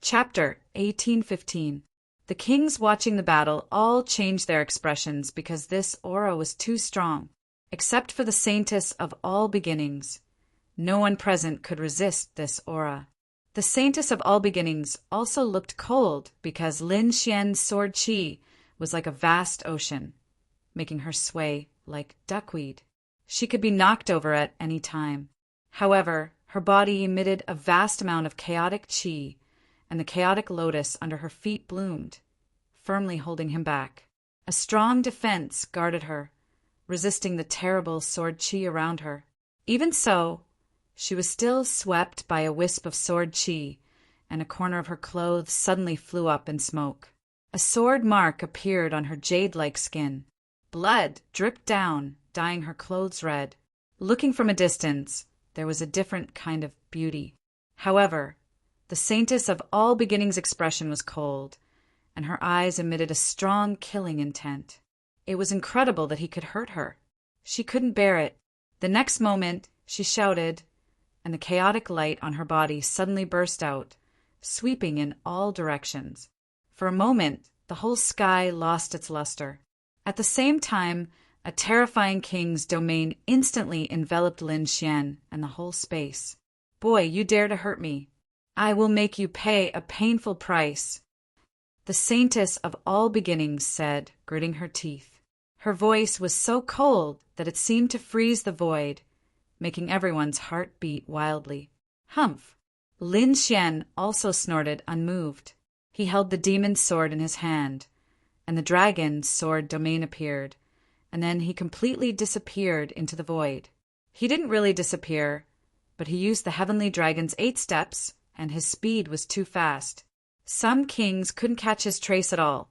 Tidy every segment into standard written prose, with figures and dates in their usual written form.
Chapter 1815. The kings watching the battle all changed their expressions because this aura was too strong. Except for the saintess of all beginnings, no one present could resist this aura. The saintess of all beginnings also looked cold because Lin Xian's sword qi was like a vast ocean, making her sway like duckweed. She could be knocked over at any time. However, her body emitted a vast amount of chaotic qi, and the chaotic lotus under her feet bloomed, firmly holding him back. A strong defense guarded her, resisting the terrible sword qi around her. Even so, she was still swept by a wisp of sword qi, and a corner of her clothes suddenly flew up in smoke. A sword mark appeared on her jade-like skin. Blood dripped down, dyeing her clothes red. Looking from a distance, there was a different kind of beauty. However, the saintess of all beginnings' expression was cold, and her eyes emitted a strong killing intent. It was incredible that he could hurt her. She couldn't bear it. The next moment, she shouted, and the chaotic light on her body suddenly burst out, sweeping in all directions. For a moment, the whole sky lost its luster. At the same time, a terrifying king's domain instantly enveloped Lin Xian and the whole space. "Boy, you dare to hurt me. I will make you pay a painful price," the saintess of all beginnings said, gritting her teeth. Her voice was so cold that it seemed to freeze the void, making everyone's heart beat wildly. Humph! Lin Xian also snorted unmoved. He held the demon's sword in his hand, and the dragon's sword domain appeared, and then he completely disappeared into the void. He didn't really disappear, but he used the heavenly dragon's 8 steps, and his speed was too fast. Some kings couldn't catch his trace at all,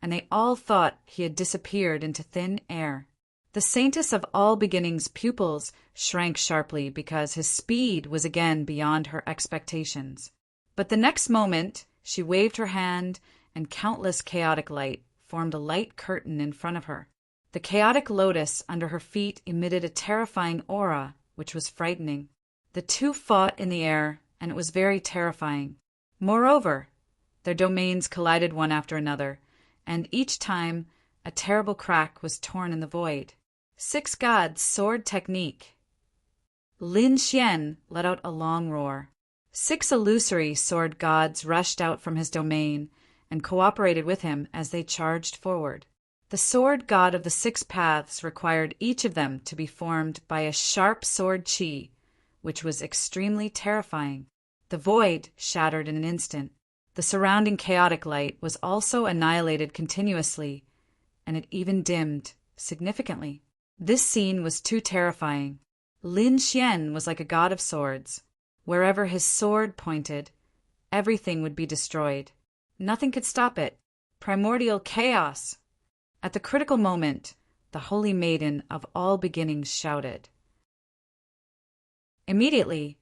and they all thought he had disappeared into thin air. The saintess of all beginnings' pupils shrank sharply because his speed was again beyond her expectations. But the next moment, she waved her hand, and countless chaotic light formed a light curtain in front of her. The chaotic lotus under her feet emitted a terrifying aura, which was frightening. The two fought in the air, and it was very terrifying. Moreover, their domains collided one after another, and each time a terrible crack was torn in the void. 6 gods' sword technique. Lin Xian let out a long roar. 6 illusory sword gods rushed out from his domain and cooperated with him as they charged forward. The sword god of the 6 paths required each of them to be formed by a sharp sword qi, which was extremely terrifying. The void shattered in an instant. The surrounding chaotic light was also annihilated continuously, and it even dimmed significantly. This scene was too terrifying. Lin Xian was like a god of swords. Wherever his sword pointed, everything would be destroyed. Nothing could stop it. Primordial chaos! At the critical moment, the Holy Maiden of all beginnings shouted. Immediately,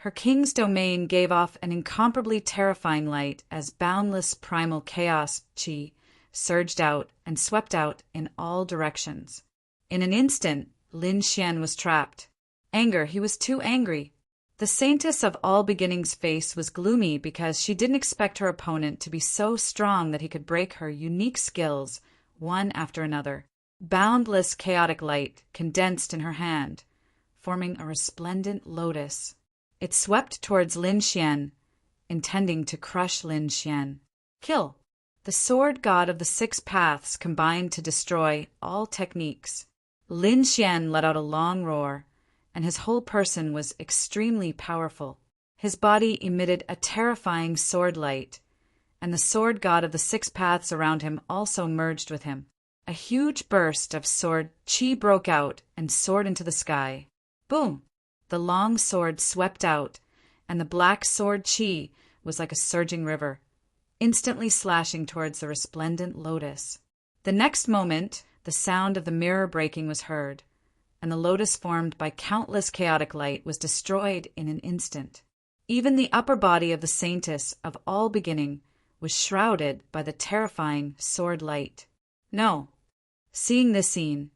her king's domain gave off an incomparably terrifying light as boundless primal chaos qi surged out and swept out in all directions. In an instant, Lin Xian was trapped. He was too angry. The saintess of all beginnings' face was gloomy because she didn't expect her opponent to be so strong that he could break her unique skills one after another. Boundless chaotic light condensed in her hand, forming a resplendent lotus. It swept towards Lin Xian, intending to crush Lin Xian. Kill! The sword god of the 6 paths combined to destroy all techniques. Lin Xian let out a long roar, and his whole person was extremely powerful. His body emitted a terrifying sword light, and the sword god of the 6 paths around him also merged with him. A huge burst of sword qi broke out and soared into the sky. Boom! The long sword swept out, and the black sword qi was like a surging river, instantly slashing towards the resplendent lotus. The next moment, the sound of the mirror breaking was heard, and the lotus formed by countless chaotic light was destroyed in an instant. Even the upper body of the saintess of all beginning was shrouded by the terrifying sword light. No. Seeing this scene,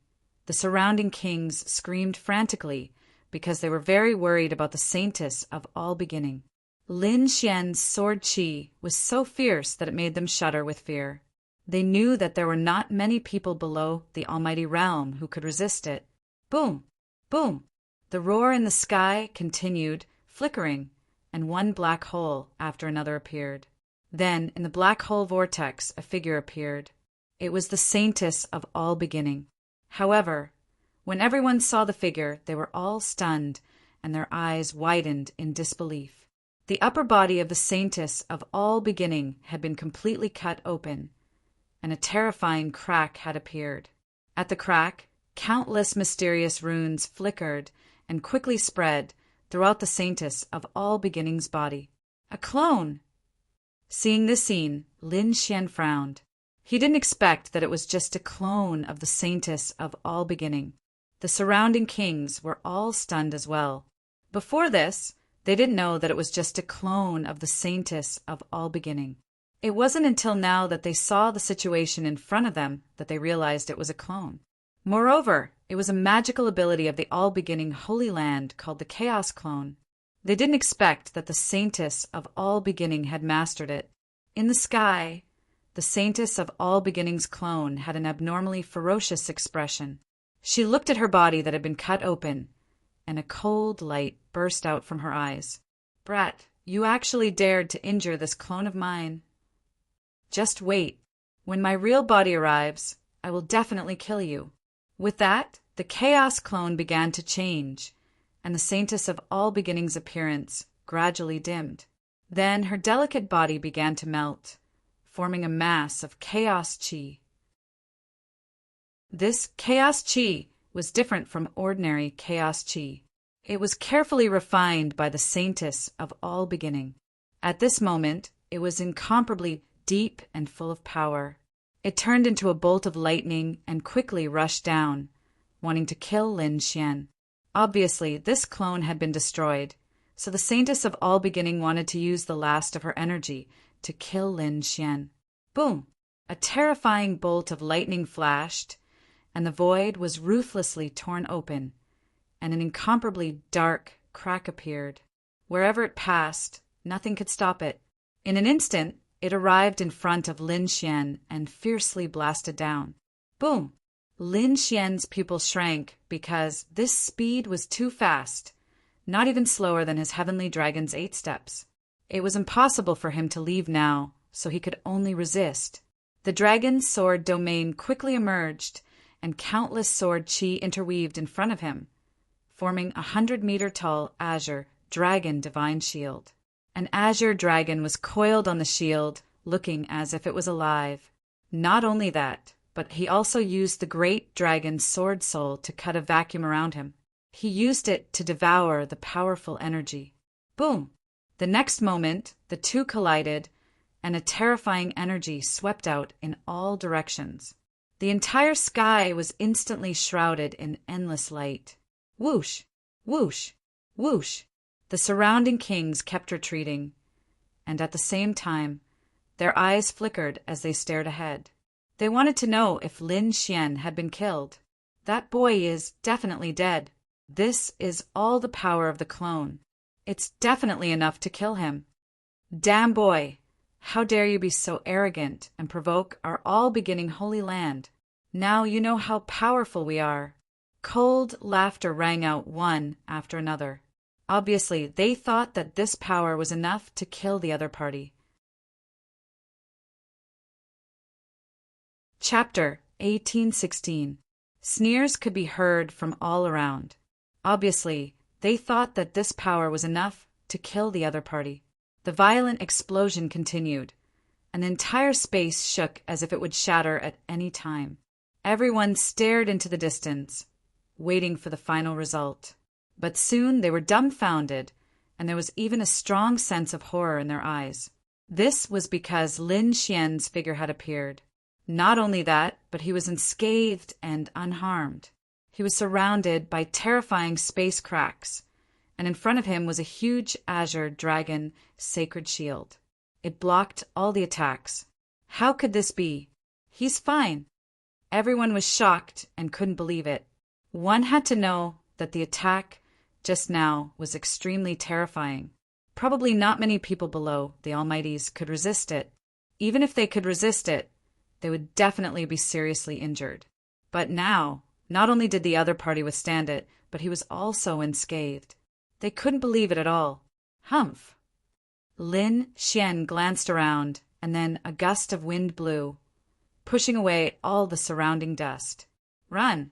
the surrounding kings screamed frantically because they were very worried about the saintess of all beginning. Lin Xian's sword qi was so fierce that it made them shudder with fear. They knew that there were not many people below the almighty realm who could resist it. Boom! Boom! The roar in the sky continued, flickering, and one black hole after another appeared. Then, in the black hole vortex, a figure appeared. It was the Saintess of All Beginning. However, when everyone saw the figure, they were all stunned, and their eyes widened in disbelief. The upper body of the Saintess of All Beginning had been completely cut open, and a terrifying crack had appeared. At the crack, countless mysterious runes flickered and quickly spread throughout the Saintess of All Beginning's body. A clone! Seeing this scene, Lin Xian frowned. He didn't expect that it was just a clone of the Saintess of All Beginning. The surrounding kings were all stunned as well. Before this, they didn't know that it was just a clone of the Saintess of All Beginning. It wasn't until now that they saw the situation in front of them that they realized it was a clone. Moreover, it was a magical ability of the All-Beginning Holy Land called the Chaos Clone. They didn't expect that the Saintess of All Beginning had mastered it. In the sky, the Saintess of All Beginning's clone had an abnormally ferocious expression. She looked at her body that had been cut open, and a cold light burst out from her eyes. "Brat, you actually dared to injure this clone of mine. Just wait. When my real body arrives, I will definitely kill you." With that, the Chaos Clone began to change, and the Saintess of All Beginning's appearance gradually dimmed. Then her delicate body began to melt, forming a mass of Chaos Qi. This Chaos Qi was different from ordinary Chaos Qi. It was carefully refined by the Saintess of All Beginning. At this moment, it was incomparably deep and full of power. It turned into a bolt of lightning and quickly rushed down, wanting to kill Lin Xian. Obviously, this clone had been destroyed, so the Saintess of All Beginning wanted to use the last of her energy to kill Lin Xian. Boom! A terrifying bolt of lightning flashed, and the void was ruthlessly torn open, and an incomparably dark crack appeared. Wherever it passed, nothing could stop it. In an instant, it arrived in front of Lin Xian and fiercely blasted down. Boom! Lin Xian's pupil shrank because this speed was too fast, not even slower than his heavenly dragon's 8 steps. It was impossible for him to leave now, so he could only resist. The dragon's sword domain quickly emerged, and countless sword qi interweaved in front of him, forming a 100-meter-tall azure dragon divine shield. An azure dragon was coiled on the shield, looking as if it was alive. Not only that, but he also used the great dragon's sword soul to cut a vacuum around him. He used it to devour the powerful energy. Boom! The next moment, the two collided, and a terrifying energy swept out in all directions. The entire sky was instantly shrouded in endless light. Whoosh! Whoosh! Whoosh! The surrounding kings kept retreating, and at the same time, their eyes flickered as they stared ahead. They wanted to know if Lin Xian had been killed. That boy is definitely dead. This is all the power of the clone. It's definitely enough to kill him. Damn boy! How dare you be so arrogant and provoke our all-beginning holy land? Now you know how powerful we are. Cold laughter rang out one after another. Obviously, they thought that this power was enough to kill the other party. Chapter 1816. Sneers could be heard from all around. Obviously, they thought that this power was enough to kill the other party. The violent explosion continued, and the entire space shook as if it would shatter at any time. Everyone stared into the distance, waiting for the final result. But soon they were dumbfounded, and there was even a strong sense of horror in their eyes. This was because Lin Xian's figure had appeared. Not only that, but he was unscathed and unharmed. He was surrounded by terrifying space cracks, and in front of him was a huge azure dragon sacred shield. It blocked all the attacks. How could this be? He's fine. Everyone was shocked and couldn't believe it. One had to know that the attack just now was extremely terrifying. Probably not many people below the Almighties could resist it. Even if they could resist it, they would definitely be seriously injured. But now, not only did the other party withstand it, but he was also unscathed. They couldn't believe it at all. Humph! Lin Xian glanced around, and then a gust of wind blew, pushing away all the surrounding dust. Run!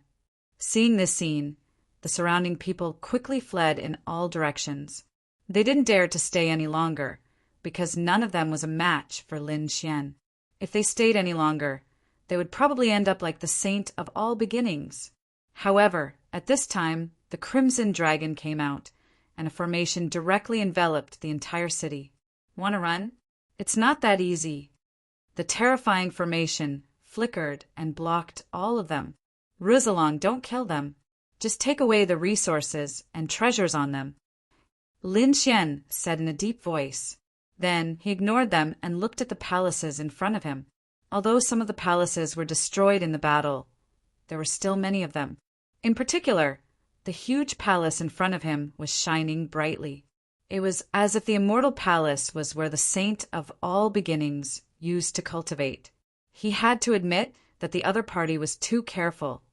Seeing this scene, the surrounding people quickly fled in all directions. They didn't dare to stay any longer, because none of them was a match for Lin Xian. If they stayed any longer, they would probably end up like the saint of all beginnings. However, at this time, the Crimson Dragon came out, and a formation directly enveloped the entire city. Want to run? It's not that easy. The terrifying formation flickered and blocked all of them. Rizalong, don't kill them. Just take away the resources and treasures on them, Lin Xian said in a deep voice. Then he ignored them and looked at the palaces in front of him. Although some of the palaces were destroyed in the battle, there were still many of them. In particular, the huge palace in front of him was shining brightly. It was as if the immortal palace was where the saint of all beginnings used to cultivate. He had to admit that the other party was too careful,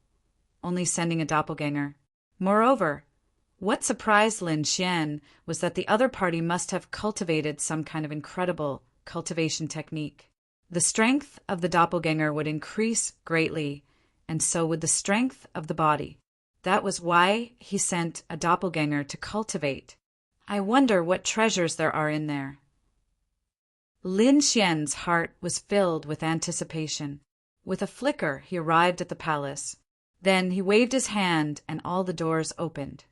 only sending a doppelganger. Moreover, what surprised Lin Xian was that the other party must have cultivated some kind of incredible cultivation technique. The strength of the doppelganger would increase greatly, and so would the strength of the body. That was why he sent a doppelganger to cultivate. I wonder what treasures there are in there. Lin Xian's heart was filled with anticipation. With a flicker, he arrived at the palace. Then he waved his hand and all the doors opened.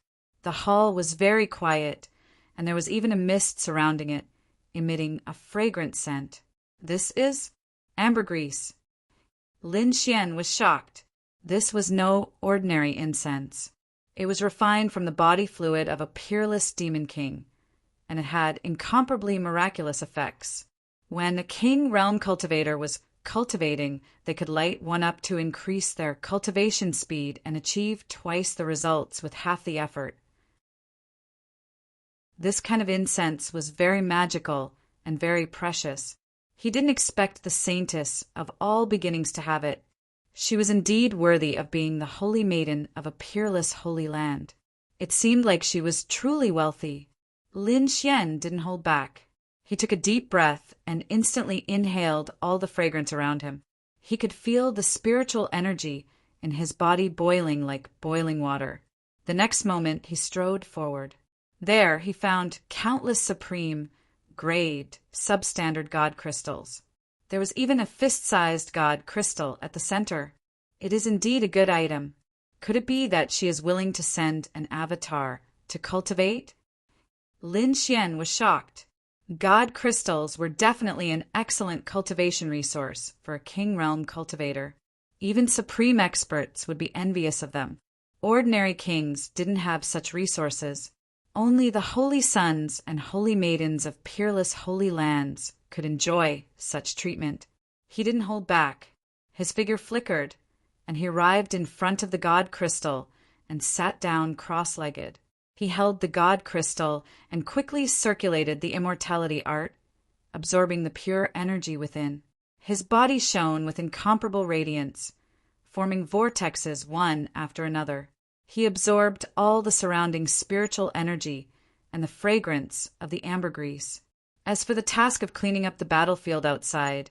The hall was very quiet, and there was even a mist surrounding it, emitting a fragrant scent. This is ambergris. Lin Xian was shocked. This was no ordinary incense. It was refined from the body fluid of a peerless demon king, and it had incomparably miraculous effects. When a king realm cultivator was cultivating, they could light one up to increase their cultivation speed and achieve twice the results with half the effort. This kind of incense was very magical and very precious. He didn't expect the saintess of all beginnings to have it. She was indeed worthy of being the holy maiden of a peerless holy land. It seemed like she was truly wealthy. Lin Xian didn't hold back. He took a deep breath and instantly inhaled all the fragrance around him. He could feel the spiritual energy in his body boiling like boiling water. The next moment he strode forward. There he found countless supreme, grade, substandard god crystals. There was even a fist-sized god crystal at the center. It is indeed a good item. Could it be that she is willing to send an avatar to cultivate? Lin Xian was shocked. God crystals were definitely an excellent cultivation resource for a king realm cultivator. Even supreme experts would be envious of them. Ordinary kings didn't have such resources. Only the holy sons and holy maidens of peerless holy lands could enjoy such treatment. He didn't hold back. His figure flickered, and he arrived in front of the god crystal and sat down cross-legged. He held the god crystal and quickly circulated the immortality art, absorbing the pure energy within. His body shone with incomparable radiance, forming vortexes one after another. He absorbed all the surrounding spiritual energy and the fragrance of the ambergris. As for the task of cleaning up the battlefield outside,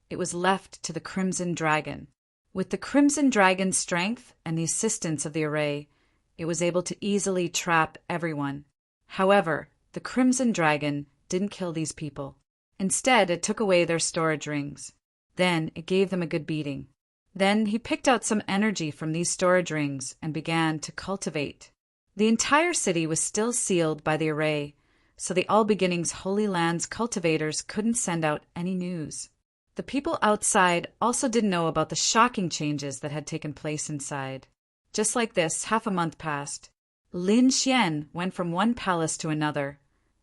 it was left to the Crimson Dragon. With the Crimson Dragon's strength and the assistance of the array, it was able to easily trap everyone. However, the Crimson Dragon didn't kill these people. Instead, it took away their storage rings. Then it gave them a good beating. Then he picked out some energy from these storage rings and began to cultivate. The entire city was still sealed by the array, so the All Beginnings Holy Lands cultivators couldn't send out any news. The people outside also didn't know about the shocking changes that had taken place inside. Just like this, half a month passed. Lin Xian went from one palace to another,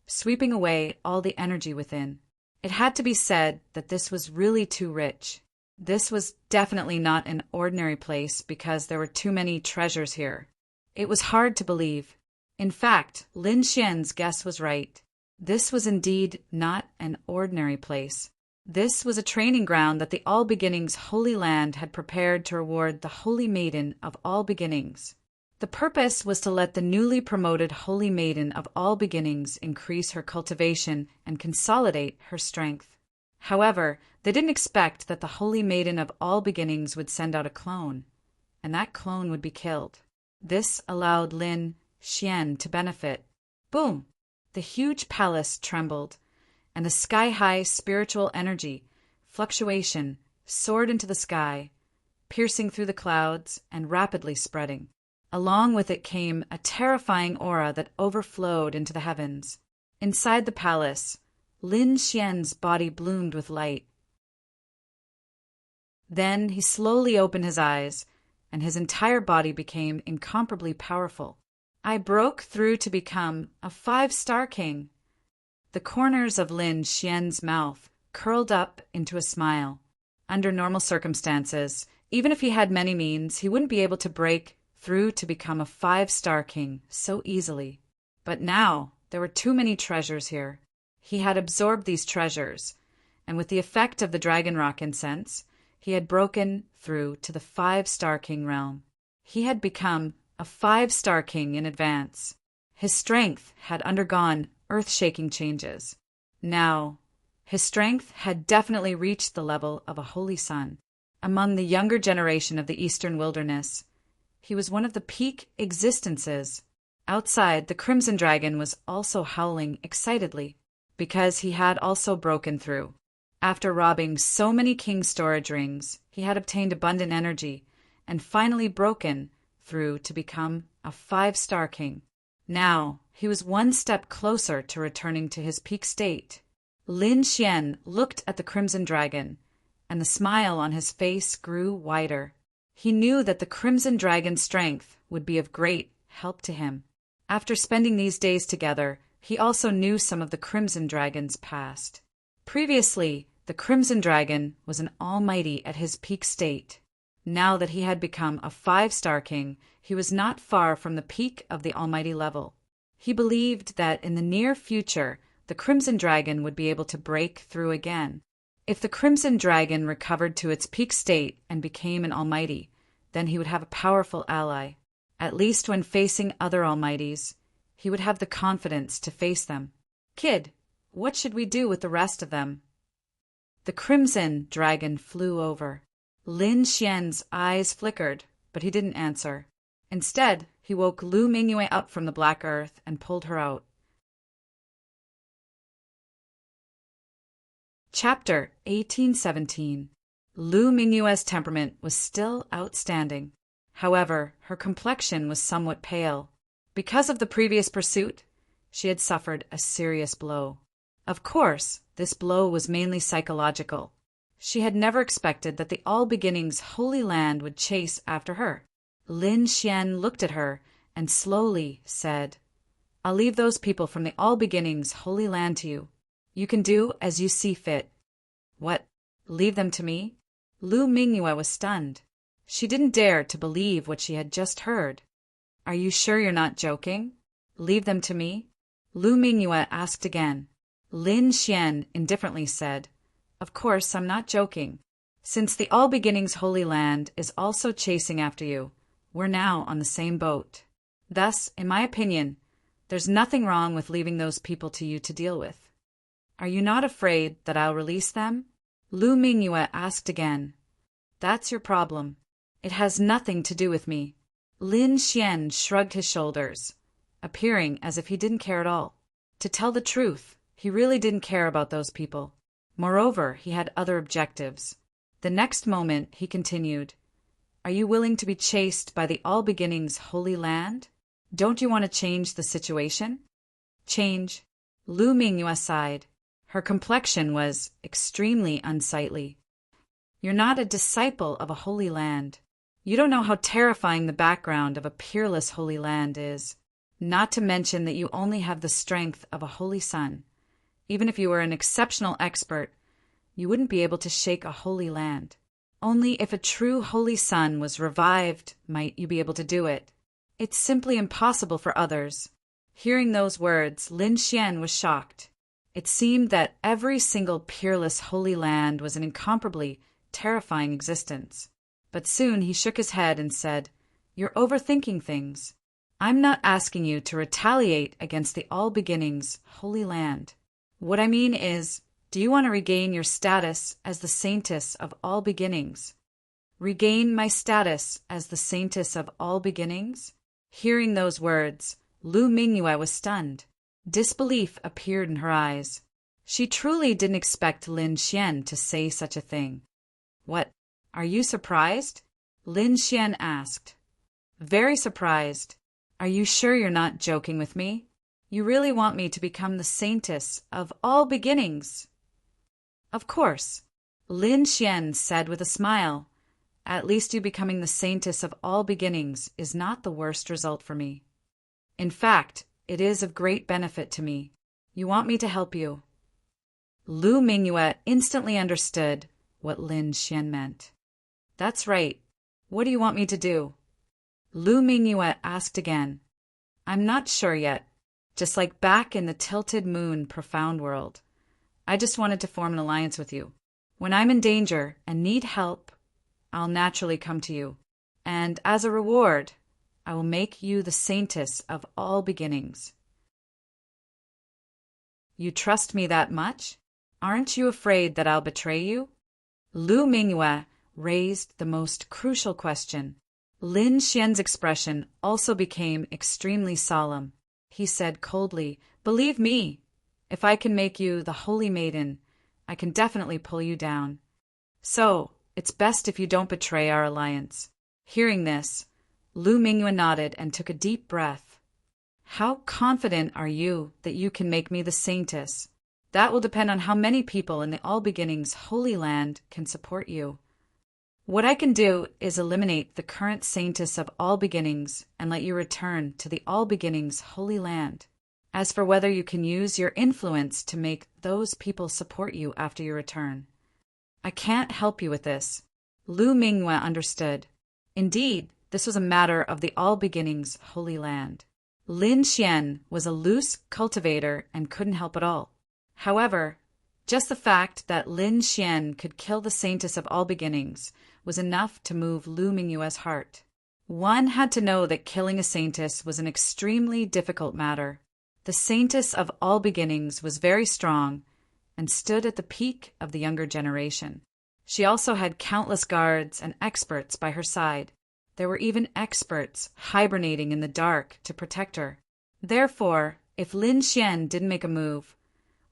sweeping away all the energy within. It had to be said that this was really too rich. This was definitely not an ordinary place because there were too many treasures here. It was hard to believe. In fact, Lin Xian's guess was right. This was indeed not an ordinary place. This was a training ground that the All Beginnings Holy Land had prepared to reward the Holy Maiden of All Beginnings. The purpose was to let the newly promoted Holy Maiden of All Beginnings increase her cultivation and consolidate her strength. However, they didn't expect that the Holy Maiden of All Beginnings would send out a clone, and that clone would be killed. This allowed Lin Xian to benefit. Boom! The huge palace trembled, and the sky-high spiritual energy, fluctuation, soared into the sky, piercing through the clouds and rapidly spreading. Along with it came a terrifying aura that overflowed into the heavens. Inside the palace, Lin Xian's body bloomed with light. Then he slowly opened his eyes, and his entire body became incomparably powerful. I broke through to become a 5-star king. The corners of Lin Xian's mouth curled up into a smile. Under normal circumstances, even if he had many means, he wouldn't be able to break through to become a 5-star king so easily. But now there were too many treasures here. He had absorbed these treasures, and with the effect of the dragon rock incense, he had broken through to the 5-star king realm. He had become a 5-star king in advance. His strength had undergone earth-shaking changes. Now, his strength had definitely reached the level of a holy sun. Among the younger generation of the eastern wilderness, he was one of the peak existences. Outside, the Crimson Dragon was also howling excitedly, because he had also broken through. After robbing so many king storage rings, he had obtained abundant energy, and finally broken through to become a 5-star king. Now, he was one step closer to returning to his peak state. Lin Xian looked at the Crimson Dragon, and the smile on his face grew wider. He knew that the Crimson Dragon's strength would be of great help to him. After spending these days together, he also knew some of the Crimson Dragon's past. Previously, the Crimson Dragon was an almighty at his peak state. Now that he had become a 5-star king, he was not far from the peak of the almighty level. He believed that in the near future, the Crimson Dragon would be able to break through again. If the Crimson Dragon recovered to its peak state and became an almighty, then he would have a powerful ally. At least when facing other almighties, he would have the confidence to face them. Kid, what should we do with the rest of them? The Crimson Dragon flew over. Lin Xian's eyes flickered, but he didn't answer. Instead, he woke Lu Mingyue up from the black earth and pulled her out. Chapter 1817. Lu Mingyue's temperament was still outstanding. However, her complexion was somewhat pale. Because of the previous pursuit, she had suffered a serious blow. Of course, this blow was mainly psychological. She had never expected that the All Beginnings Holy Land would chase after her. Lin Xian looked at her and slowly said, "I'll leave those people from the All Beginnings Holy Land to you. You can do as you see fit." "What? Leave them to me?" Lu Mingyue was stunned. She didn't dare to believe what she had just heard. "Are you sure you're not joking? Leave them to me?" Lu Mingyue asked again. Lin Xian indifferently said, "Of course, I'm not joking. Since the All Beginnings Holy Land is also chasing after you, we're now on the same boat. Thus, in my opinion, there's nothing wrong with leaving those people to you to deal with." "Are you not afraid that I'll release them?" Lu Mingyue asked again. "That's your problem. It has nothing to do with me." Lin Xian shrugged his shoulders, appearing as if he didn't care at all. To tell the truth, he really didn't care about those people. Moreover, he had other objectives. The next moment, he continued, "Are you willing to be chased by the All Beginnings Holy Land? Don't you want to change the situation?" "Change?" Lu Mingyue sighed. Her complexion was extremely unsightly. "You're not a disciple of a holy land. You don't know how terrifying the background of a peerless holy land is. Not to mention that you only have the strength of a holy sun. Even if you were an exceptional expert, you wouldn't be able to shake a holy land. Only if a true holy sun was revived might you be able to do it. It's simply impossible for others." Hearing those words, Lin Xian was shocked. It seemed that every single peerless holy land was an incomparably terrifying existence. But soon he shook his head and said, "You're overthinking things. I'm not asking you to retaliate against the All Beginnings Holy Land. What I mean is, do you want to regain your status as the Saintess of All Beginnings?" "Regain my status as the Saintess of All Beginnings?" Hearing those words, Lu Mingyue was stunned. Disbelief appeared in her eyes. She truly didn't expect Lin Xian to say such a thing. "What, are you surprised?" Lin Xian asked. "Very surprised. Are you sure you're not joking with me? You really want me to become the Saintess of All Beginnings?" "Of course," Lin Xian said with a smile. "At least you becoming the Saintess of All Beginnings is not the worst result for me. In fact, it is of great benefit to me. You want me to help you." Lu Mingyue instantly understood what Lin Xian meant. "That's right. What do you want me to do?" Lu Mingyue asked again. "I'm not sure yet. Just like back in the Tilted Moon Profound World. I just wanted to form an alliance with you. When I'm in danger and need help, I'll naturally come to you. And as a reward, I will make you the Saintess of All Beginnings." "You trust me that much? Aren't you afraid that I'll betray you?" Lu Mingyue raised the most crucial question. Lin Xian's expression also became extremely solemn. He said coldly, "Believe me, if I can make you the Holy Maiden, I can definitely pull you down. So, it's best if you don't betray our alliance." Hearing this, Lu Mingyue nodded and took a deep breath. "How confident are you that you can make me the Saintess? That will depend on how many people in the All Beginnings Holy Land can support you. What I can do is eliminate the current Saintess of All Beginnings and let you return to the All Beginnings Holy Land. As for whether you can use your influence to make those people support you after you return, I can't help you with this." Lu Mingyue understood. Indeed, this was a matter of the All Beginnings Holy Land. Lin Xian was a loose cultivator and couldn't help at all. However, just the fact that Lin Xian could kill the Saintess of All Beginnings was enough to move Lu Mingyue's heart. One had to know that killing a Saintess was an extremely difficult matter. The Saintess of All Beginnings was very strong and stood at the peak of the younger generation. She also had countless guards and experts by her side. There were even experts hibernating in the dark to protect her. Therefore, if Lin Xian didn't make a move,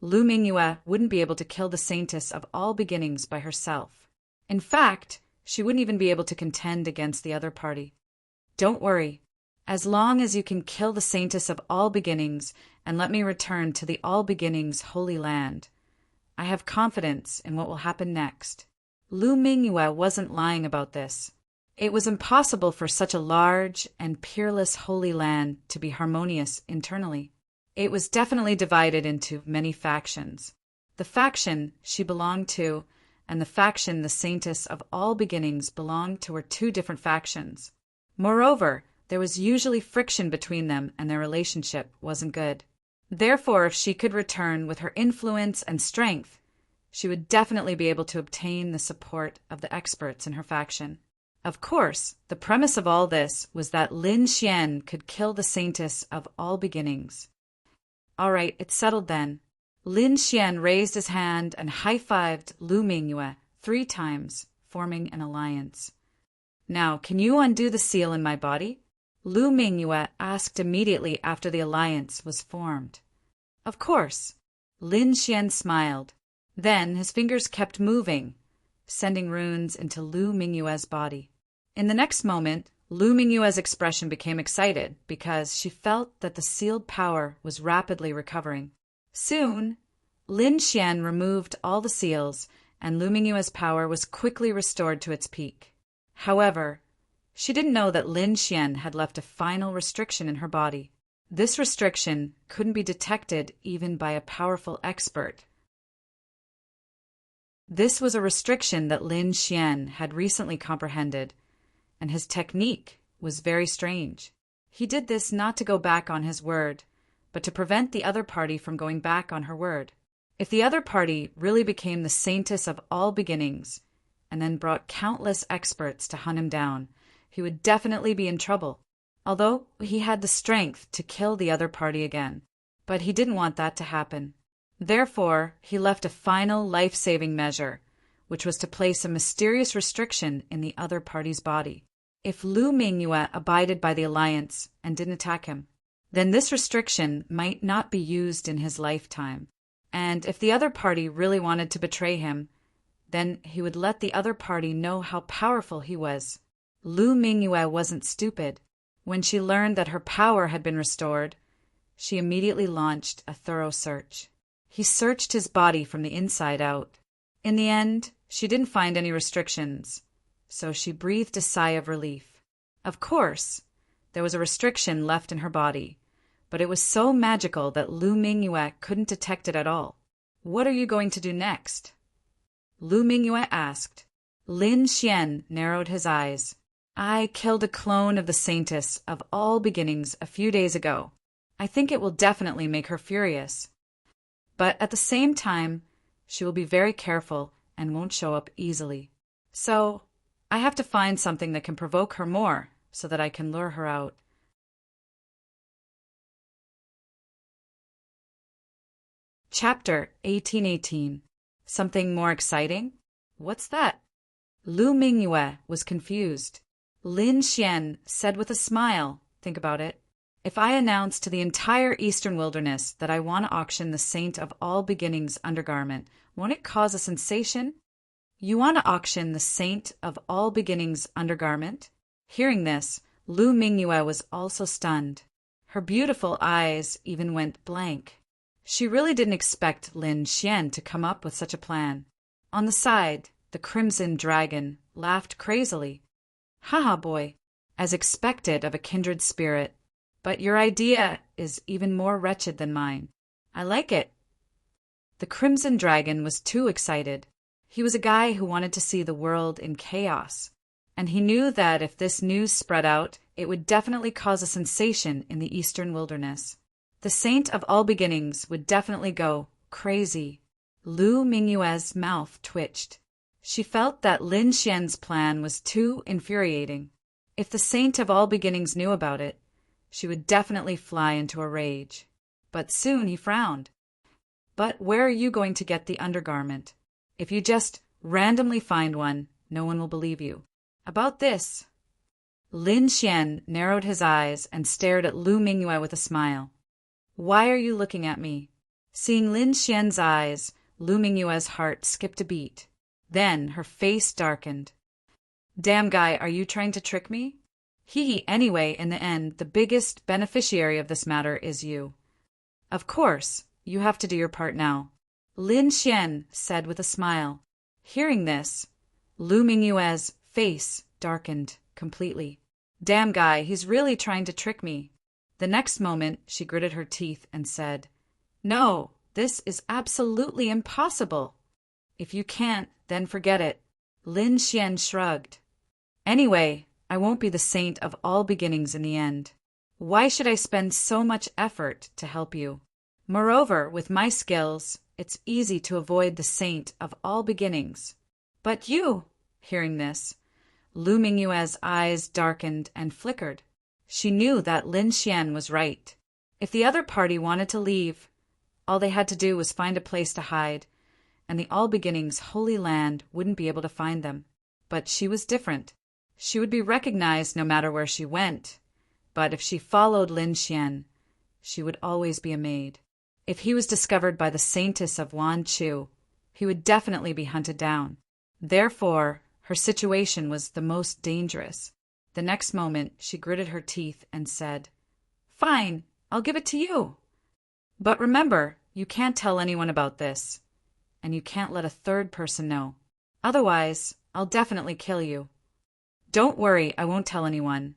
Lu Mingyue wouldn't be able to kill the Saintess of All Beginnings by herself. In fact, she wouldn't even be able to contend against the other party. "Don't worry. As long as you can kill the Saintess of All Beginnings and let me return to the All Beginnings Holy Land, I have confidence in what will happen next." Lu Mingyue wasn't lying about this. It was impossible for such a large and peerless holy land to be harmonious internally. It was definitely divided into many factions. The faction she belonged to and the faction the Saintess of All Beginnings belonged to were two different factions. Moreover, there was usually friction between them and their relationship wasn't good. Therefore, if she could return with her influence and strength, she would definitely be able to obtain the support of the experts in her faction. Of course, the premise of all this was that Lin Xian could kill the Saintess of All Beginnings. "All right, it's settled then." Lin Xian raised his hand and high-fived Lu Mingyue 3 times, forming an alliance. "Now, can you undo the seal in my body?" Lu Mingyue asked immediately after the alliance was formed. "Of course." Lin Xian smiled. Then his fingers kept moving, sending runes into Lu Mingyue's body. In the next moment, Lu Mingyue's expression became excited because she felt that the sealed power was rapidly recovering. Soon, Lin Xian removed all the seals, and Lu Mingyue's power was quickly restored to its peak. However, she didn't know that Lin Xian had left a final restriction in her body. This restriction couldn't be detected even by a powerful expert. This was a restriction that Lin Xian had recently comprehended, and his technique was very strange. He did this not to go back on his word, but to prevent the other party from going back on her word. If the other party really became the saintess of all beginnings, and then brought countless experts to hunt him down, he would definitely be in trouble, although he had the strength to kill the other party again. But he didn't want that to happen. Therefore, he left a final life-saving measure, which was to place a mysterious restriction in the other party's body. If Lu Mingyue abided by the alliance and didn't attack him, then this restriction might not be used in his lifetime. And if the other party really wanted to betray him, then he would let the other party know how powerful he was. Lu Mingyue wasn't stupid. When she learned that her power had been restored, she immediately launched a thorough search. He searched his body from the inside out. In the end, she didn't find any restrictions, so she breathed a sigh of relief. Of course, there was a restriction left in her body, but it was so magical that Lu Mingyue couldn't detect it at all. "What are you going to do next?" Lu Mingyue asked. Lin Xian narrowed his eyes. "I killed a clone of the saintess of all beginnings a few days ago. I think it will definitely make her furious. But at the same time, she will be very careful and won't show up easily. So, I have to find something that can provoke her more so that I can lure her out." Chapter 1818. Something more exciting? What's that? Lu Mingyue was confused. Lin Xian said with a smile, "Think about it. If I announce to the entire Eastern Wilderness that I want to auction the Saint of All Beginnings undergarment, won't it cause a sensation?" "You want to auction the Saint of All Beginnings undergarment?" Hearing this, Lu Mingyue was also stunned. Her beautiful eyes even went blank. She really didn't expect Lin Xian to come up with such a plan. On the side, the Crimson Dragon laughed crazily. "Haha, boy, as expected of a kindred spirit. But your idea is even more wretched than mine. I like it." The Crimson Dragon was too excited. He was a guy who wanted to see the world in chaos, and he knew that if this news spread out, it would definitely cause a sensation in the Eastern Wilderness. The Saint of All Beginnings would definitely go crazy. Lu Mingyue's mouth twitched. She felt that Lin Xian's plan was too infuriating. If the Saint of All Beginnings knew about it, she would definitely fly into a rage. But soon he frowned. "But where are you going to get the undergarment? If you just randomly find one, no one will believe you." About this, Lin Xian narrowed his eyes and stared at Lu Mingyue with a smile. "Why are you looking at me?" Seeing Lin Xian's eyes, Lu Mingyue's heart skipped a beat. Then her face darkened. "Damn guy, are you trying to trick me?" Anyway, in the end, the biggest beneficiary of this matter is you. "Of course, you have to do your part now," Lin Xian said with a smile. Hearing this, Lu Mingyue's face darkened completely. "Damn guy, he's really trying to trick me." The next moment, she gritted her teeth and said, "No, this is absolutely impossible." "If you can't, then forget it." Lin Xian shrugged. "Anyway, I won't be the Saint of All Beginnings in the end. Why should I spend so much effort to help you? Moreover, with my skills, it's easy to avoid the Saint of All Beginnings. But you," hearing this, Lu Mingyue's eyes darkened and flickered. She knew that Lin Xian was right. If the other party wanted to leave, all they had to do was find a place to hide, and the All Beginnings Holy Land wouldn't be able to find them. But she was different. She would be recognized no matter where she went, but if she followed Lin Xian, she would always be a maid. If he was discovered by the Saintess of Wanchu, he would definitely be hunted down. Therefore, her situation was the most dangerous. The next moment, she gritted her teeth and said, "Fine, I'll give it to you. But remember, you can't tell anyone about this, and you can't let a third person know. Otherwise, I'll definitely kill you." "Don't worry, I won't tell anyone,"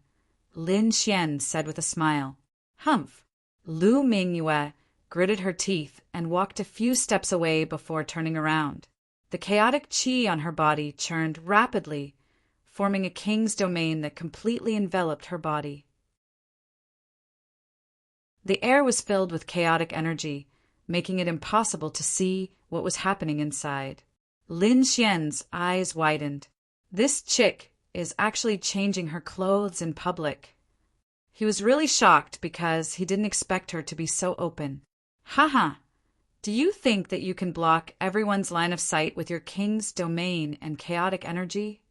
Lin Xian said with a smile. "Humph." Lu Mingyue gritted her teeth and walked a few steps away before turning around. The chaotic qi on her body churned rapidly, forming a king's domain that completely enveloped her body. The air was filled with chaotic energy, making it impossible to see what was happening inside. Lin Xian's eyes widened. This chick is actually changing her clothes in public. He was really shocked because he didn't expect her to be so open. Haha, do you think that you can block everyone's line of sight with your king's domain and chaotic energy?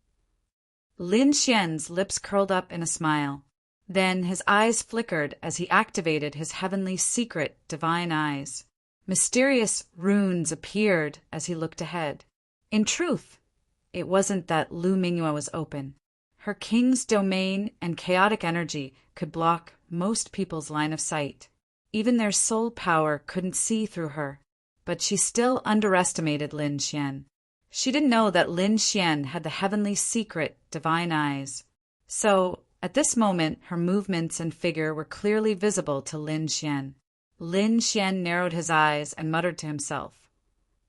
Lin Xian's lips curled up in a smile. Then his eyes flickered as he activated his heavenly secret divine eyes. Mysterious runes appeared as he looked ahead. In truth, it wasn't that Lu Mingyue was open. Her king's domain and chaotic energy could block most people's line of sight. Even their soul power couldn't see through her. But she still underestimated Lin Xian. She didn't know that Lin Xian had the heavenly secret divine eyes. So, at this moment, her movements and figure were clearly visible to Lin Xian. Lin Xian narrowed his eyes and muttered to himself,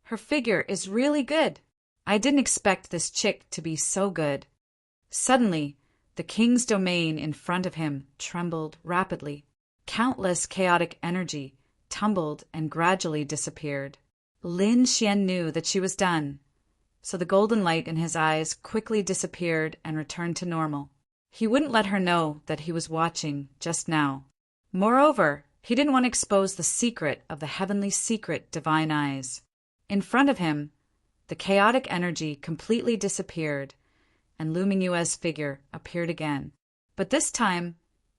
"Her figure is really good. I didn't expect this chick to be so good." Suddenly, the king's domain in front of him trembled rapidly. Countless chaotic energy tumbled and gradually disappeared. Lin Xian knew that she was done, so the golden light in his eyes quickly disappeared and returned to normal. He wouldn't let her know that he was watching just now. Moreover, he didn't want to expose the secret of the heavenly secret divine eyes. In front of him, the chaotic energy completely disappeared, and Lu Mingyue's figure appeared again. But this time,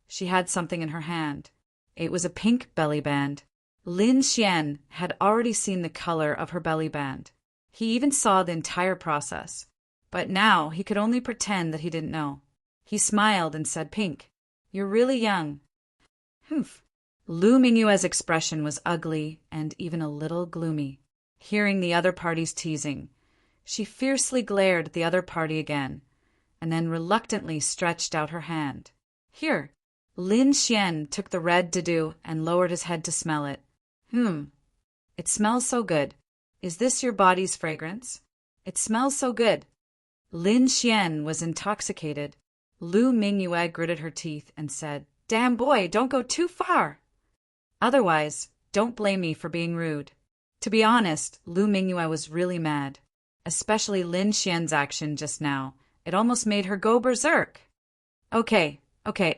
she had something in her hand. It was a pink belly band. Lin Xian had already seen the color of her belly band. He even saw the entire process. But now he could only pretend that he didn't know. He smiled and said, "Pink, you're really young." Humph. Lu Mingyue's expression was ugly and even a little gloomy. Hearing the other party's teasing, she fiercely glared at the other party again, and then reluctantly stretched out her hand. "Here." Lin Xian took the red dadu and lowered his head to smell it. It smells so good. Is this your body's fragrance? It smells so good." Lin Xian was intoxicated. Lu Mingyue gritted her teeth and said, "Damn boy, don't go too far. Otherwise, don't blame me for being rude." To be honest, Lu Mingyue was really mad. Especially Lin Xian's action just now. It almost made her go berserk. Okay,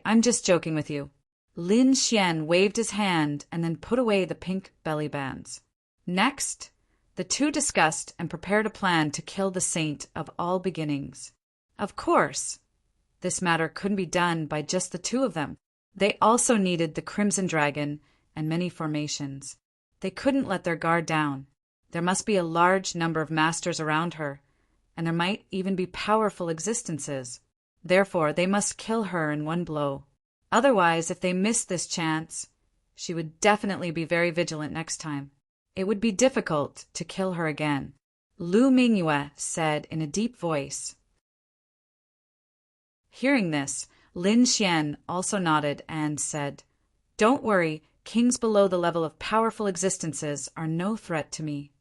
I'm just joking with you." Lin Xian waved his hand and then put away the pink belly bands. Next, the two discussed and prepared a plan to kill the saint of all beginnings. Of course, this matter couldn't be done by just the two of them. They also needed the Crimson Dragon and many formations. They couldn't let their guard down. There must be a large number of masters around her, and there might even be powerful existences. Therefore, they must kill her in one blow. Otherwise, if they missed this chance, she would definitely be very vigilant next time. It would be difficult to kill her again. Lu Mingyue said in a deep voice. Hearing this, Lin Xian also nodded and said, "Don't worry, kings below the level of powerful existences are no threat to me.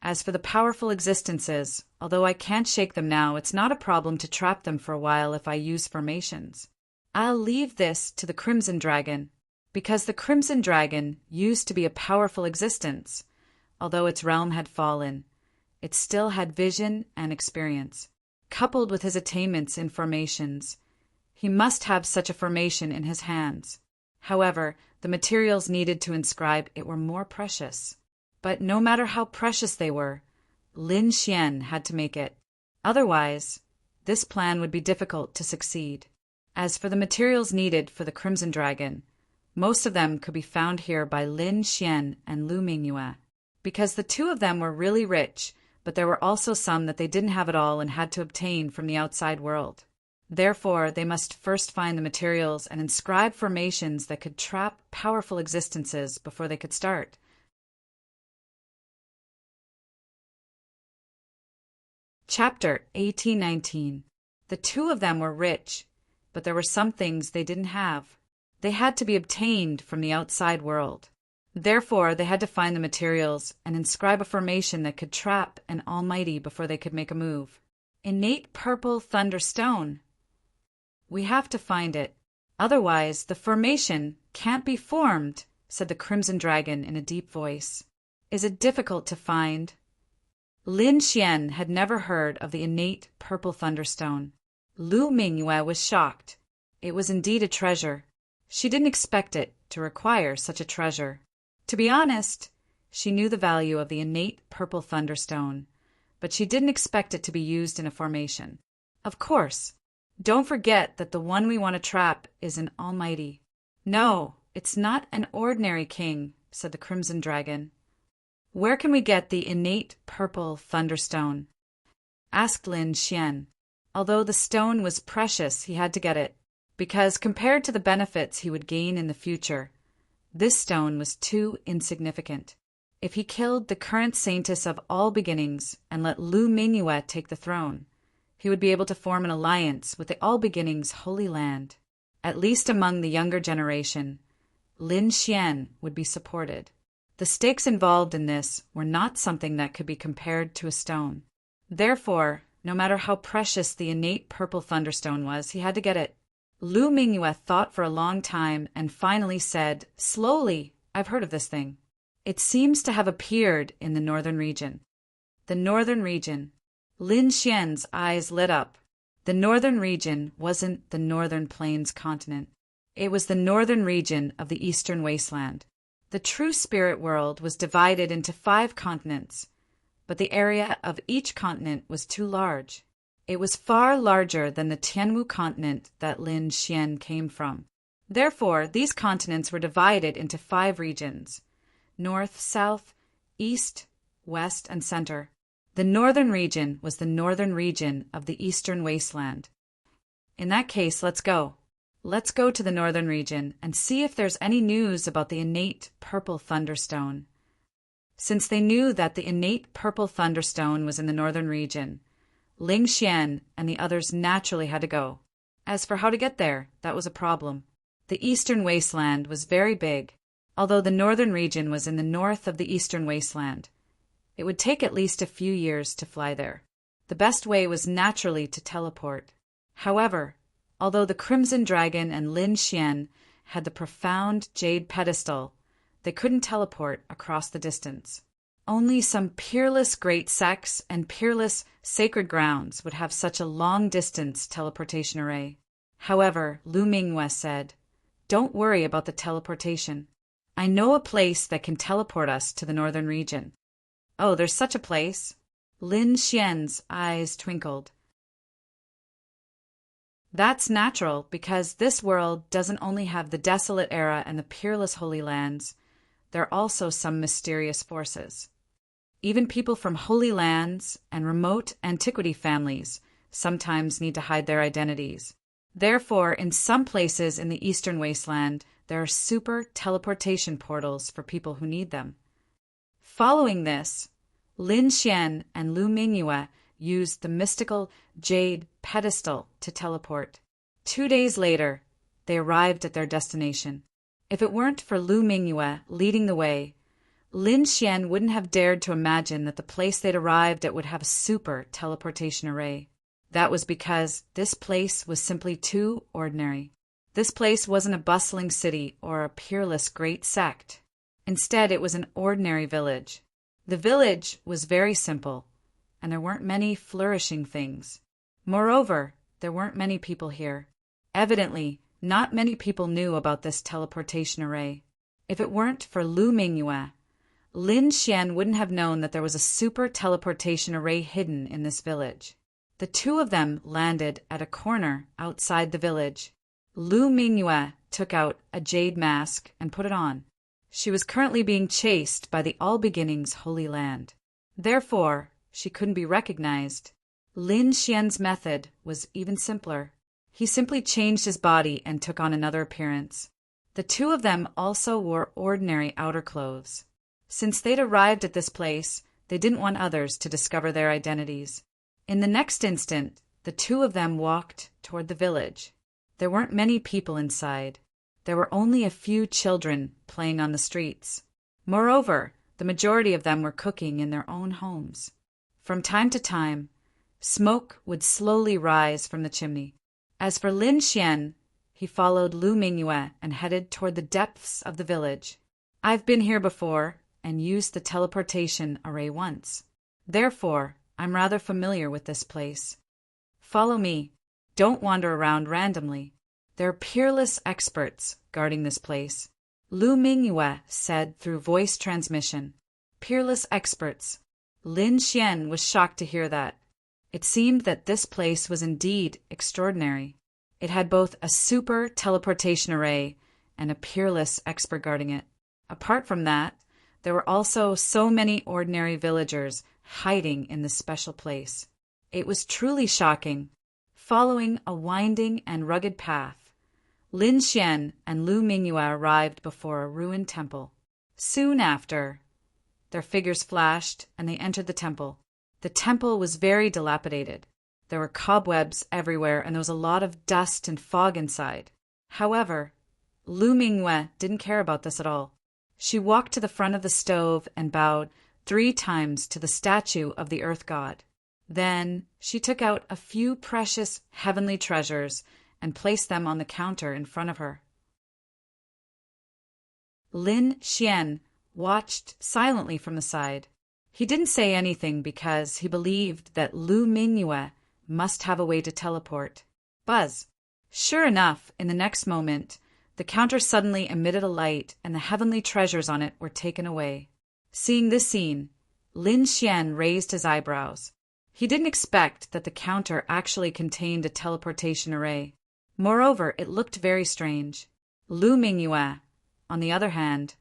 As for the powerful existences, although I can't shake them now, it's not a problem to trap them for a while if I use formations. I'll leave this to the Crimson Dragon, because the Crimson Dragon used to be a powerful existence. Although its realm had fallen, it still had vision and experience. Coupled with his attainments in formations, he must have such a formation in his hands. However, the materials needed to inscribe it were more precious. But no matter how precious they were, Lin Xian had to make it. Otherwise, this plan would be difficult to succeed. As for the materials needed for the Crimson Dragon, most of them could be found here by Lin Xian and Lu Mingyue. Because the two of them were really rich, but there were also some that they didn't have at all and had to obtain from the outside world. Therefore, they must first find the materials and inscribe formations that could trap powerful existences before they could start. Chapter 1819. The two of them were rich, but there were some things they didn't have. They had to be obtained from the outside world. Therefore, they had to find the materials and inscribe a formation that could trap an almighty before they could make a move. Innate purple thunderstone. We have to find it. Otherwise, the formation can't be formed said the Crimson Dragon in a deep voice. Is it difficult to find? Lin Xian had never heard of the innate purple thunderstone. Lu Mingyue was shocked. It was indeed a treasure. She didn't expect it to require such a treasure. To be honest, she knew the value of the innate purple thunderstone, but she didn't expect it to be used in a formation. Of course, don't forget that the one we want to trap is an almighty. No, it's not an ordinary king, said the Crimson Dragon. Where can we get the innate purple thunderstone? Asked Lin Xian. Although the stone was precious, he had to get it, because compared to the benefits he would gain in the future, this stone was too insignificant. If he killed the current saintess of all beginnings and let Lu Mingyue take the throne, he would be able to form an alliance with the All Beginnings Holy Land. At least among the younger generation, Lin Xian would be supported. The stakes involved in this were not something that could be compared to a stone. Therefore, no matter how precious the innate purple thunderstone was, he had to get it. Lu Mingyue thought for a long time and finally said, slowly, I've heard of this thing. It seems to have appeared in the northern region. The northern region. Lin Xian's eyes lit up. The northern region wasn't the northern plains continent. It was the northern region of the eastern wasteland. The true spirit world was divided into 5 continents, but the area of each continent was too large. It was far larger than the Tianwu continent that Lin Xian came from. Therefore, these continents were divided into 5 regions: north, south, east, west, and center. The northern region was the northern region of the eastern wasteland. In that case, let's go. Let's go to the northern region and see if there's any news about the innate purple thunderstone. Since they knew that the innate purple thunderstone was in the northern region, Ling Xian and the others naturally had to go. As for how to get there, that was a problem. The eastern wasteland was very big. Although the northern region was in the north of the eastern wasteland, it would take at least a few years to fly there. The best way was naturally to teleport. However, although the Crimson Dragon and Lin Xian had the profound jade pedestal, they couldn't teleport across the distance. Only some peerless great sects and peerless sacred grounds would have such a long-distance teleportation array. However, Lu Mingyue said, "Don't worry about the teleportation. I know a place that can teleport us to the northern region." "Oh, there's such a place?" Lin Xian's eyes twinkled. "That's natural, because this world doesn't only have the desolate era and the peerless holy lands. There are also some mysterious forces. Even people from holy lands and remote antiquity families sometimes need to hide their identities. Therefore, in some places in the eastern wasteland, there are super teleportation portals for people who need them." Following this, Lin Xian and Lu Mingyue used the mystical jade pedestal to teleport. 2 days later, they arrived at their destination. If it weren't for Lu Mingyue leading the way, Lin Xian wouldn't have dared to imagine that the place they'd arrived at would have a super teleportation array. That was because this place was simply too ordinary. This place wasn't a bustling city or a peerless great sect. Instead, it was an ordinary village. The village was very simple, and there weren't many flourishing things. Moreover, there weren't many people here. Evidently, not many people knew about this teleportation array. If it weren't for Lu Mingyue, Lin Xian wouldn't have known that there was a super teleportation array hidden in this village. The 2 of them landed at a corner outside the village. Lu Mingyue took out a jade mask and put it on. She was currently being chased by the All Beginnings Holy Land. Therefore, she couldn't be recognized. Lin Xian's method was even simpler. He simply changed his body and took on another appearance. The 2 of them also wore ordinary outer clothes. Since they'd arrived at this place, they didn't want others to discover their identities. In the next instant, the 2 of them walked toward the village. There weren't many people inside. There were only a few children playing on the streets. Moreover, the majority of them were cooking in their own homes. From time to time, smoke would slowly rise from the chimney. As for Lin Xian, he followed Lu Mingyue and headed toward the depths of the village. I've been here before and used the teleportation array once. Therefore, I'm rather familiar with this place. Follow me. Don't wander around randomly. There are peerless experts guarding this place. Lu Mingyue said through voice transmission. Peerless experts. Lin Xian was shocked to hear that. It seemed that this place was indeed extraordinary. It had both a super teleportation array and a peerless expert guarding it. Apart from that, there were also so many ordinary villagers hiding in this special place. It was truly shocking. Following a winding and rugged path, Lin Xian and Lu Mingyue arrived before a ruined temple. Soon after, their figures flashed and they entered the temple. The temple was very dilapidated. There were cobwebs everywhere and there was a lot of dust and fog inside. However, Lu Mingyue didn't care about this at all. She walked to the front of the stove and bowed 3 times to the statue of the earth god. Then she took out a few precious heavenly treasures and placed them on the counter in front of her. Lin Xian watched silently from the side. He didn't say anything because he believed that Lu Mingyue must have a way to teleport. Buzz! Sure enough, in the next moment, the counter suddenly emitted a light and the heavenly treasures on it were taken away. Seeing this scene, Lin Xian raised his eyebrows. He didn't expect that the counter actually contained a teleportation array. Moreover, it looked very strange. Lu Mingyue, on the other hand,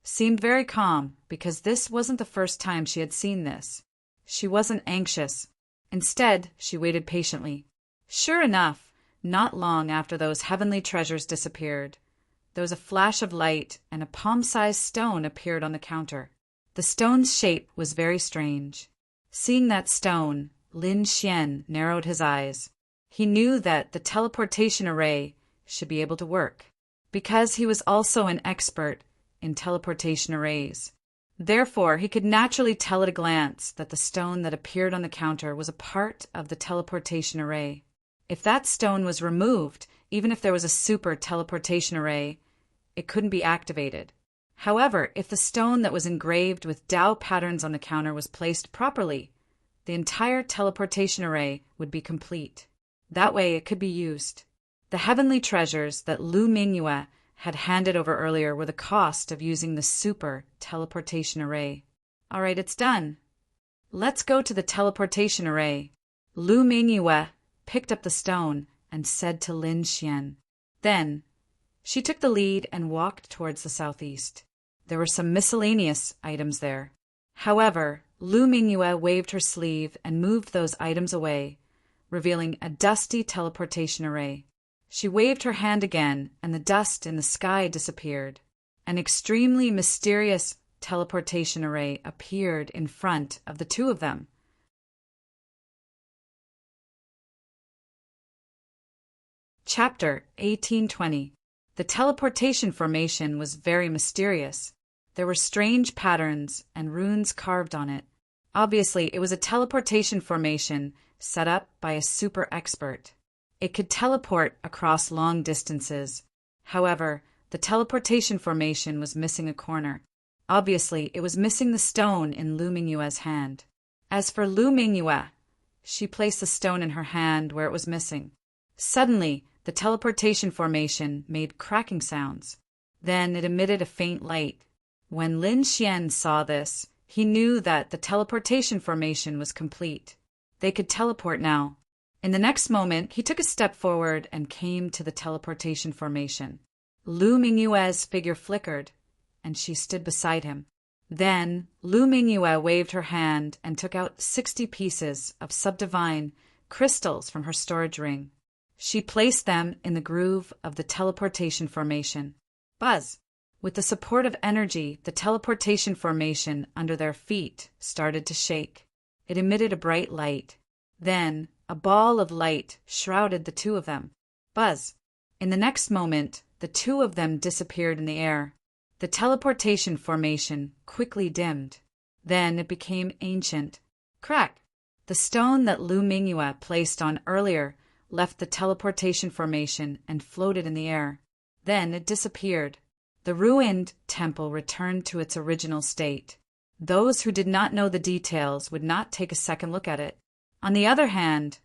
seemed very calm because this wasn't the first time she had seen this. She wasn't anxious. Instead, she waited patiently. Sure enough, not long after those heavenly treasures disappeared, there was a flash of light and a palm-sized stone appeared on the counter. The stone's shape was very strange. Seeing that stone, Lin Xian narrowed his eyes. He knew that the teleportation array should be able to work, because he was also an expert in teleportation arrays. Therefore, he could naturally tell at a glance that the stone that appeared on the counter was a part of the teleportation array. If that stone was removed, even if there was a super teleportation array, it couldn't be activated. However, if the stone that was engraved with Dao patterns on the counter was placed properly, the entire teleportation array would be complete. That way it could be used. The heavenly treasures that Lu Mingyue had handed over earlier were the cost of using the super teleportation array. All right, it's done. Let's go to the teleportation array. Lu Mingyue picked up the stone and said to Lin Xian. Then, she took the lead and walked towards the southeast. There were some miscellaneous items there. However, Lu Mingyue waved her sleeve and moved those items away, revealing a dusty teleportation array. She waved her hand again, and the dust in the sky disappeared. An extremely mysterious teleportation array appeared in front of the two of them. Chapter 1820. The teleportation formation was very mysterious. There were strange patterns and runes carved on it. Obviously, it was a teleportation formation set up by a super expert. It could teleport across long distances. However, the teleportation formation was missing a corner. Obviously, it was missing the stone in Lu Mingyue's hand. As for Lu Mingyue, she placed the stone in her hand where it was missing. Suddenly, the teleportation formation made cracking sounds. Then it emitted a faint light. When Lin Xian saw this, he knew that the teleportation formation was complete. They could teleport now. In the next moment, he took a step forward and came to the teleportation formation. Lu Mingyue's figure flickered, and she stood beside him. Then, Lu Mingyue waved her hand and took out 60 pieces of subdivine crystals from her storage ring. She placed them in the groove of the teleportation formation. Buzz! With the support of energy, the teleportation formation under their feet started to shake. It emitted a bright light. Then, a ball of light shrouded the two of them. Buzz! In the next moment, the two of them disappeared in the air. The teleportation formation quickly dimmed. Then it became ancient. Crack! The stone that Lu Mingyue placed on earlier left the teleportation formation and floated in the air. Then it disappeared. The ruined temple returned to its original state. Those who did not know the details would not take a second look at it. On the other hand,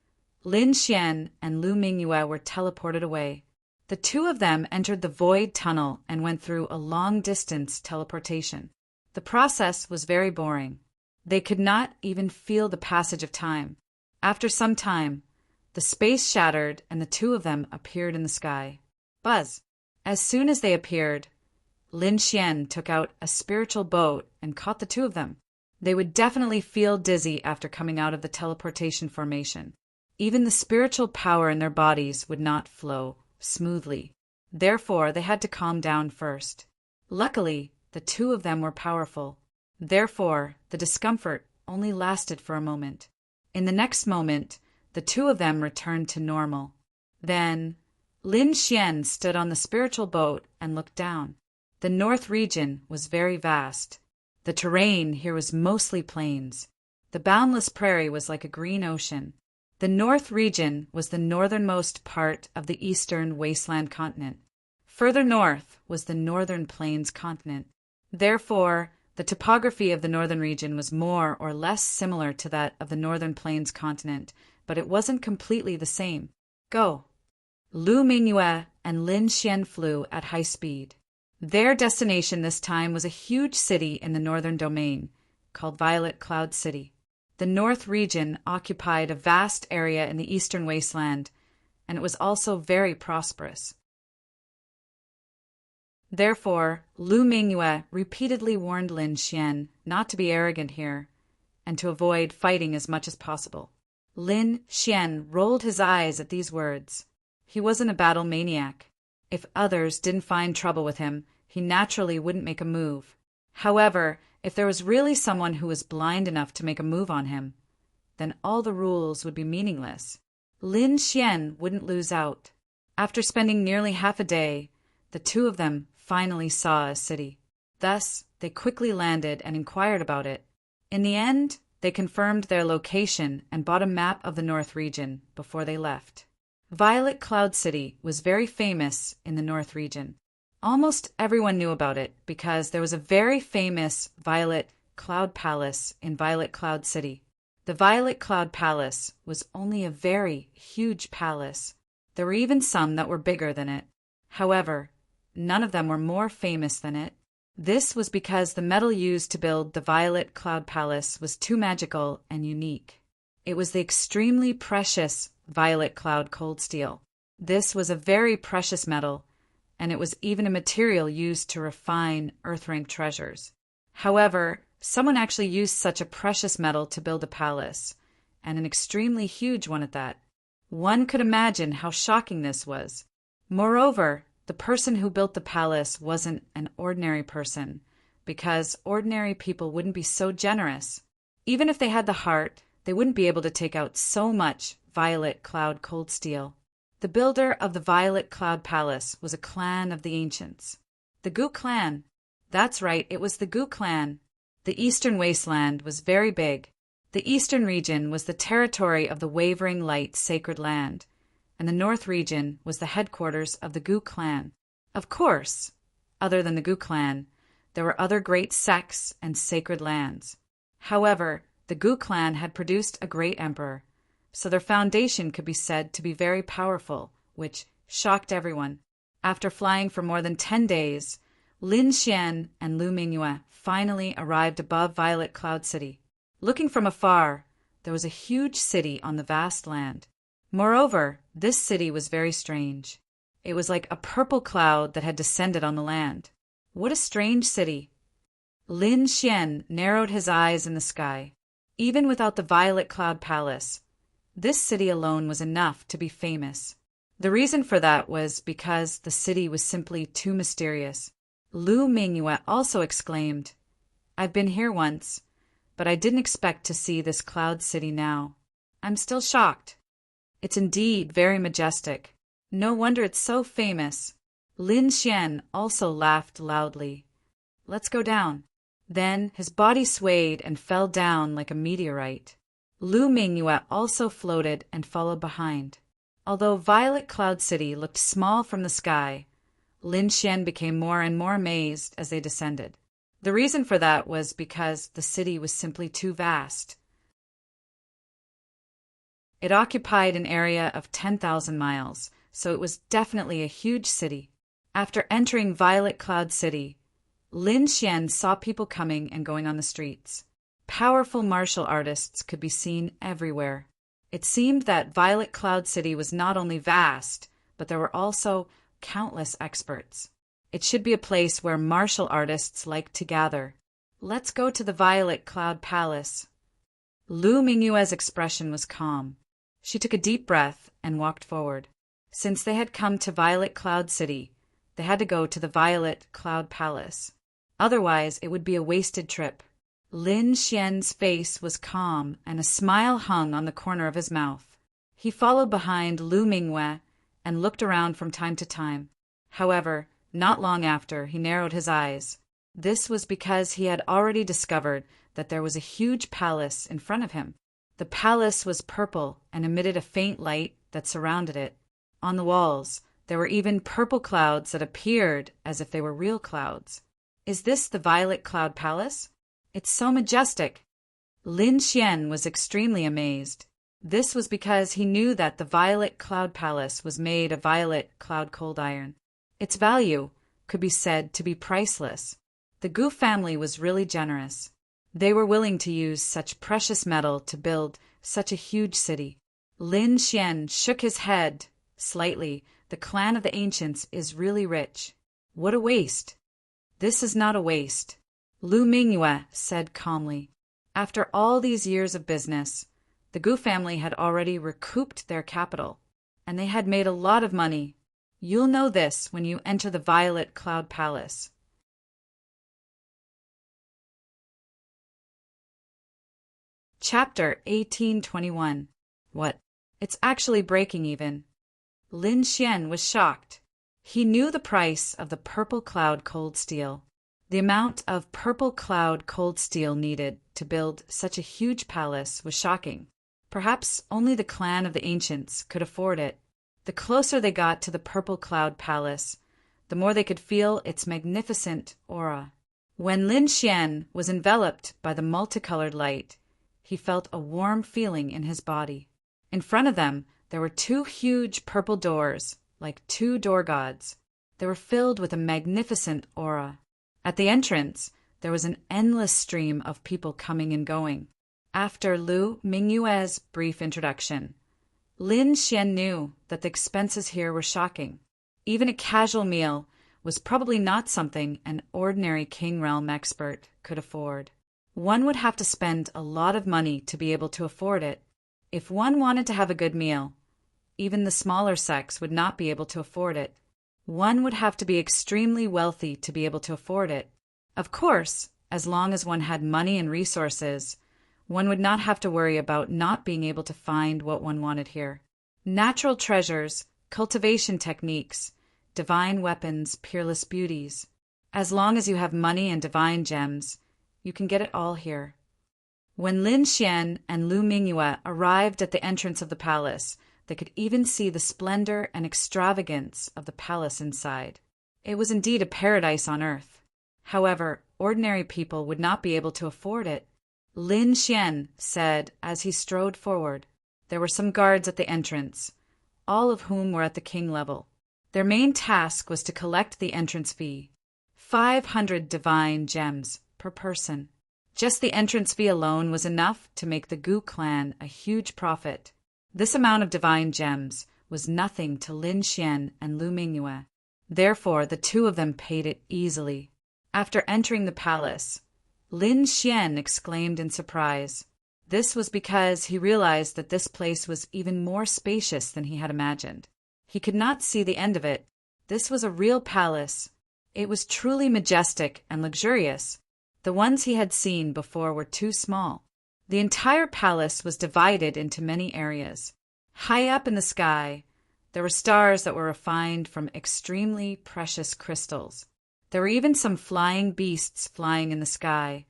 Lin Xian and Lu Mingyue were teleported away. The two of them entered the void tunnel and went through a long-distance teleportation. The process was very boring. They could not even feel the passage of time. After some time, the space shattered and the two of them appeared in the sky. Buzz! As soon as they appeared, Lin Xian took out a spiritual boat and caught the two of them. They would definitely feel dizzy after coming out of the teleportation formation. Even the spiritual power in their bodies would not flow smoothly. Therefore, they had to calm down first. Luckily, the two of them were powerful. Therefore, the discomfort only lasted for a moment. In the next moment, the two of them returned to normal. Then, Lin Xian stood on the spiritual boat and looked down. The north region was very vast. The terrain here was mostly plains. The boundless prairie was like a green ocean. The north region was the northernmost part of the eastern wasteland continent. Further north was the northern plains continent. Therefore, the topography of the northern region was more or less similar to that of the northern plains continent, but it wasn't completely the same. Go! Lu Mingyue and Lin Xian flew at high speed. Their destination this time was a huge city in the northern domain, called Violet Cloud City. The north region occupied a vast area in the eastern wasteland, and it was also very prosperous. Therefore, Lu Mingyue repeatedly warned Lin Xian not to be arrogant here, and to avoid fighting as much as possible. Lin Xian rolled his eyes at these words. He wasn't a battle maniac. If others didn't find trouble with him, he naturally wouldn't make a move. However, if there was really someone who was blind enough to make a move on him, then all the rules would be meaningless. Lin Xian wouldn't lose out. After spending nearly half a day, the two of them finally saw a city. Thus, they quickly landed and inquired about it. In the end, they confirmed their location and bought a map of the north region before they left. Violet Cloud City was very famous in the north region. Almost everyone knew about it because there was a very famous Violet Cloud Palace in Violet Cloud City. The Violet Cloud Palace was only a very huge palace. There were even some that were bigger than it. However, none of them were more famous than it. This was because the metal used to build the Violet Cloud Palace was too magical and unique. It was the extremely precious Violet Cloud Cold Steel. This was a very precious metal, and it was even a material used to refine earth-rank treasures. However, someone actually used such a precious metal to build a palace, and an extremely huge one at that. One could imagine how shocking this was. Moreover, the person who built the palace wasn't an ordinary person, because ordinary people wouldn't be so generous. Even if they had the heart, they wouldn't be able to take out so much Violet Cloud Cold Steel. The builder of the Violet Cloud Palace was a clan of the ancients. The Gu clan. That's right, it was the Gu clan. The eastern wasteland was very big. The eastern region was the territory of the Wavering Light Sacred Land, and the north region was the headquarters of the Gu clan. Of course, other than the Gu clan, there were other great sects and sacred lands. However, the Gu clan had produced a great emperor, so their foundation could be said to be very powerful, which shocked everyone. After flying for more than 10 days, Lin Xian and Lu Mingyue finally arrived above Violet Cloud City. Looking from afar, there was a huge city on the vast land. Moreover, this city was very strange. It was like a purple cloud that had descended on the land. What a strange city! Lin Xian narrowed his eyes in the sky. Even without the Violet Cloud Palace, this city alone was enough to be famous. The reason for that was because the city was simply too mysterious. Lu Mingyue also exclaimed, "I've been here once, but I didn't expect to see this cloud city now. I'm still shocked. It's indeed very majestic. No wonder it's so famous." Lin Xian also laughed loudly. "Let's go down." Then his body swayed and fell down like a meteorite. Lu Mingyue also floated and followed behind. Although Violet Cloud City looked small from the sky, Lin Xian became more and more amazed as they descended. The reason for that was because the city was simply too vast. It occupied an area of 10,000 miles, so it was definitely a huge city. After entering Violet Cloud City, Lin Xian saw people coming and going on the streets. Powerful martial artists could be seen everywhere. It seemed that Violet Cloud City was not only vast, but there were also countless experts. It should be a place where martial artists like to gather. Let's go to the Violet Cloud Palace. Lu Mingyue's expression was calm. She took a deep breath and walked forward. Since they had come to Violet Cloud City, they had to go to the Violet Cloud Palace. Otherwise, it would be a wasted trip. Lin Xian's face was calm and a smile hung on the corner of his mouth. He followed behind Lu Mingyue and looked around from time to time. However, not long after, he narrowed his eyes. This was because he had already discovered that there was a huge palace in front of him. The palace was purple and emitted a faint light that surrounded it. On the walls, there were even purple clouds that appeared as if they were real clouds. Is this the Violet Cloud Palace? It's so majestic. Lin Xian was extremely amazed. This was because he knew that the Violet Cloud Palace was made of violet cloud cold iron. Its value could be said to be priceless. The Gu family was really generous. They were willing to use such precious metal to build such a huge city. Lin Xian shook his head slightly. The clan of the ancients is really rich. What a waste. This is not a waste, Lu Mingyue said calmly. After all these years of business, the Gu family had already recouped their capital, and they had made a lot of money. You'll know this when you enter the Violet Cloud Palace. Chapter 1821. What? It's actually breaking even. Lin Xian was shocked. He knew the price of the purple cloud cold steel. The amount of purple cloud cold steel needed to build such a huge palace was shocking. Perhaps only the clan of the ancients could afford it. The closer they got to the purple cloud palace, the more they could feel its magnificent aura. When Lin Xian was enveloped by the multicolored light, he felt a warm feeling in his body. In front of them, there were two huge purple doors, like two door gods. They were filled with a magnificent aura. At the entrance, there was an endless stream of people coming and going. After Lu Mingyue's brief introduction, Lin Xian knew that the expenses here were shocking. Even a casual meal was probably not something an ordinary King Realm expert could afford. One would have to spend a lot of money to be able to afford it. If one wanted to have a good meal, even the smaller sects would not be able to afford it. One would have to be extremely wealthy to be able to afford it. Of course, as long as one had money and resources, one would not have to worry about not being able to find what one wanted here. Natural treasures, cultivation techniques, divine weapons, peerless beauties. As long as you have money and divine gems, you can get it all here. When Lin Xian and Lu Mingyue arrived at the entrance of the palace, they could even see the splendor and extravagance of the palace inside. It was indeed a paradise on earth. However, ordinary people would not be able to afford it. Lin Xian said as he strode forward. There were some guards at the entrance, all of whom were at the king level. Their main task was to collect the entrance fee, 500 divine gems per person. Just the entrance fee alone was enough to make the Gu clan a huge profit. This amount of divine gems was nothing to Lin Xian and Lu Mingyue. Therefore, the two of them paid it easily. After entering the palace, Lin Xian exclaimed in surprise. This was because he realized that this place was even more spacious than he had imagined. He could not see the end of it. This was a real palace. It was truly majestic and luxurious. The ones he had seen before were too small. The entire palace was divided into many areas. High up in the sky, there were stars that were refined from extremely precious crystals. There were even some flying beasts flying in the sky,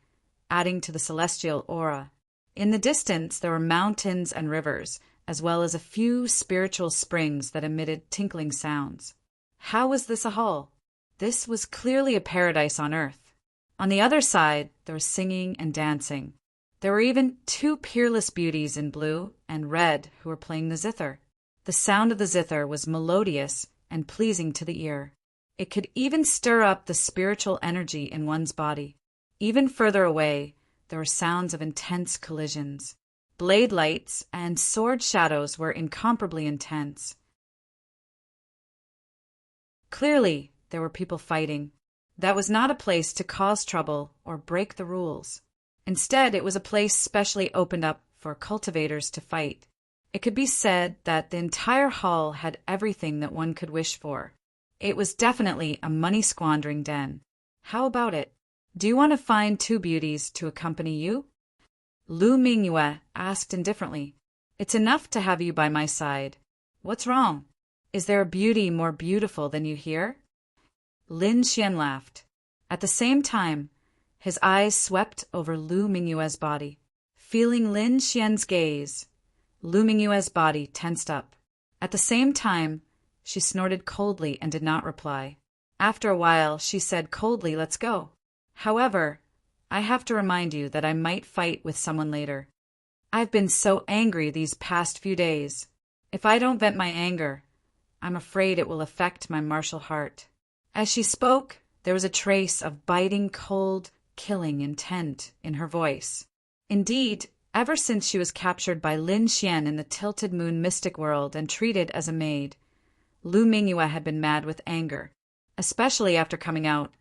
adding to the celestial aura. In the distance, there were mountains and rivers, as well as a few spiritual springs that emitted tinkling sounds. How was this a hall? This was clearly a paradise on earth. On the other side, there was singing and dancing. There were even two peerless beauties in blue and red who were playing the zither. The sound of the zither was melodious and pleasing to the ear. It could even stir up the spiritual energy in one's body. Even further away, there were sounds of intense collisions. Blade lights and sword shadows were incomparably intense. Clearly, there were people fighting. That was not a place to cause trouble or break the rules. Instead, it was a place specially opened up for cultivators to fight. It could be said that the entire hall had everything that one could wish for. It was definitely a money-squandering den. How about it? Do you want to find two beauties to accompany you? Lu Mingyue asked indifferently. It's enough to have you by my side. What's wrong? Is there a beauty more beautiful than you here? Lin Xian laughed. At the same time, his eyes swept over Lu Mingyue's body. Feeling Lin Xian's gaze, Lu Mingyue's body tensed up. At the same time, she snorted coldly and did not reply. After a while, she said coldly, "Let's go. However, I have to remind you that I might fight with someone later. I've been so angry these past few days. If I don't vent my anger, I'm afraid it will affect my martial heart." As she spoke, there was a trace of biting, cold, killing intent in her voice. Indeed, ever since she was captured by Lin Xian in the Tilted Moon mystic world and treated as a maid, Lu Mingyue had been mad with anger. Especially after coming out,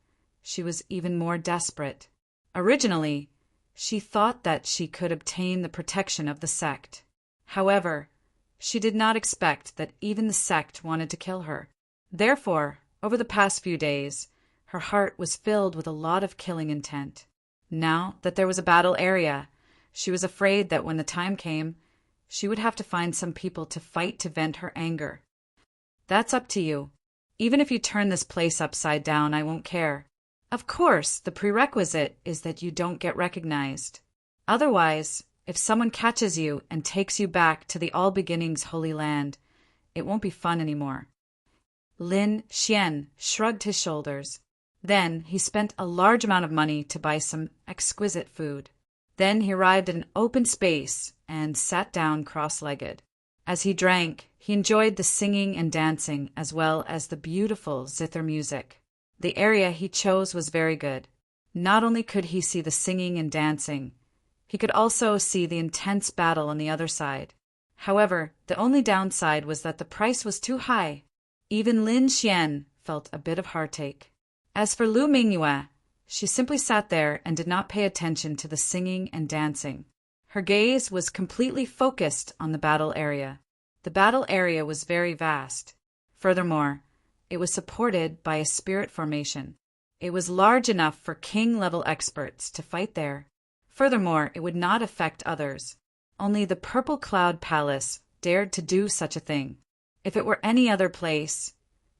she was even more desperate. Originally, she thought that she could obtain the protection of the sect. However, she did not expect that even the sect wanted to kill her. Therefore, over the past few days, her heart was filled with a lot of killing intent. Now that there was a battle area, she was afraid that when the time came, she would have to find some people to fight to vent her anger. That's up to you. Even if you turn this place upside down, I won't care. Of course, the prerequisite is that you don't get recognized. Otherwise, if someone catches you and takes you back to the All Beginnings Holy Land, it won't be fun anymore. Lin Xian shrugged his shoulders. Then he spent a large amount of money to buy some exquisite food. Then he arrived at an open space and sat down cross-legged. As he drank, he enjoyed the singing and dancing as well as the beautiful zither music. The area he chose was very good. Not only could he see the singing and dancing, he could also see the intense battle on the other side. However, the only downside was that the price was too high. Even Lin Xian felt a bit of heartache. As for Lu Mingyue, she simply sat there and did not pay attention to the singing and dancing. Her gaze was completely focused on the battle area. The battle area was very vast. Furthermore, it was supported by a spirit formation. It was large enough for king-level experts to fight there. Furthermore, it would not affect others. Only the Purple Cloud Palace dared to do such a thing. If it were any other place,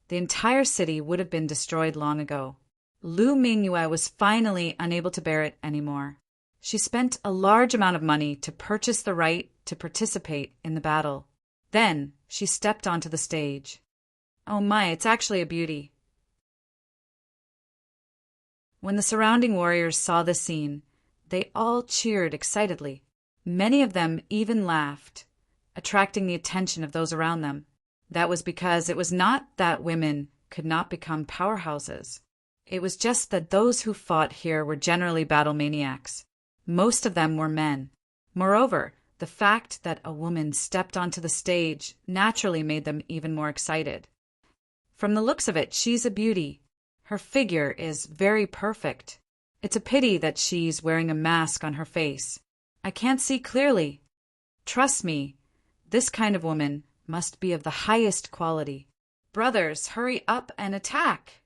the entire city would have been destroyed long ago. Lu Mingyue was finally unable to bear it anymore. She spent a large amount of money to purchase the right to participate in the battle. Then she stepped onto the stage. Oh my, it's actually a beauty. When the surrounding warriors saw the scene, they all cheered excitedly. Many of them even laughed, attracting the attention of those around them. That was because it was not that women could not become powerhouses. It was just that those who fought here were generally battle maniacs. Most of them were men. Moreover, the fact that a woman stepped onto the stage naturally made them even more excited. From the looks of it, she's a beauty. Her figure is very perfect. It's a pity that she's wearing a mask on her face. I can't see clearly. Trust me, this kind of woman must be of the highest quality. Brothers, hurry up and attack!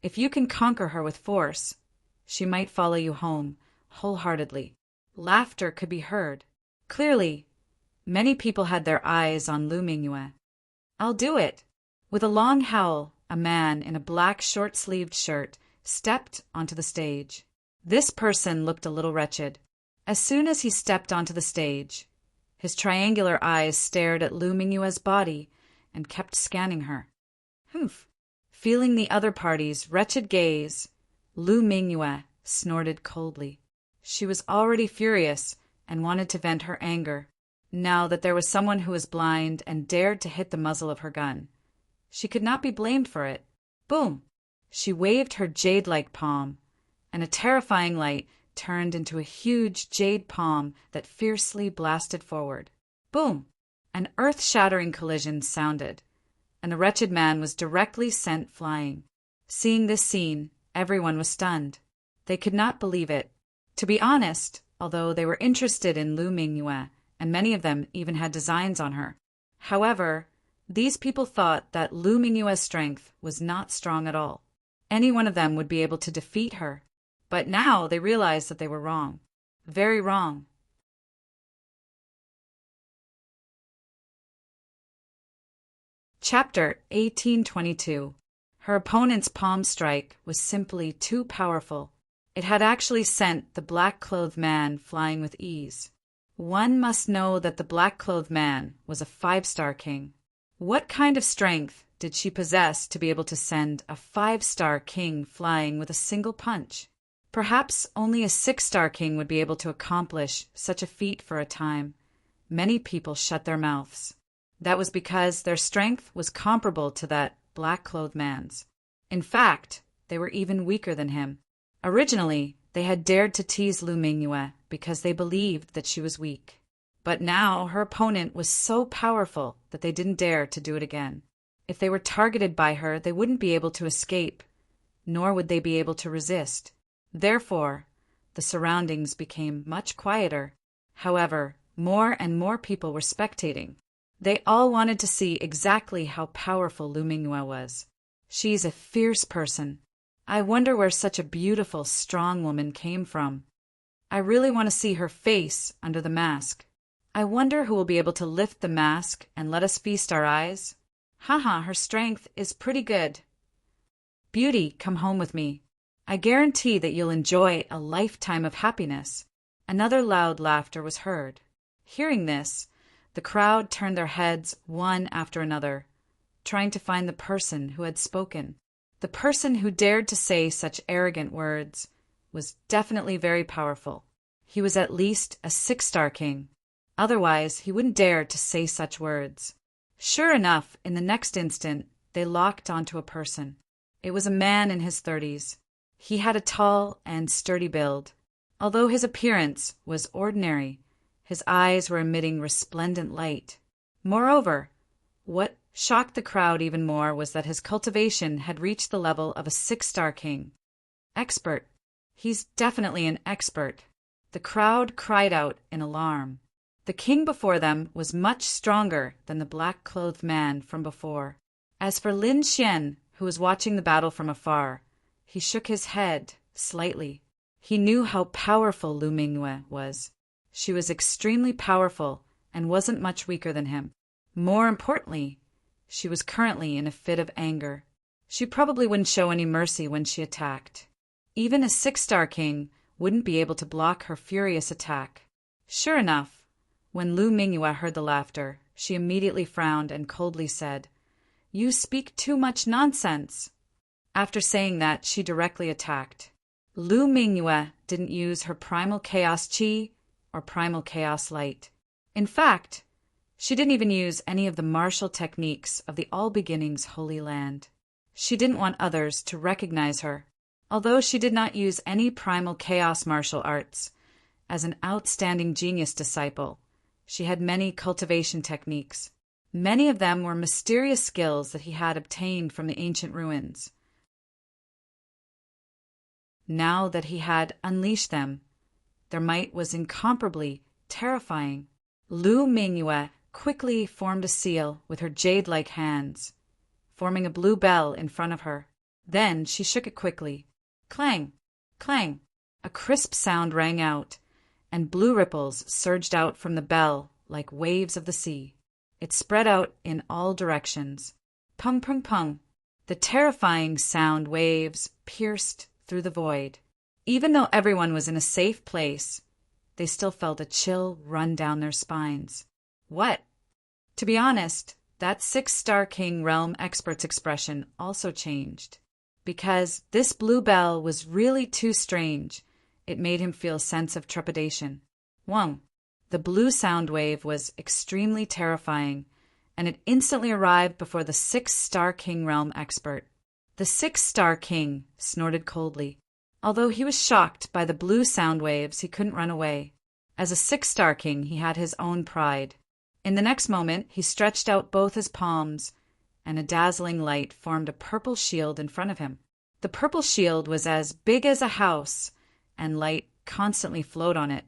If you can conquer her with force, she might follow you home wholeheartedly. Laughter could be heard. Clearly, many people had their eyes on Lu Mingyue. I'll do it! With a long howl, a man in a black short-sleeved shirt stepped onto the stage. This person looked a little wretched. As soon as he stepped onto the stage, his triangular eyes stared at Lu Mingyue's body and kept scanning her. Humph! Feeling the other party's wretched gaze, Lu Mingyue snorted coldly. She was already furious and wanted to vent her anger, now that there was someone who was blind and dared to hit the muzzle of her gun. She could not be blamed for it. Boom! She waved her jade-like palm, and a terrifying light turned into a huge jade palm that fiercely blasted forward. Boom! An earth-shattering collision sounded, and the wretched man was directly sent flying. Seeing this scene, everyone was stunned. They could not believe it. To be honest, although they were interested in Lu Mingyue, and many of them even had designs on her. However, these people thought that Lu Mingyue's strength was not strong at all. Any one of them would be able to defeat her. But now they realized that they were wrong. Very wrong. Chapter 1822. Her opponent's palm strike was simply too powerful. It had actually sent the black-clothed man flying with ease. One must know that the black-clothed man was a 5-star king. What kind of strength did she possess to be able to send a 5-star king flying with a single punch? Perhaps only a 6-star king would be able to accomplish such a feat for a time. Many people shut their mouths. That was because their strength was comparable to that black-clothed man's. In fact, they were even weaker than him. Originally, they had dared to tease Lu Mingyue because they believed that she was weak. But now her opponent was so powerful that they didn't dare to do it again. If they were targeted by her, they wouldn't be able to escape, nor would they be able to resist. Therefore, the surroundings became much quieter. However, more and more people were spectating. They all wanted to see exactly how powerful Lu Mingyue was. She's a fierce person. I wonder where such a beautiful, strong woman came from. I really want to see her face under the mask. I wonder who will be able to lift the mask and let us feast our eyes. Haha, her strength is pretty good. Beauty, come home with me. I guarantee that you'll enjoy a lifetime of happiness. Another loud laughter was heard. Hearing this, the crowd turned their heads one after another, trying to find the person who had spoken. The person who dared to say such arrogant words was definitely very powerful. He was at least a 6-star king. Otherwise, he wouldn't dare to say such words. Sure enough, in the next instant, they locked onto a person. It was a man in his 30s. He had a tall and sturdy build. Although his appearance was ordinary, his eyes were emitting resplendent light. Moreover, what shocked the crowd even more was that his cultivation had reached the level of a 6-star king. Expert. He's definitely an expert. The crowd cried out in alarm. The king before them was much stronger than the black-clothed man from before. As for Lin Xian, who was watching the battle from afar, he shook his head slightly. He knew how powerful Lu Mingyue was. She was extremely powerful and wasn't much weaker than him. More importantly, she was currently in a fit of anger. She probably wouldn't show any mercy when she attacked. Even a 6-star king wouldn't be able to block her furious attack. Sure enough, when Lu Mingyue heard the laughter, she immediately frowned and coldly said, "You speak too much nonsense." After saying that, she directly attacked. Lu Mingyue didn't use her primal chaos chi or primal chaos light. In fact, she didn't even use any of the martial techniques of the All Beginnings Holy Land. She didn't want others to recognize her. Although she did not use any primal chaos martial arts, as an outstanding genius disciple, she had many cultivation techniques. Many of them were mysterious skills that he had obtained from the ancient ruins. Now that he had unleashed them, their might was incomparably terrifying. Lu Mingyue quickly formed a seal with her jade-like hands, forming a blue bell in front of her. Then she shook it quickly. Clang! Clang! A crisp sound rang out, and blue ripples surged out from the bell like waves of the sea. It spread out in all directions. Pung pung pung! The terrifying sound waves pierced through the void. Even though everyone was in a safe place, they still felt a chill run down their spines. What? To be honest, that 6-star king realm expert's expression also changed. Because this blue bell was really too strange, it made him feel a sense of trepidation. 1. The blue sound wave was extremely terrifying, and it instantly arrived before the 6-star king realm expert. The 6-star king snorted coldly. Although he was shocked by the blue sound waves, he couldn't run away. As a 6-star king, he had his own pride. In the next moment, he stretched out both his palms, and a dazzling light formed a purple shield in front of him. The purple shield was as big as a house, and light constantly flowed on it,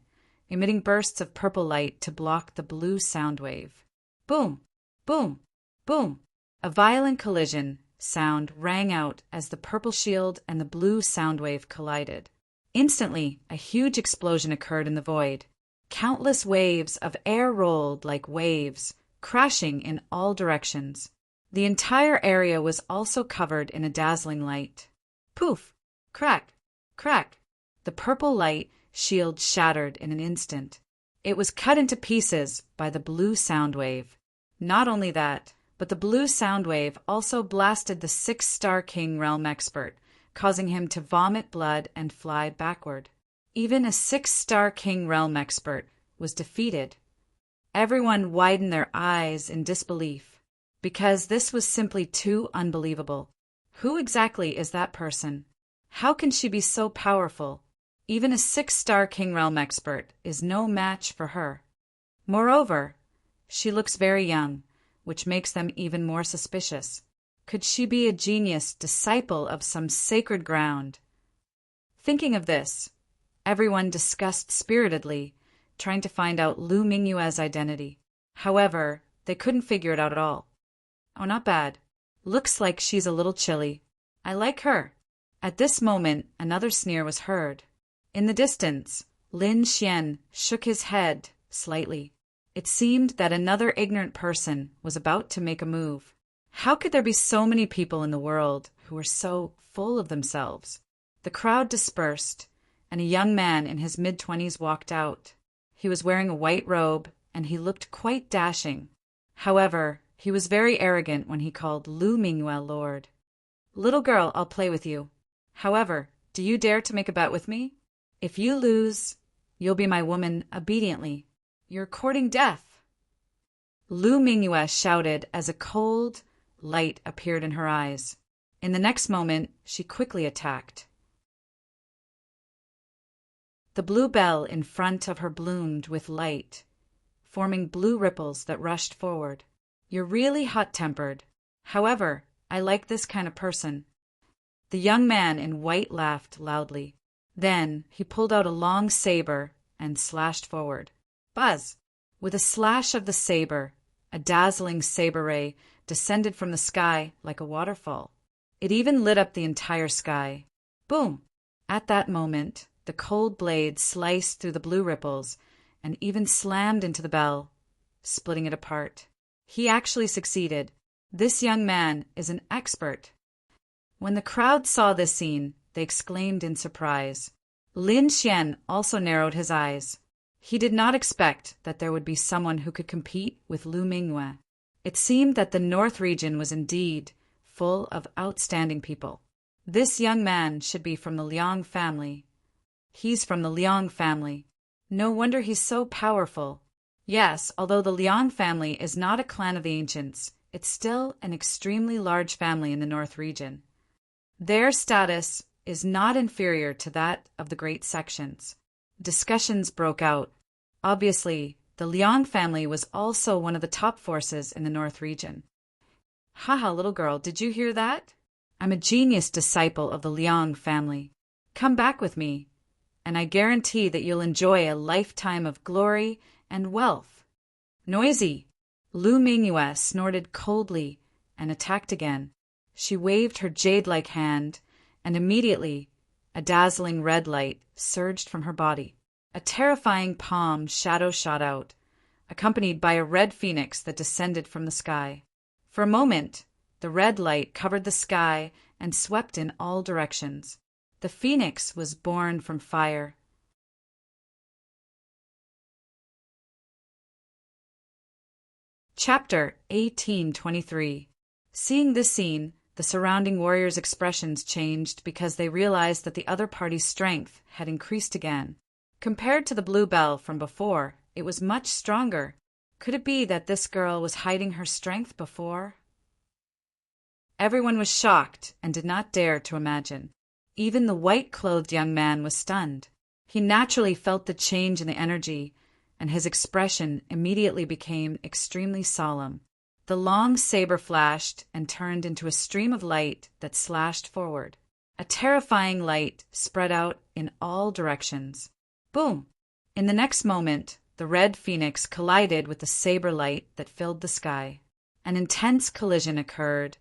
emitting bursts of purple light to block the blue sound wave. Boom! Boom! Boom! A violent collision sound rang out as the purple shield and the blue sound wave collided. Instantly, a huge explosion occurred in the void. Countless waves of air rolled like waves, crashing in all directions. The entire area was also covered in a dazzling light. Poof! Crack! Crack! The purple light shield shattered in an instant. It was cut into pieces by the blue sound wave. Not only that, but the blue sound wave also blasted the 6-star king realm expert, causing him to vomit blood and fly backward. Even a 6-star king realm expert was defeated. Everyone widened their eyes in disbelief, because this was simply too unbelievable. Who exactly is that person? How can she be so powerful? Even a 6-star king realm expert is no match for her. Moreover, she looks very young, which makes them even more suspicious. Could she be a genius disciple of some sacred ground? Thinking of this, everyone discussed spiritedly, trying to find out Lu Mingyue's identity. However, they couldn't figure it out at all. Oh, not bad. Looks like she's a little chilly. I like her. At this moment, another sneer was heard. In the distance, Lin Xian shook his head slightly. It seemed that another ignorant person was about to make a move. How could there be so many people in the world who were so full of themselves? The crowd dispersed, and a young man in his mid-20s walked out. He was wearing a white robe, and he looked quite dashing. However, he was very arrogant when he called Lu Mingyue Lord. Little girl, I'll play with you. However, do you dare to make a bet with me? If you lose, you'll be my woman obediently. You're courting death. Lu Mingyue shouted as a cold light appeared in her eyes. In the next moment, she quickly attacked. The blue bell in front of her bloomed with light, forming blue ripples that rushed forward. You're really hot-tempered. However, I like this kind of person. The young man in white laughed loudly. Then he pulled out a long saber and slashed forward. Buzz! With a slash of the saber, a dazzling saber ray descended from the sky like a waterfall. It even lit up the entire sky. Boom! At that moment, the cold blade sliced through the blue ripples and even slammed into the bell, splitting it apart. He actually succeeded. This young man is an expert. When the crowd saw this scene, they exclaimed in surprise. Lin Xian also narrowed his eyes. He did not expect that there would be someone who could compete with Lu Mingyue. It seemed that the North region was indeed full of outstanding people. This young man should be from the Liang family. He's from the Liang family. No wonder he's so powerful. Yes, although the Liang family is not a clan of the ancients, it's still an extremely large family in the North region. Their status is not inferior to that of the great sections. Discussions broke out. Obviously, the Liang family was also one of the top forces in the North region. Haha, little girl, did you hear that? I'm a genius disciple of the Liang family. Come back with me, and I guarantee that you'll enjoy a lifetime of glory and wealth. Noisy! Lu Mingyue snorted coldly and attacked again. She waved her jade-like hand, and immediately a dazzling red light surged from her body. A terrifying palm shadow shot out, accompanied by a red phoenix that descended from the sky. For a moment, the red light covered the sky and swept in all directions. The phoenix was born from fire. Chapter 1823. Seeing this scene, the surrounding warriors' expressions changed because they realized that the other party's strength had increased again. Compared to the blue bell from before, it was much stronger. Could it be that this girl was hiding her strength before? Everyone was shocked and did not dare to imagine. Even the white-clothed young man was stunned. He naturally felt the change in the energy, and his expression immediately became extremely solemn. The long saber flashed and turned into a stream of light that slashed forward. A terrifying light spread out in all directions. Boom! In the next moment, the red phoenix collided with the saber light that filled the sky. An intense collision occurred,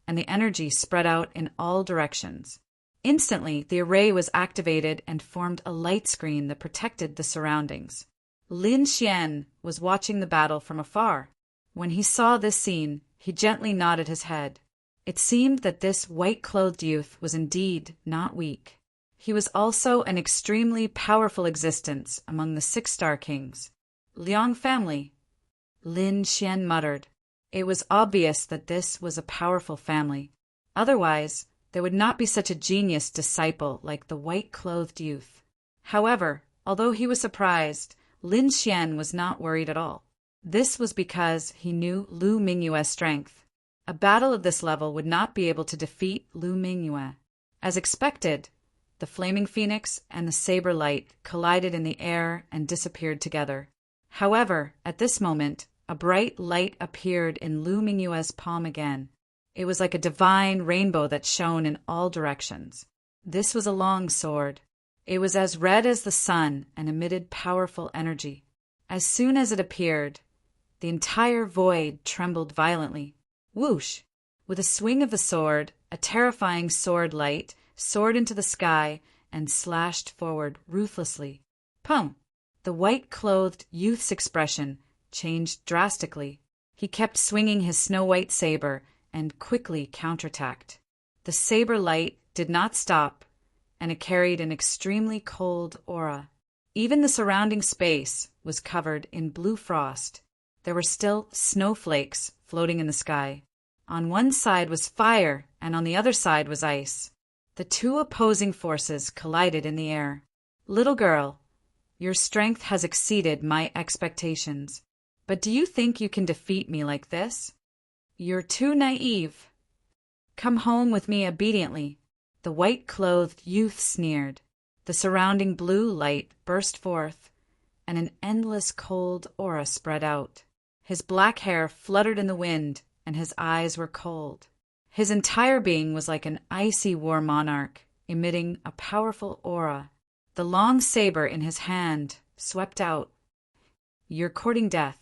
and the energy spread out in all directions. Instantly, the array was activated and formed a light screen that protected the surroundings. Lin Xian was watching the battle from afar. When he saw this scene, he gently nodded his head. It seemed that this white-clothed youth was indeed not weak. He was also an extremely powerful existence among the 6-star kings. Liang family, Lin Xian muttered. It was obvious that this was a powerful family. Otherwise, there would not be such a genius disciple like the white-clothed youth. However, although he was surprised, Lin Xian was not worried at all. This was because he knew Lu Mingyue's strength. A battle of this level would not be able to defeat Lu Mingyue. As expected, the flaming phoenix and the saber light collided in the air and disappeared together. However, at this moment, a bright light appeared in Lu Mingyue's palm again. It was like a divine rainbow that shone in all directions. This was a long sword. It was as red as the sun and emitted powerful energy. As soon as it appeared, the entire void trembled violently. Whoosh! With a swing of the sword, a terrifying sword light soared into the sky and slashed forward ruthlessly. Pum! The white-clothed youth's expression changed drastically. He kept swinging his snow-white saber and quickly counterattacked. The saber light did not stop, and it carried an extremely cold aura. Even the surrounding space was covered in blue frost. There were still snowflakes floating in the sky. On one side was fire, and on the other side was ice. The two opposing forces collided in the air. Little girl, your strength has exceeded my expectations. But do you think you can defeat me like this? You're too naive. Come home with me obediently. The white-clothed youth sneered. The surrounding blue light burst forth, and an endless cold aura spread out. His black hair fluttered in the wind, and his eyes were cold. His entire being was like an icy war monarch, emitting a powerful aura. The long saber in his hand swept out. You're courting death.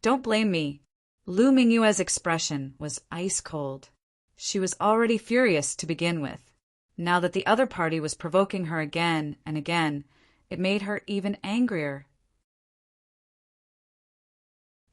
Don't blame me. Lu Mingyue's expression was ice-cold. She was already furious to begin with. Now that the other party was provoking her again and again, it made her even angrier.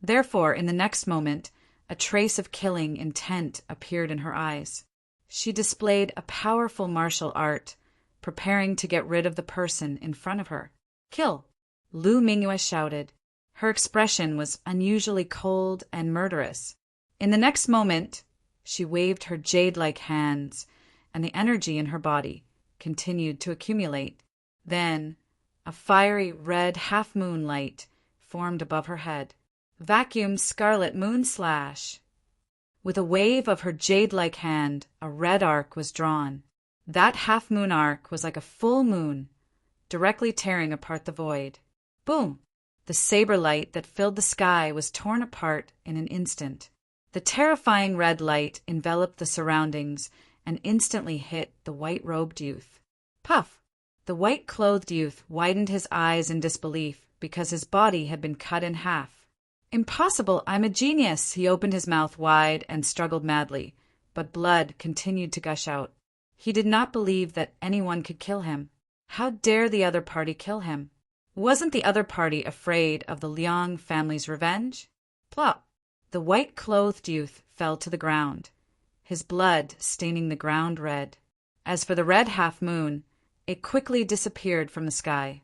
Therefore, in the next moment, a trace of killing intent appeared in her eyes. She displayed a powerful martial art, preparing to get rid of the person in front of her. Kill! Lu Mingyue shouted. Her expression was unusually cold and murderous. In the next moment, she waved her jade-like hands, and the energy in her body continued to accumulate. Then, a fiery red half-moon light formed above her head. Vacuum scarlet moon slash. With a wave of her jade-like hand, a red arc was drawn. That half-moon arc was like a full moon, directly tearing apart the void. Boom! The saber light that filled the sky was torn apart in an instant. The terrifying red light enveloped the surroundings and instantly hit the white-robed youth. Puff! The white-clothed youth widened his eyes in disbelief because his body had been cut in half. Impossible! I'm a genius! He opened his mouth wide and struggled madly, but blood continued to gush out. He did not believe that anyone could kill him. How dare the other party kill him? Wasn't the other party afraid of the Liang family's revenge? Plop! The white-clothed youth fell to the ground, his blood staining the ground red. As for the red half-moon, it quickly disappeared from the sky.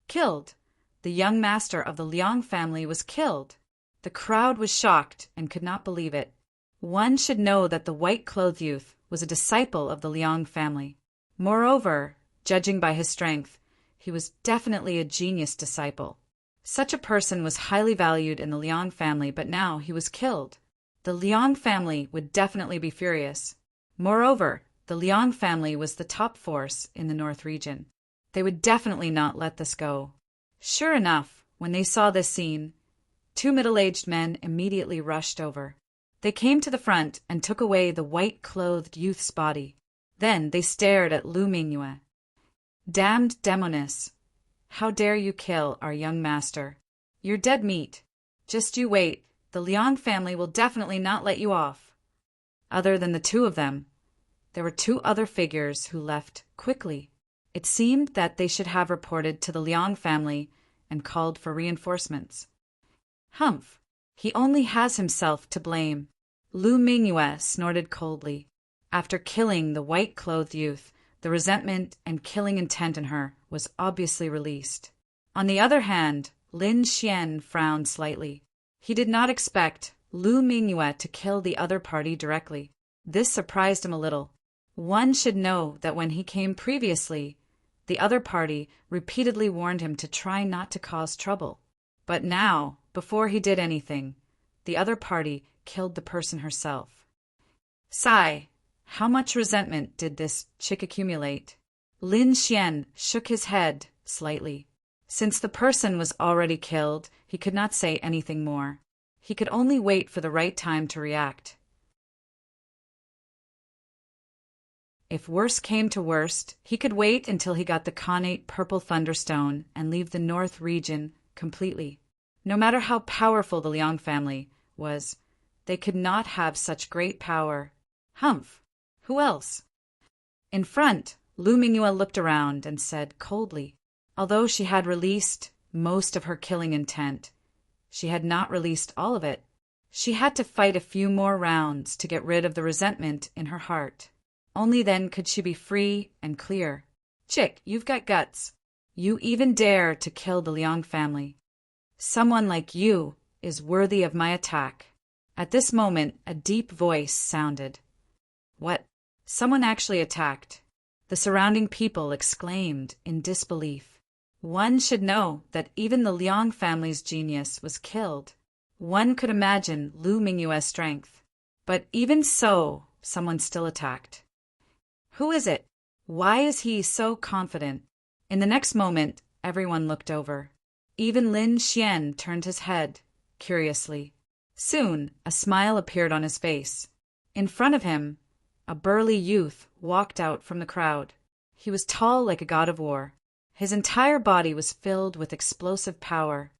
Killed! The young master of the Liang family was killed. The crowd was shocked and could not believe it. One should know that the white-clothed youth was a disciple of the Liang family. Moreover, judging by his strength, he was definitely a genius disciple. Such a person was highly valued in the Liang family, but now he was killed. The Liang family would definitely be furious. Moreover, the Liang family was the top force in the North region. They would definitely not let this go. Sure enough, when they saw this scene, two middle-aged men immediately rushed over. They came to the front and took away the white-clothed youth's body. Then they stared at Lu Mingyue. "Damned demoness! How dare you kill our young master? You're dead meat. Just you wait, the Liang family will definitely not let you off." Other than the two of them, there were two other figures who left quickly. It seemed that they should have reported to the Liang family and called for reinforcements. "Humph! He only has himself to blame," Lu Mingyue snorted coldly. After killing the white-clothed youth, the resentment and killing intent in her was obviously released. On the other hand, Lin Xian frowned slightly. He did not expect Lu Mingyue to kill the other party directly. This surprised him a little. One should know that when he came previously, the other party repeatedly warned him to try not to cause trouble. But now, before he did anything, the other party killed the person herself. Sigh. How much resentment did this chick accumulate? Lin Xian shook his head slightly. Since the person was already killed, he could not say anything more. He could only wait for the right time to react. If worst came to worst, he could wait until he got the Khanate Purple Thunderstone and leave the North region completely. No matter how powerful the Liang family was, they could not have such great power. Humph! Who else? In front, Lu Mingyue looked around and said coldly, although she had released most of her killing intent, she had not released all of it. She had to fight a few more rounds to get rid of the resentment in her heart. Only then could she be free and clear. "Chick, you've got guts. You even dare to kill the Liang family. Someone like you is worthy of my attack." At this moment, a deep voice sounded. What? Someone actually attacked. The surrounding people exclaimed in disbelief. One should know that even the Liang family's genius was killed. One could imagine Lu Mingyue's strength. But even so, someone still attacked. Who is it? Why is he so confident? In the next moment, everyone looked over. Even Lin Xian turned his head, curiously. Soon, a smile appeared on his face. In front of him, a burly youth walked out from the crowd. He was tall like a god of war. His entire body was filled with explosive power.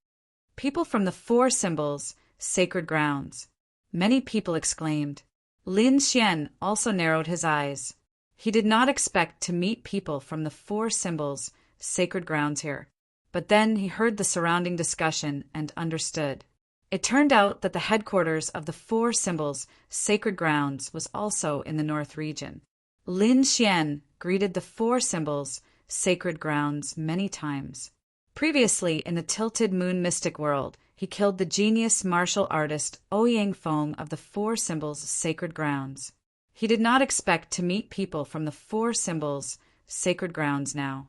People from the four symbols, sacred grounds. Many people exclaimed. Lin Xian also narrowed his eyes. He did not expect to meet people from the four symbols, sacred grounds here. But then he heard the surrounding discussion and understood. It turned out that the headquarters of the four symbols, sacred grounds, was also in the North region. Lin Xian greeted the four symbols, sacred grounds, many times. Previously, in the Tilted Moon Mystic World, he killed the genius martial artist Ouyang Feng of the four symbols, sacred grounds. He did not expect to meet people from the four symbols, sacred grounds now.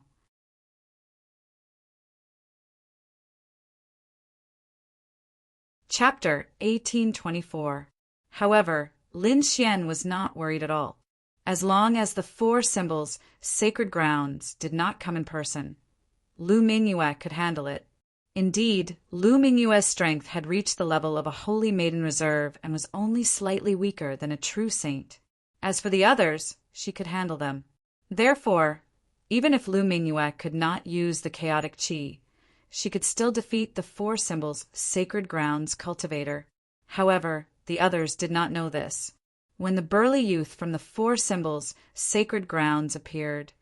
Chapter 1824. However, Lin Xian was not worried at all. As long as the four symbols, sacred grounds, did not come in person, Lu Mingyue could handle it. Indeed, Lu Mingyue's strength had reached the level of a holy maiden reserve and was only slightly weaker than a true saint. As for the others, she could handle them. Therefore, even if Lu Mingyue could not use the chaotic qi, she could still defeat the four symbols' sacred grounds cultivator. However, the others did not know this. When the burly youth from the four symbols' sacred grounds appeared,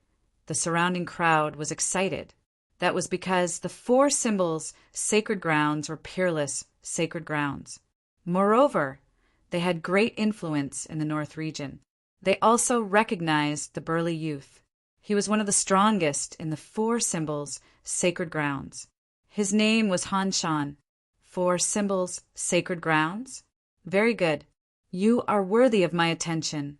the surrounding crowd was excited. That was because the four symbols' sacred grounds were peerless sacred grounds. Moreover, they had great influence in the North region. They also recognized the burly youth. He was one of the strongest in the four symbols' sacred grounds. His name was Han Shan. four symbols, sacred grounds? Very good. You are worthy of my attention.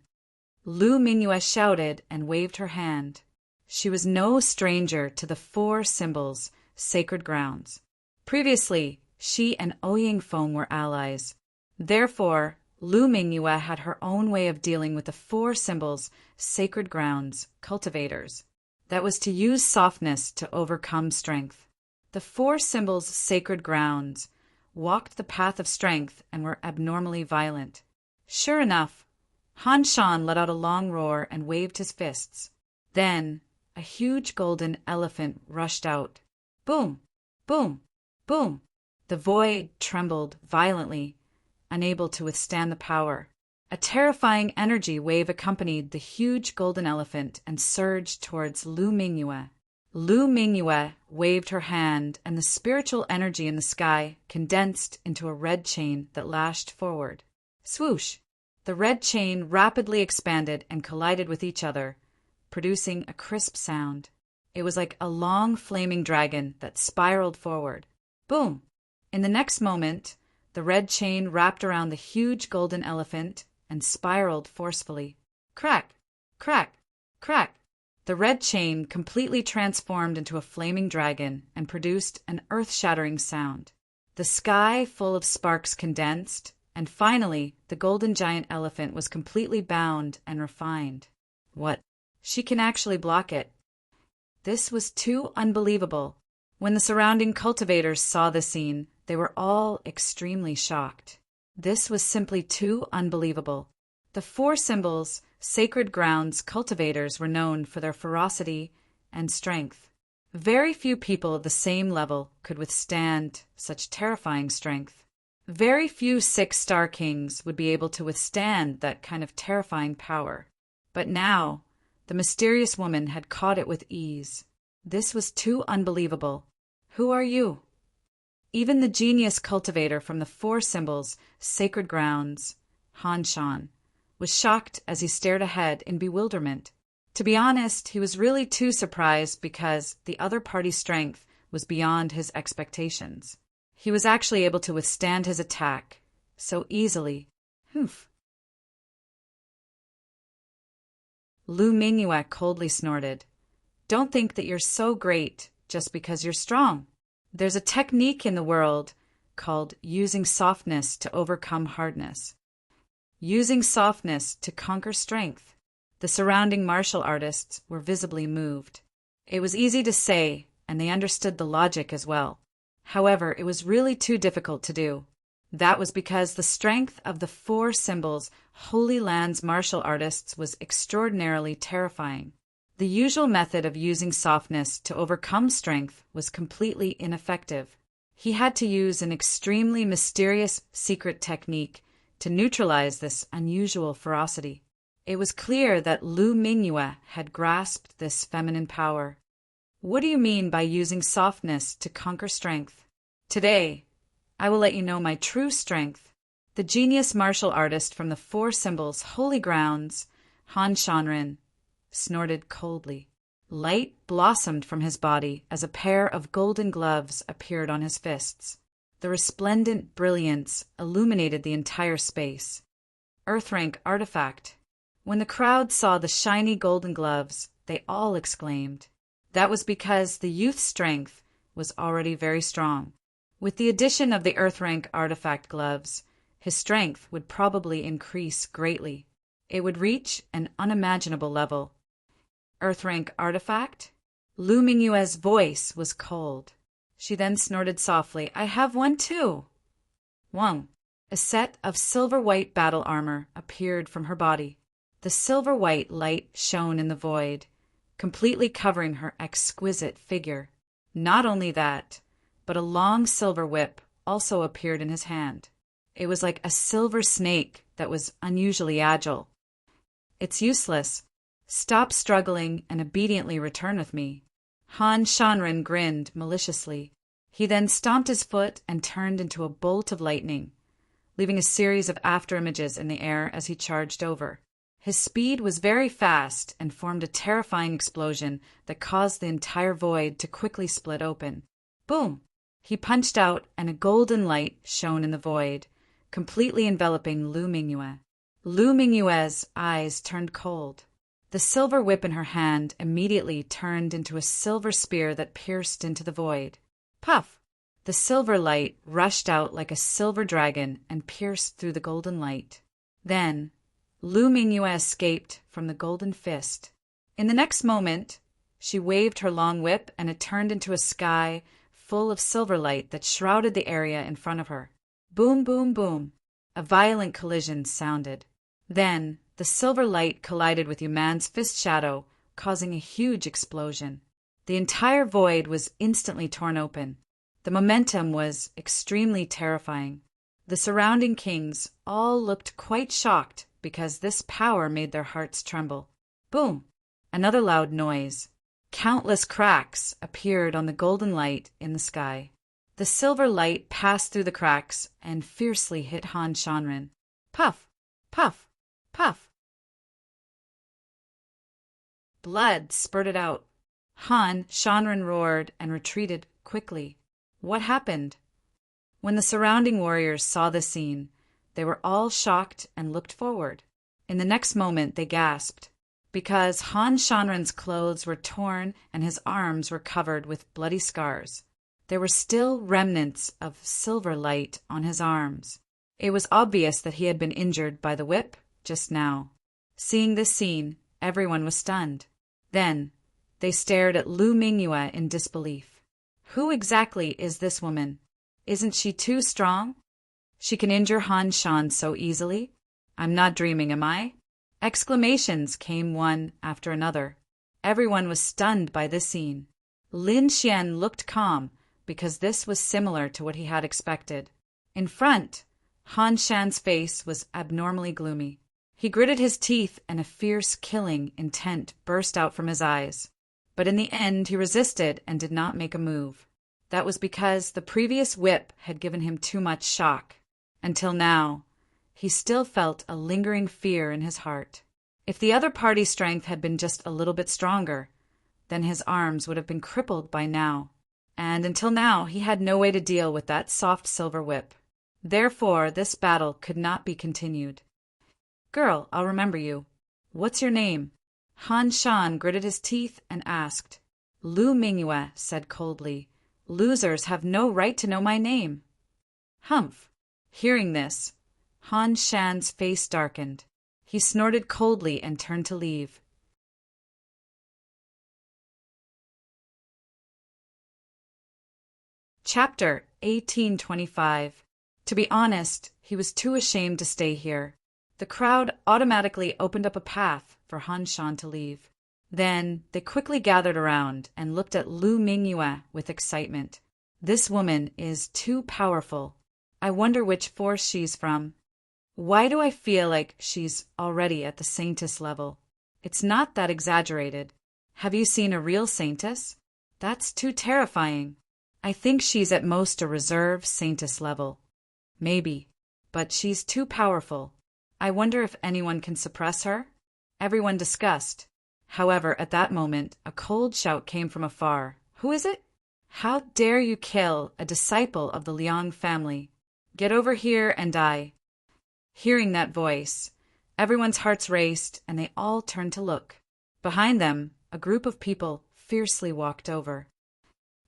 Lu Mingyue shouted and waved her hand. She was no stranger to the four symbols, sacred grounds. Previously, she and Ouying Feng were allies. Therefore, Lu Mingyue had her own way of dealing with the four symbols, sacred grounds, cultivators. That was to use softness to overcome strength. The four symbols, sacred grounds, walked the path of strength and were abnormally violent. Sure enough, Han Shan let out a long roar and waved his fists. Then, a huge golden elephant rushed out. Boom! Boom! Boom! The void trembled violently, unable to withstand the power. A terrifying energy wave accompanied the huge golden elephant and surged towards Lu Mingyue. Lu Mingyue waved her hand, and the spiritual energy in the sky condensed into a red chain that lashed forward. Swoosh! The red chain rapidly expanded and collided with each other, producing a crisp sound. It was like a long flaming dragon that spiraled forward. Boom! In the next moment, the red chain wrapped around the huge golden elephant and spiraled forcefully. Crack! Crack! Crack! The red chain completely transformed into a flaming dragon and produced an earth-shattering sound. The sky full of sparks condensed, and finally, the golden giant elephant was completely bound and refined. What? She can actually block it. This was too unbelievable. When the surrounding cultivators saw the scene, they were all extremely shocked. This was simply too unbelievable. The four symbols, sacred grounds cultivators were known for their ferocity and strength. Very few people of the same level could withstand such terrifying strength. Very few six-star kings would be able to withstand that kind of terrifying power. But now, the mysterious woman had caught it with ease. This was too unbelievable. Who are you? Even the genius cultivator from the four symbols, sacred grounds, Han Shan, was shocked as he stared ahead in bewilderment. To be honest, he was really too surprised because the other party's strength was beyond his expectations. He was actually able to withstand his attack so easily. Humph. Lu Mingyue coldly snorted. Don't think that you're so great just because you're strong. There's a technique in the world called using softness to overcome hardness. Using softness to conquer strength. The surrounding martial artists were visibly moved. It was easy to say, and they understood the logic as well. However, it was really too difficult to do. That was because the strength of the four symbols Holy Land's martial artists was extraordinarily terrifying. The usual method of using softness to overcome strength was completely ineffective. He had to use an extremely mysterious secret technique to neutralize this unusual ferocity. It was clear that Lu Mingyue had grasped this feminine power. What do you mean by using softness to conquer strength? Today, I will let you know my true strength. The genius martial artist from the four symbols Holy Grounds, Han Shanren, snorted coldly. Light blossomed from his body as a pair of golden gloves appeared on his fists. The resplendent brilliance illuminated the entire space. Earth-rank artifact. When the crowd saw the shiny golden gloves, they all exclaimed. That was because the youth's strength was already very strong. With the addition of the Earth-rank artifact gloves, his strength would probably increase greatly. It would reach an unimaginable level. Earth-rank artifact? Lu Mingyue's voice was cold. She then snorted softly, I have one too. Wang. A set of silver-white battle armor appeared from her body. The silver-white light shone in the void, completely covering her exquisite figure. Not only that, but a long silver whip also appeared in his hand. It was like a silver snake that was unusually agile. It's useless. Stop struggling and obediently return with me. Han Shanren grinned maliciously. He then stomped his foot and turned into a bolt of lightning, leaving a series of afterimages in the air as he charged over. His speed was very fast and formed a terrifying explosion that caused the entire void to quickly split open. Boom! He punched out, and a golden light shone in the void, completely enveloping Lu Mingyue. Lu Mingyue's eyes turned cold. The silver whip in her hand immediately turned into a silver spear that pierced into the void. Puff! The silver light rushed out like a silver dragon and pierced through the golden light. Then, Lu Mingyue escaped from the golden fist. In the next moment, she waved her long whip and it turned into a sky full of silver light that shrouded the area in front of her. Boom, boom, boom. A violent collision sounded. Then, the silver light collided with Yuman's fist shadow, causing a huge explosion. The entire void was instantly torn open. The momentum was extremely terrifying. The surrounding kings all looked quite shocked because this power made their hearts tremble. Boom! Another loud noise. Countless cracks appeared on the golden light in the sky. The silver light passed through the cracks and fiercely hit Han Shanren. Puff! Puff! Puff! Blood spurted out. Han Shanren roared and retreated quickly. What happened? When the surrounding warriors saw the scene, they were all shocked and looked forward. In the next moment they gasped, because Han Shanren's clothes were torn and his arms were covered with bloody scars. There were still remnants of silver light on his arms. It was obvious that he had been injured by the whip just now. Seeing this scene, everyone was stunned. Then, they stared at Lu Mingyue in disbelief. Who exactly is this woman? Isn't she too strong? She can injure Han Shan so easily? I'm not dreaming, am I? Exclamations came one after another. Everyone was stunned by this scene. Lin Xian looked calm, because this was similar to what he had expected. In front, Han Shan's face was abnormally gloomy. He gritted his teeth and a fierce killing intent burst out from his eyes. But in the end he resisted and did not make a move. That was because the previous whip had given him too much shock. Until now, he still felt a lingering fear in his heart. If the other party's strength had been just a little bit stronger, then his arms would have been crippled by now. And until now he had no way to deal with that soft silver whip. Therefore, this battle could not be continued. Girl, I'll remember you. What's your name? Han Shan gritted his teeth and asked. Lu Mingyue said coldly, Losers have no right to know my name. Humph. Hearing this, Han Shan's face darkened. He snorted coldly and turned to leave. Chapter 1825. To be honest, he was too ashamed to stay here. The crowd automatically opened up a path for Han Shan to leave. Then they quickly gathered around and looked at Lu Mingyue with excitement. This woman is too powerful. I wonder which force she's from. Why do I feel like she's already at the saintess level? It's not that exaggerated. Have you seen a real saintess? That's too terrifying. I think she's at most a reserve saintess level. Maybe. But she's too powerful. I wonder if anyone can suppress her? Everyone discussed. However, at that moment, a cold shout came from afar. Who is it? How dare you kill a disciple of the Liang family? Get over here and die. Hearing that voice, everyone's hearts raced and they all turned to look. Behind them, a group of people fiercely walked over.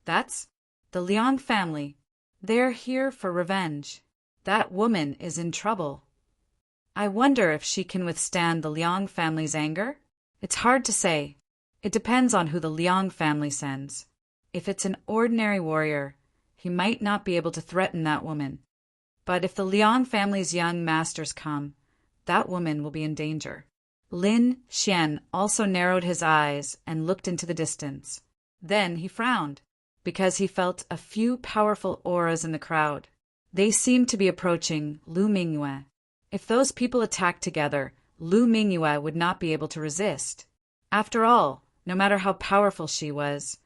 That's the Liang family. They're here for revenge. That woman is in trouble. I wonder if she can withstand the Liang family's anger? It's hard to say. It depends on who the Liang family sends. If it's an ordinary warrior, he might not be able to threaten that woman. But if the Liang family's young masters come, that woman will be in danger. Lin Xian also narrowed his eyes and looked into the distance. Then he frowned, because he felt a few powerful auras in the crowd. They seemed to be approaching Lu Mingyue. If those people attacked together, Lu Mingyue would not be able to resist. After all, no matter how powerful she was,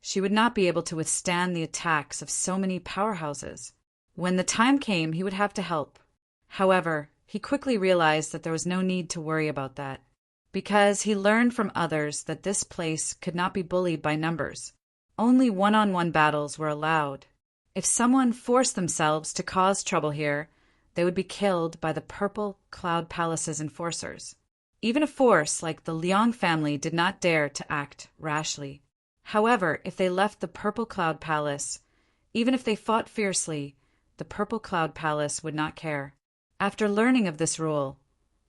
she would not be able to withstand the attacks of so many powerhouses. When the time came, he would have to help. However, he quickly realized that there was no need to worry about that, because he learned from others that this place could not be bullied by numbers. Only one-on-one battles were allowed. If someone forced themselves to cause trouble here, they would be killed by the Purple Cloud Palace's enforcers. Even a force like the Liang family did not dare to act rashly. However, if they left the Purple Cloud Palace, even if they fought fiercely, the Purple Cloud Palace would not care. After learning of this rule,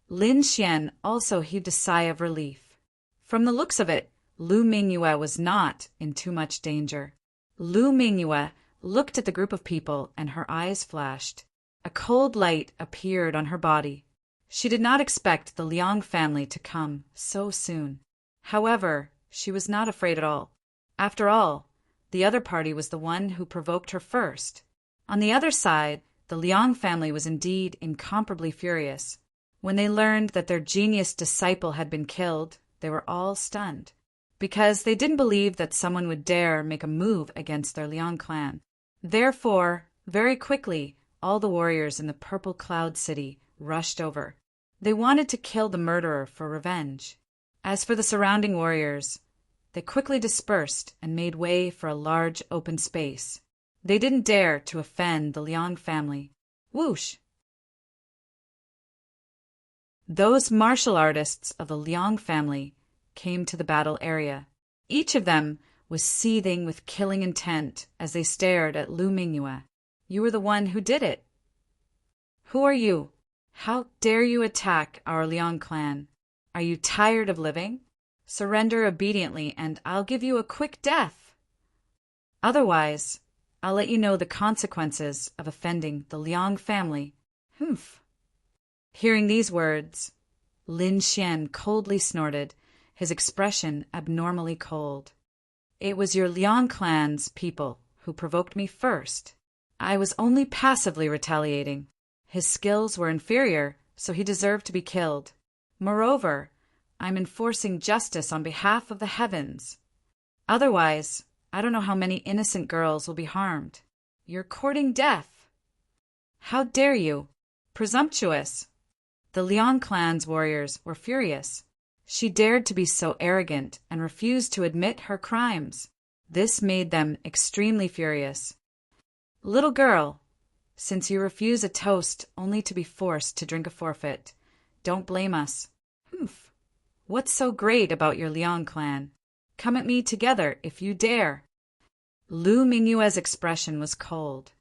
Lin Xian also heaved a sigh of relief. From the looks of it, Lu Mingyue was not in too much danger. Lu Mingyue looked at the group of people and her eyes flashed. A cold light appeared on her body. She did not expect the Liang family to come so soon. However, she was not afraid at all. After all, the other party was the one who provoked her first. On the other side, the Liang family was indeed incomparably furious. When they learned that their genius disciple had been killed, they were all stunned, because they didn't believe that someone would dare make a move against their Liang clan. Therefore, very quickly, all the warriors in the Purple Cloud City rushed over. They wanted to kill the murderer for revenge. As for the surrounding warriors, they quickly dispersed and made way for a large open space. They didn't dare to offend the Liang family. Whoosh! Those martial artists of the Liang family came to the battle area. Each of them was seething with killing intent as they stared at Lu Mingyue. You were the one who did it. Who are you? How dare you attack our Liang clan? Are you tired of living? Surrender obediently and I'll give you a quick death. Otherwise, I'll let you know the consequences of offending the Liang family. Humph. Hearing these words, Lin Xian coldly snorted, his expression abnormally cold. It was your Liang clan's people who provoked me first. I was only passively retaliating. His skills were inferior, so he deserved to be killed. Moreover, I'm enforcing justice on behalf of the heavens. Otherwise, I don't know how many innocent girls will be harmed. You're courting death. How dare you? Presumptuous. The Liang clan's warriors were furious. She dared to be so arrogant and refused to admit her crimes. This made them extremely furious. Little girl, since you refuse a toast only to be forced to drink a forfeit, don't blame us. Humph. What's so great about your Liang clan? Come at me together if you dare. Lu Mingyue's expression was cold.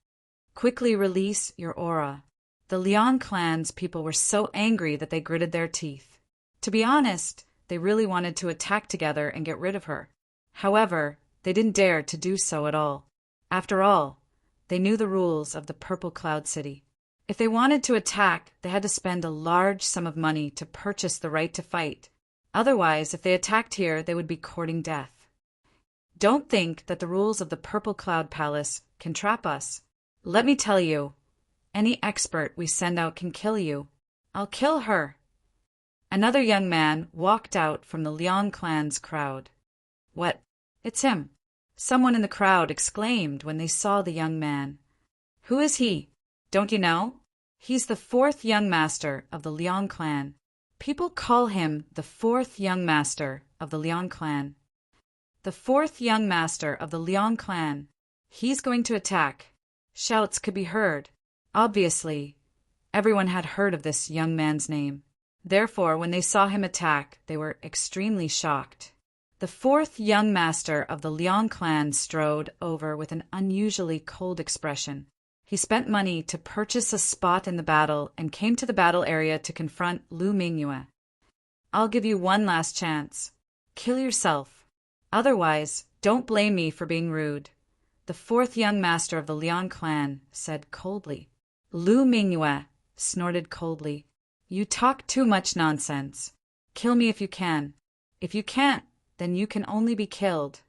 Quickly release your aura. The Liang clan's people were so angry that they gritted their teeth. To be honest, they really wanted to attack together and get rid of her. However, they didn't dare to do so at all. After all, they knew the rules of the Purple Cloud City. If they wanted to attack, they had to spend a large sum of money to purchase the right to fight. Otherwise, if they attacked here, they would be courting death. Don't think that the rules of the Purple Cloud Palace can trap us. Let me tell you, any expert we send out can kill you. I'll kill her. Another young man walked out from the Liang clan's crowd. What? It's him. Someone in the crowd exclaimed when they saw the young man. Who is he? Don't you know? He's the fourth young master of the Liang clan. People call him the fourth young master of the Liang clan. The fourth young master of the Liang clan. He's going to attack. Shouts could be heard. Obviously, everyone had heard of this young man's name. Therefore, when they saw him attack, they were extremely shocked. The fourth young master of the Liang clan strode over with an unusually cold expression. He spent money to purchase a spot in the battle and came to the battle area to confront Lu Mingyue. I'll give you one last chance. Kill yourself. Otherwise, don't blame me for being rude. The fourth young master of the Liang clan said coldly. Lu Mingyue snorted coldly. You talk too much nonsense. Kill me if you can. If you can't, then you can only be killed.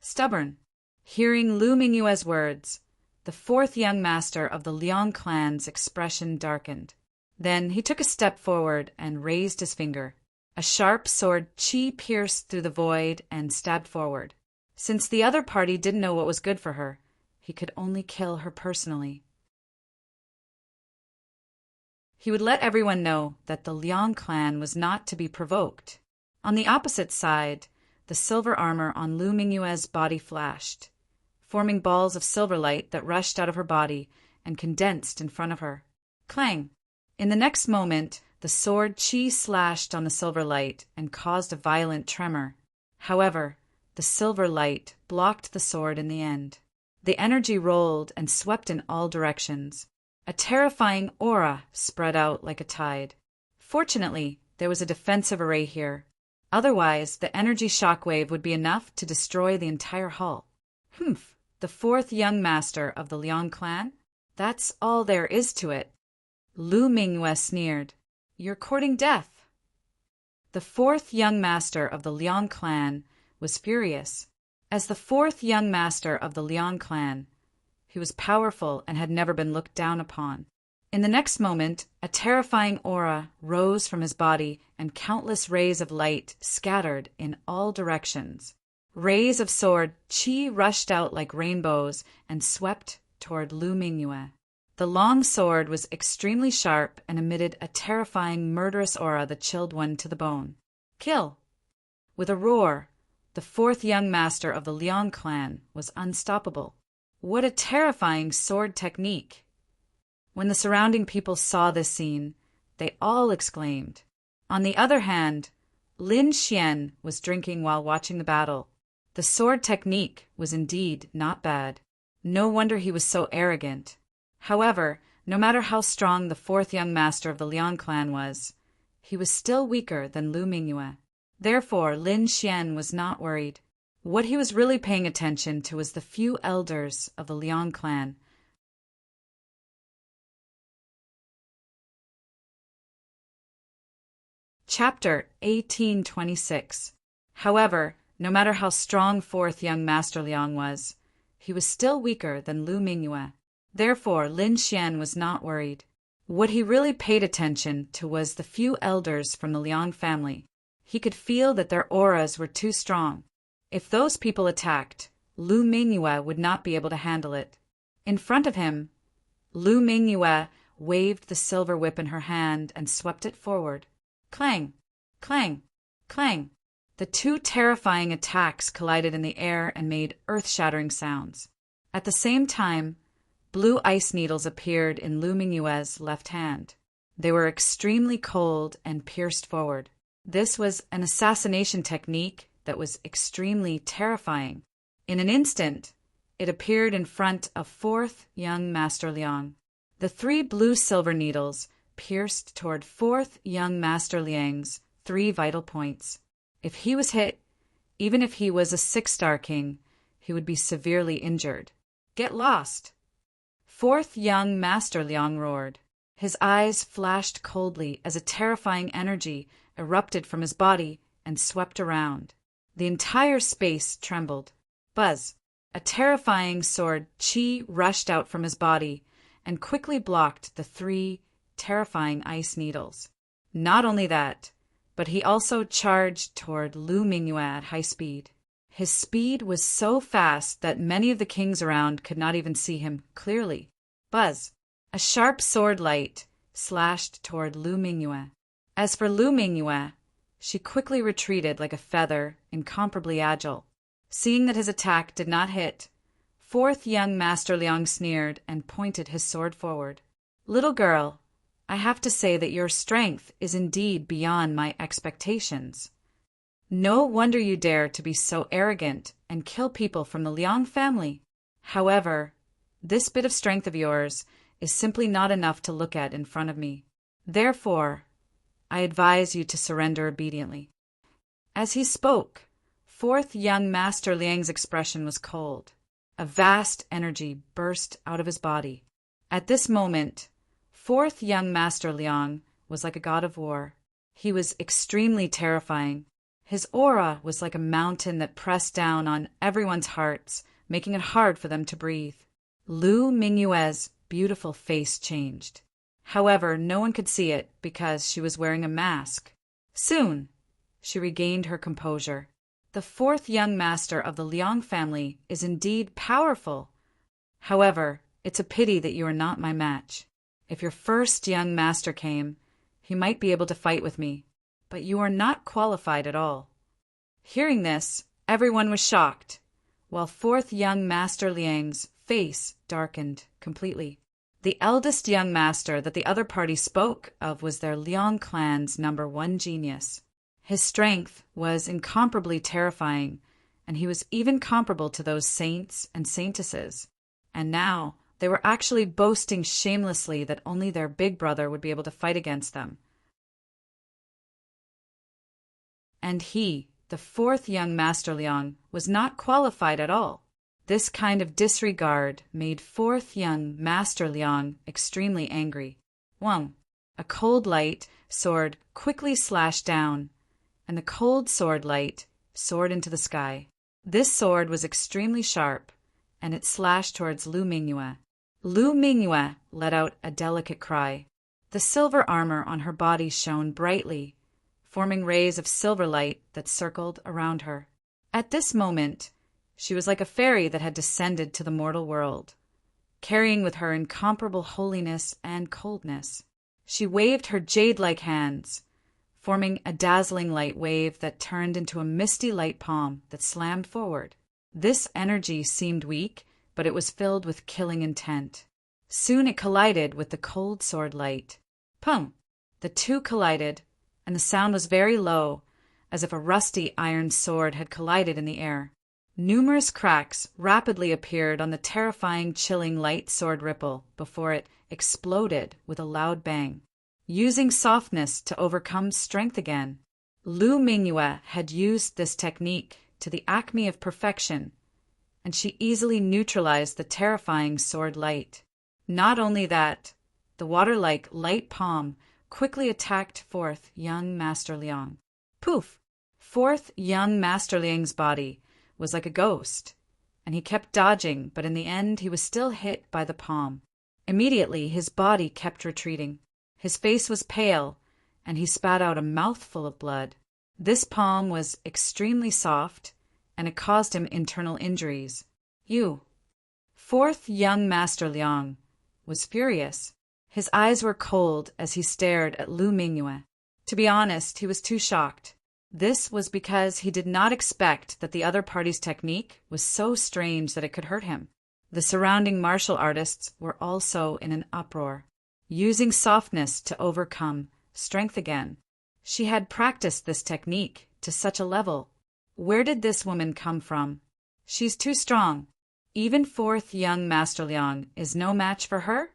Stubborn. Hearing Lu Mingyue's words, the fourth young master of the Liang clan's expression darkened. Then he took a step forward and raised his finger. A sharp sword chi pierced through the void and stabbed forward. Since the other party didn't know what was good for her, he could only kill her personally. He would let everyone know that the Liang clan was not to be provoked. On the opposite side, the silver armor on Lu Mingyue's body flashed. forming balls of silver light that rushed out of her body and condensed in front of her. Clang! In the next moment, the sword Qi slashed on the silver light and caused a violent tremor. However, the silver light blocked the sword in the end. The energy rolled and swept in all directions. A terrifying aura spread out like a tide. Fortunately, there was a defensive array here. Otherwise, the energy shockwave would be enough to destroy the entire hall. Humph! The fourth young master of the Liang clan? That's all there is to it. Lu Mingyue sneered. You're courting death. The fourth young master of the Liang clan was furious. As the fourth young master of the Liang clan, he was powerful and had never been looked down upon. In the next moment, a terrifying aura rose from his body and countless rays of light scattered in all directions. Rays of sword Qi rushed out like rainbows and swept toward Lu Mingyue. The long sword was extremely sharp and emitted a terrifying, murderous aura that chilled one to the bone. Kill! With a roar, the fourth young master of the Liang clan was unstoppable. What a terrifying sword technique! When the surrounding people saw this scene, they all exclaimed. On the other hand, Lin Xian was drinking while watching the battle. The sword technique was indeed not bad. No wonder he was so arrogant. However, no matter how strong the fourth young master of the Liang clan was, he was still weaker than Lu Mingyue. Therefore, Lin Xian was not worried. What he was really paying attention to was the few elders of the Liang clan. Chapter 1826. However, no matter how strong fourth young Master Liang was, he was still weaker than Lu Mingyue. Therefore, Lin Xian was not worried. What he really paid attention to was the few elders from the Liang family. He could feel that their auras were too strong. If those people attacked, Lu Mingyue would not be able to handle it. In front of him, Lu Mingyue waved the silver whip in her hand and swept it forward. Clang! Clang! Clang! The two terrifying attacks collided in the air and made earth-shattering sounds. At the same time, blue ice needles appeared in Lu Mingyue's left hand. They were extremely cold and pierced forward. This was an assassination technique that was extremely terrifying. In an instant, it appeared in front of fourth young Master Liang. The three blue-silver needles pierced toward fourth young Master Liang's 3 vital points. If he was hit, even if he was a 6-star king, he would be severely injured. Get lost! Fourth young Master Liang roared. His eyes flashed coldly as a terrifying energy erupted from his body and swept around. The entire space trembled. Buzz! A terrifying sword Qi rushed out from his body and quickly blocked the 3 terrifying ice needles. Not only that, but he also charged toward Lu Mingyue at high speed. His speed was so fast that many of the kings around could not even see him clearly. Buzz! A sharp sword light slashed toward Lu Mingyue. As for Lu Mingyue, she quickly retreated like a feather, incomparably agile. Seeing that his attack did not hit, fourth young Master Liang sneered and pointed his sword forward. Little girl, I have to say that your strength is indeed beyond my expectations. No wonder you dare to be so arrogant and kill people from the Liang family. However, this bit of strength of yours is simply not enough to look at in front of me. Therefore, I advise you to surrender obediently. As he spoke, fourth young Master Liang's expression was cold. A vast energy burst out of his body. At this moment, fourth young Master Liang was like a god of war. He was extremely terrifying. His aura was like a mountain that pressed down on everyone's hearts, making it hard for them to breathe. Lu Mingyue's beautiful face changed. However, no one could see it because she was wearing a mask. Soon, she regained her composure. The fourth young master of the Liang family is indeed powerful. However, it's a pity that you are not my match. If your first young master came, he might be able to fight with me, but you are not qualified at all. Hearing this, everyone was shocked. while fourth young Master Liang's face darkened completely. The eldest young master that the other party spoke of was their Liang clan's #1 genius. His strength was incomparably terrifying, and he was even comparable to those saints and saintesses. And now they were actually boasting shamelessly that only their big brother would be able to fight against them. And he, the fourth young Master Liang, was not qualified at all. This kind of disregard made fourth young Master Liang extremely angry. 1. A cold light sword quickly slashed down, and the cold sword light soared into the sky. This sword was extremely sharp, and it slashed towards Lu Mingyue. Lu Mingyue let out a delicate cry. The silver armor on her body shone brightly, forming rays of silver light that circled around her. At this moment, she was like a fairy that had descended to the mortal world, carrying with her incomparable holiness and coldness. She waved her jade-like hands, forming a dazzling light wave that turned into a misty light palm that slammed forward. This energy seemed weak, but it was filled with killing intent. Soon it collided with the cold sword light. Pum! The two collided, and the sound was very low, as if a rusty iron sword had collided in the air. Numerous cracks rapidly appeared on the terrifying, chilling light sword ripple before it exploded with a loud bang. Using softness to overcome strength again, Lu Mingyue had used this technique to the acme of perfection, and she easily neutralized the terrifying sword light. Not only that, the water-like light palm quickly attacked fourth young Master Liang. Poof! Fourth young Master Liang's body was like a ghost, and he kept dodging, but in the end he was still hit by the palm. Immediately his body kept retreating. His face was pale, and he spat out a mouthful of blood. This palm was extremely soft, and it caused him internal injuries. Fourth young Master Liang was furious. His eyes were cold as he stared at Lu Mingyue. To be honest, he was too shocked. This was because he did not expect that the other party's technique was so strange that it could hurt him. The surrounding martial artists were also in an uproar, using softness to overcome strength again. She had practiced this technique to such a level. Where did this woman come from? She's too strong. Even fourth young Master Liang is no match for her?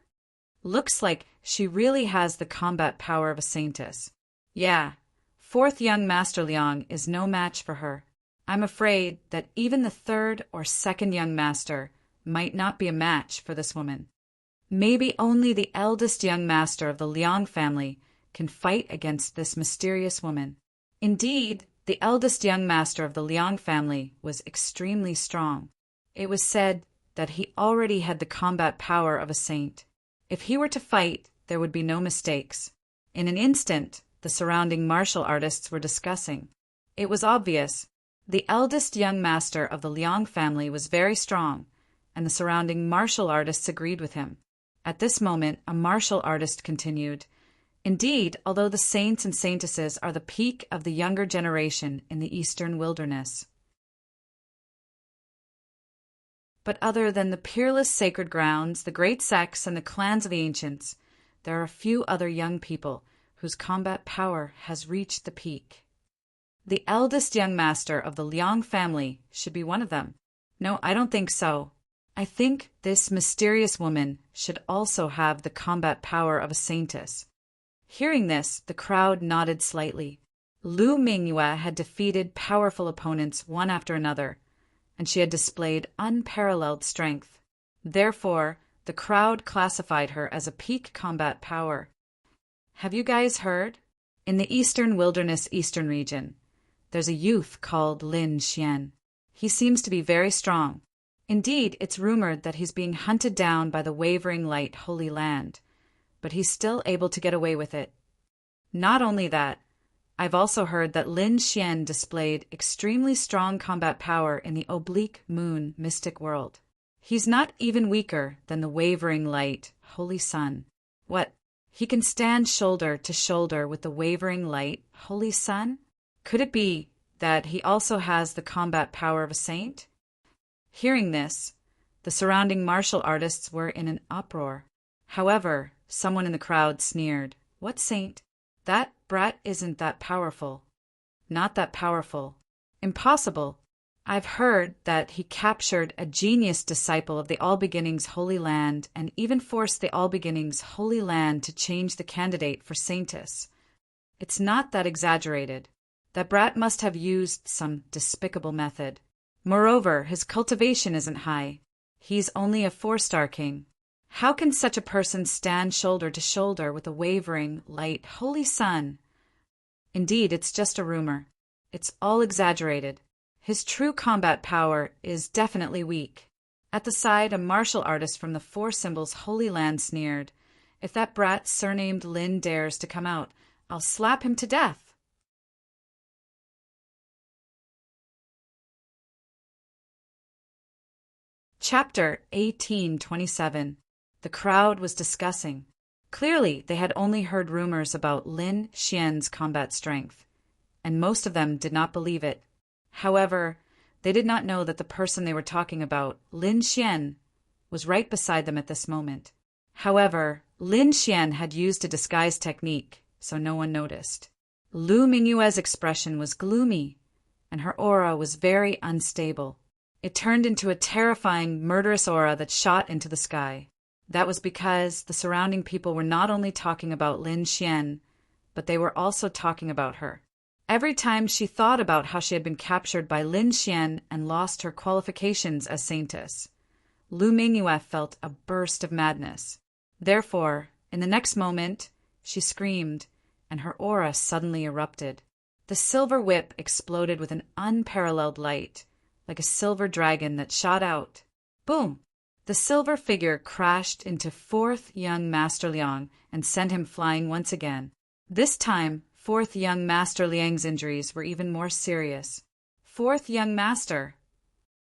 Looks like she really has the combat power of a saintess. Yeah. Fourth young Master Liang is no match for her. I'm afraid that even the third or second young master might not be a match for this woman. Maybe only the eldest young master of the Liang family can fight against this mysterious woman. Indeed, the eldest young master of the Liang family was extremely strong. It was said that he already had the combat power of a saint. If he were to fight, there would be no mistakes. In an instant, the surrounding martial artists were discussing. It was obvious. The eldest young master of the Liang family was very strong, and the surrounding martial artists agreed with him. At this moment, a martial artist continued, "Indeed, although the saints and saintesses are the peak of the younger generation in the eastern wilderness. But other than the peerless sacred grounds, the great sects, and the clans of the ancients, there are a few other young people whose combat power has reached the peak. The eldest young master of the Liang family should be one of them. No, I don't think so. I think this mysterious woman should also have the combat power of a saintess." Hearing this, the crowd nodded slightly. Lu Mingyue had defeated powerful opponents one after another, and she had displayed unparalleled strength. Therefore, the crowd classified her as a peak combat power. Have you guys heard? In the eastern wilderness eastern region, there's a youth called Lin Xian. He seems to be very strong. Indeed, it's rumored that he's being hunted down by the wavering light Holy Land, but he's still able to get away with it. Not only that, I've also heard that Lin Xian displayed extremely strong combat power in the oblique moon mystic world. He's not even weaker than the wavering light Holy Sun. What? He can stand shoulder to shoulder with the wavering light Holy Sun? Could it be that he also has the combat power of a saint? Hearing this, the surrounding martial artists were in an uproar. However, someone in the crowd sneered, "What saint? That brat isn't that powerful." "Not that powerful. Impossible. I've heard that he captured a genius disciple of the All-Beginnings Holy Land and even forced the All-Beginnings Holy Land to change the candidate for saintess. It's not that exaggerated. That brat must have used some despicable method. Moreover, his cultivation isn't high. He's only a 4-star king. How can such a person stand shoulder to shoulder with a wavering, light, holy sun? Indeed, it's just a rumor. It's all exaggerated. His true combat power is definitely weak." At the side, a martial artist from the Four Symbols Holy Land sneered, "If that brat surnamed Lin dares to come out, I'll slap him to death." Chapter 1827. The crowd was discussing. Clearly, they had only heard rumors about Lin Xian's combat strength, and most of them did not believe it. However, they did not know that the person they were talking about, Lin Xian, was right beside them at this moment. However, Lin Xian had used a disguise technique, so no one noticed. Lu Mingyue's expression was gloomy, and her aura was very unstable. It turned into a terrifying, murderous aura that shot into the sky. That was because the surrounding people were not only talking about Lin Xian, but they were also talking about her. Every time she thought about how she had been captured by Lin Xian and lost her qualifications as saintess, Lu Mingyue felt a burst of madness. Therefore, in the next moment, she screamed, and her aura suddenly erupted. The silver whip exploded with an unparalleled light, like a silver dragon that shot out. Boom! The silver figure crashed into 4th young Master Liang and sent him flying once again. This time, 4th young Master Liang's injuries were even more serious. "4th young Master!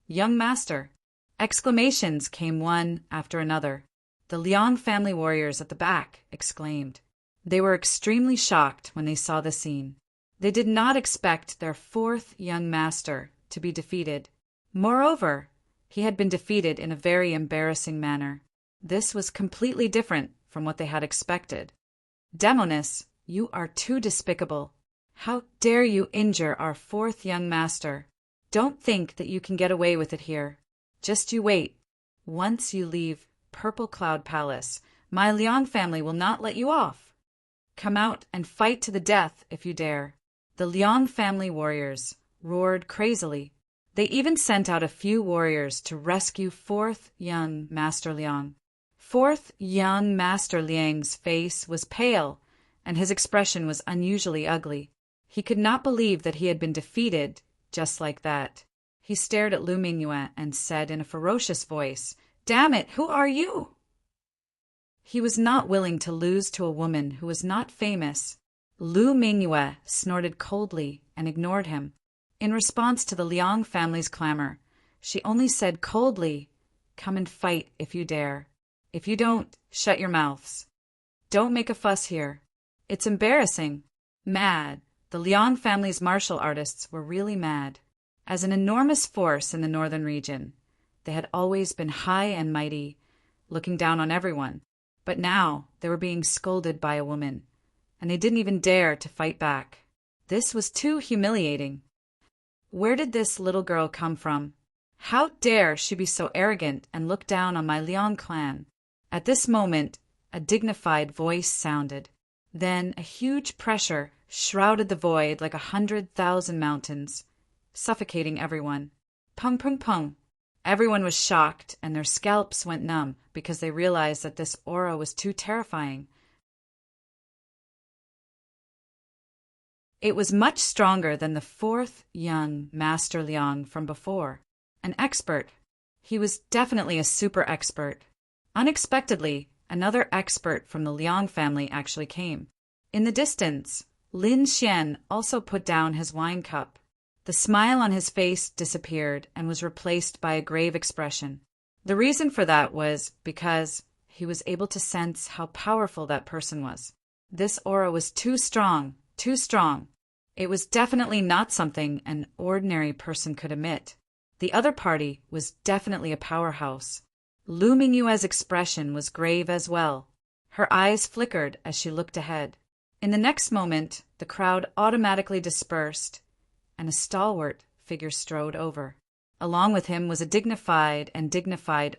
Young Master!" Exclamations came one after another. The Liang family warriors at the back exclaimed. They were extremely shocked when they saw the scene. They did not expect their 4th young master to be defeated. Moreover, he had been defeated in a very embarrassing manner. This was completely different from what they had expected. "Demoness, you are too despicable. How dare you injure our 4th young master? Don't think that you can get away with it here. Just you wait. Once you leave Purple Cloud Palace, my Liang family will not let you off. Come out and fight to the death if you dare." The Liang family warriors roared crazily. They even sent out a few warriors to rescue 4th young Master Liang. 4th young Master Liang's face was pale, and his expression was unusually ugly. He could not believe that he had been defeated just like that. He stared at Lu Mingyue and said in a ferocious voice, "Damn it, who are you?" He was not willing to lose to a woman who was not famous. Lu Mingyue snorted coldly and ignored him. In response to the Liang family's clamor, she only said coldly, "Come and fight if you dare. If you don't, shut your mouths. Don't make a fuss here. It's embarrassing." Mad. The Liang family's martial artists were really mad. As an enormous force in the northern region, they had always been high and mighty, looking down on everyone. But now they were being scolded by a woman, and they didn't even dare to fight back. This was too humiliating. Where did this little girl come from? How dare she be so arrogant and look down on my Liang clan? At this moment, a dignified voice sounded. Then a huge pressure shrouded the void like 100,000 mountains, suffocating everyone. Pung pung pung. Everyone was shocked, and their scalps went numb because they realized that this aura was too terrifying. It was much stronger than the 4th young Master Liang from before. An expert. He was definitely a super expert. Unexpectedly, another expert from the Liang family actually came. In the distance, Lin Xian also put down his wine cup. The smile on his face disappeared and was replaced by a grave expression. The reason for that was because he was able to sense how powerful that person was. This aura was too strong, too strong. It was definitely not something an ordinary person could emit. The other party was definitely a powerhouse. Lu Mingyue's expression was grave as well. Her eyes flickered as she looked ahead. In the next moment, the crowd automatically dispersed, and a stalwart figure strode over. Along with him was a dignified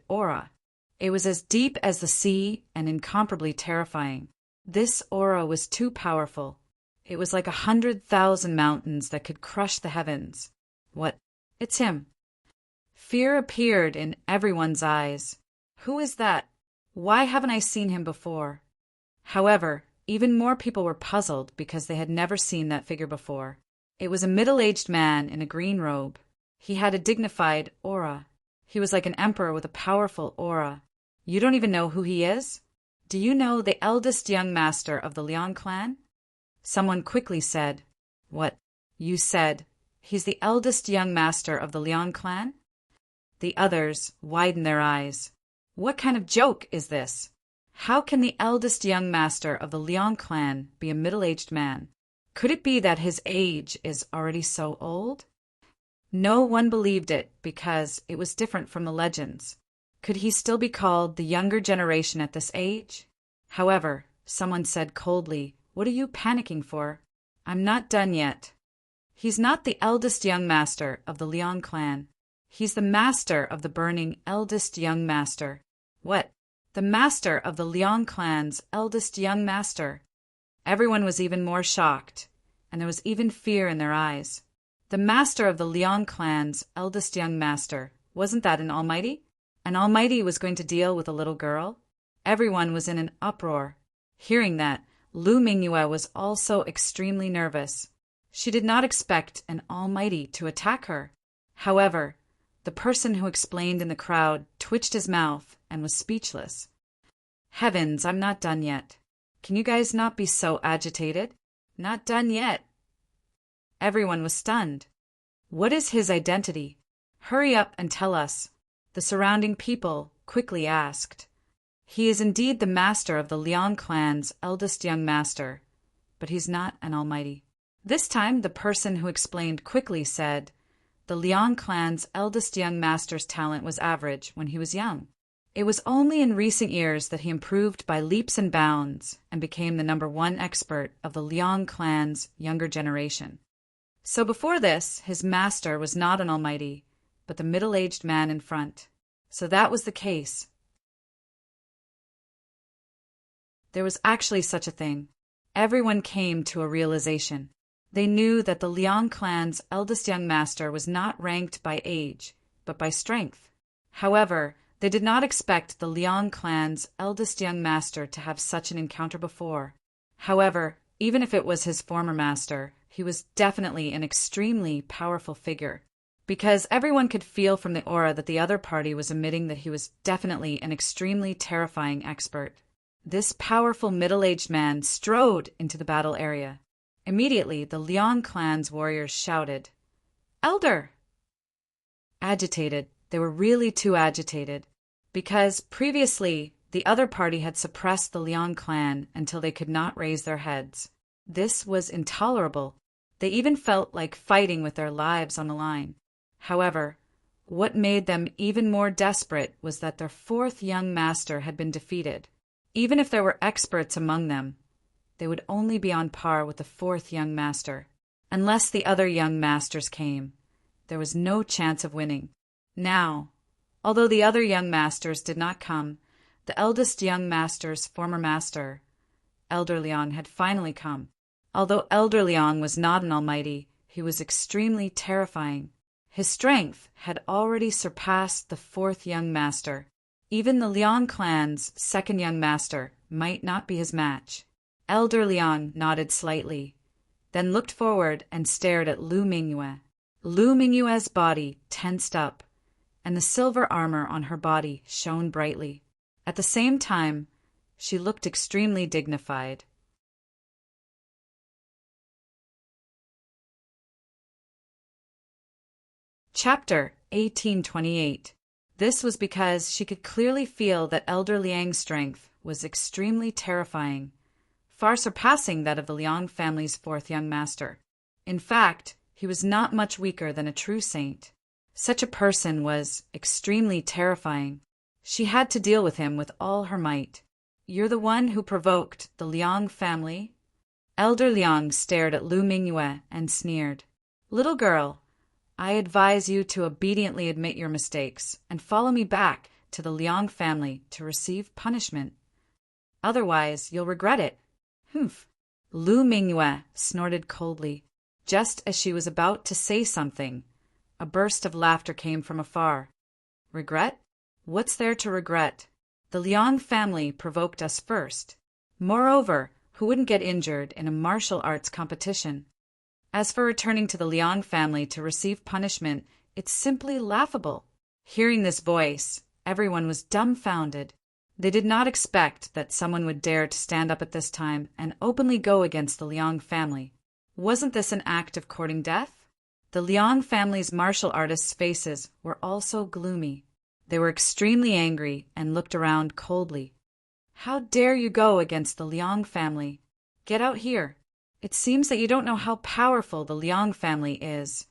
aura. It was as deep as the sea and incomparably terrifying. This aura was too powerful. It was like 100,000 mountains that could crush the heavens. What? It's him. Fear appeared in everyone's eyes. Who is that? Why haven't I seen him before? However, even more people were puzzled because they had never seen that figure before. It was a middle-aged man in a green robe. He had a dignified aura. He was like an emperor with a powerful aura. You don't even know who he is? Do you know the eldest young master of the Liang clan? Someone quickly said, What? You said, he's the eldest young master of the Liang clan? The others widened their eyes. What kind of joke is this? How can the eldest young master of the Liang clan be a middle-aged man? Could it be that his age is already so old? No one believed it because it was different from the legends. Could he still be called the younger generation at this age? However, someone said coldly, What are you panicking for? I'm not done yet. He's not the eldest young master of the Liang clan. He's the master of the burning eldest young master. What? The master of the Liang clan's eldest young master. Everyone was even more shocked, and there was even fear in their eyes. The master of the Liang clan's eldest young master, wasn't that an almighty? An almighty was going to deal with a little girl? Everyone was in an uproar. Hearing that, Lu Mingyue was also extremely nervous. She did not expect an almighty to attack her. However, the person who explained in the crowd twitched his mouth and was speechless. Heavens, I'm not done yet. Can you guys not be so agitated? Not done yet. Everyone was stunned. What is his identity? Hurry up and tell us. The surrounding people quickly asked. He is indeed the master of the Liang clan's eldest young master, but he's not an almighty. This time the person who explained quickly said, The Liang clan's eldest young master's talent was average when he was young. It was only in recent years that he improved by leaps and bounds and became the #1 expert of the Liang clan's younger generation. So before this, his master was not an almighty, but the middle-aged man in front. So that was the case. There was actually such a thing. Everyone came to a realization. They knew that the Liang clan's eldest young master was not ranked by age, but by strength. However, they did not expect the Liang clan's eldest young master to have such an encounter before. However, even if it was his former master, he was definitely an extremely powerful figure, because everyone could feel from the aura that the other party was emitting that he was definitely an extremely terrifying expert. This powerful middle-aged man strode into the battle area. Immediately, the Liang clan's warriors shouted, Elder! Agitated, they were really too agitated, because previously the other party had suppressed the Liang clan until they could not raise their heads. This was intolerable. They even felt like fighting with their lives on the line. However, what made them even more desperate was that their fourth young master had been defeated. Even if there were experts among them, they would only be on par with the fourth young master. Unless the other young masters came, there was no chance of winning. Now, although the other young masters did not come, the eldest young master's former master, Elder Liang, had finally come. Although Elder Liang was not an almighty, he was extremely terrifying. His strength had already surpassed the fourth young master. Even the Liang clan's second young master might not be his match. Elder Liang nodded slightly, then looked forward and stared at Lu Mingyue. Lu Mingyue's body tensed up, and the silver armor on her body shone brightly. At the same time, she looked extremely dignified. Chapter 1828. This was because she could clearly feel that Elder Liang's strength was extremely terrifying, far surpassing that of the Liang family's fourth young master. In fact, he was not much weaker than a true saint. Such a person was extremely terrifying. She had to deal with him with all her might. You're the one who provoked the Liang family? Elder Liang stared at Lu Mingyue and sneered. Little girl, I advise you to obediently admit your mistakes and follow me back to the Liang family to receive punishment. Otherwise, you'll regret it. Humph. Lu Mingyue snorted coldly. Just as she was about to say something, a burst of laughter came from afar. Regret? What's there to regret? The Liang family provoked us first. Moreover, who wouldn't get injured in a martial arts competition? As for returning to the Liang family to receive punishment, it's simply laughable. Hearing this voice, everyone was dumbfounded. They did not expect that someone would dare to stand up at this time and openly go against the Liang family. Wasn't this an act of courting death? The Liang family's martial artists' faces were also gloomy. They were extremely angry and looked around coldly. How dare you go against the Liang family? Get out here. It seems that you don't know how powerful the Liang family is.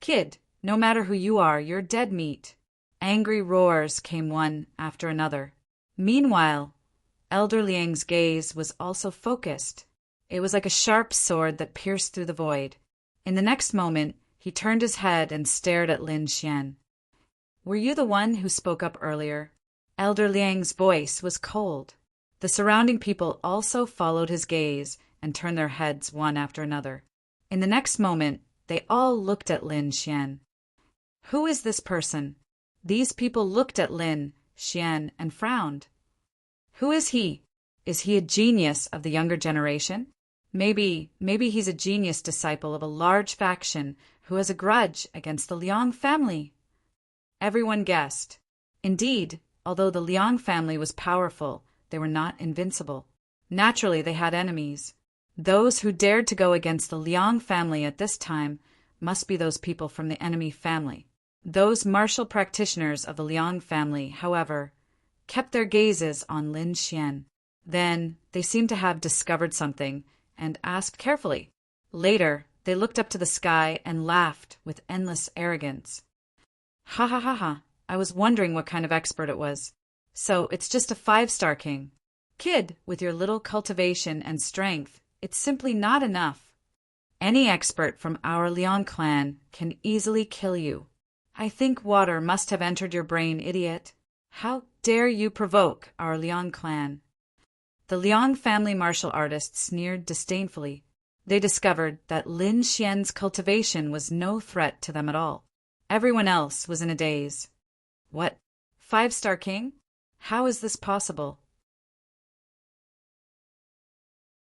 Kid, no matter who you are, you're dead meat. Angry roars came one after another. Meanwhile, Elder Liang's gaze was also focused. It was like a sharp sword that pierced through the void. In the next moment, he turned his head and stared at Lin Xian. Were you the one who spoke up earlier? Elder Liang's voice was cold. The surrounding people also followed his gaze and turned their heads one after another. In the next moment, they all looked at Lin Xian. Who is this person? These people looked at Lin Xian and frowned. Who is he? Is he a genius of the younger generation? Maybe he's a genius disciple of a large faction who has a grudge against the Liang family. Everyone guessed. Indeed, although the Liang family was powerful, they were not invincible. Naturally, they had enemies. Those who dared to go against the Liang family at this time must be those people from the enemy family. Those martial practitioners of the Liang family, however, kept their gazes on Lin Xian. Then they seemed to have discovered something and asked carefully. Later, they looked up to the sky and laughed with endless arrogance. Ha ha ha ha, I was wondering what kind of expert it was. So it's just a 5-star king. Kid, with your little cultivation and strength, it's simply not enough. Any expert from our Liang clan can easily kill you. I think water must have entered your brain, idiot. How dare you provoke our Liang clan? The Liang family martial artists sneered disdainfully. They discovered that Lin Xian's cultivation was no threat to them at all. Everyone else was in a daze. What? 5-star king? How is this possible?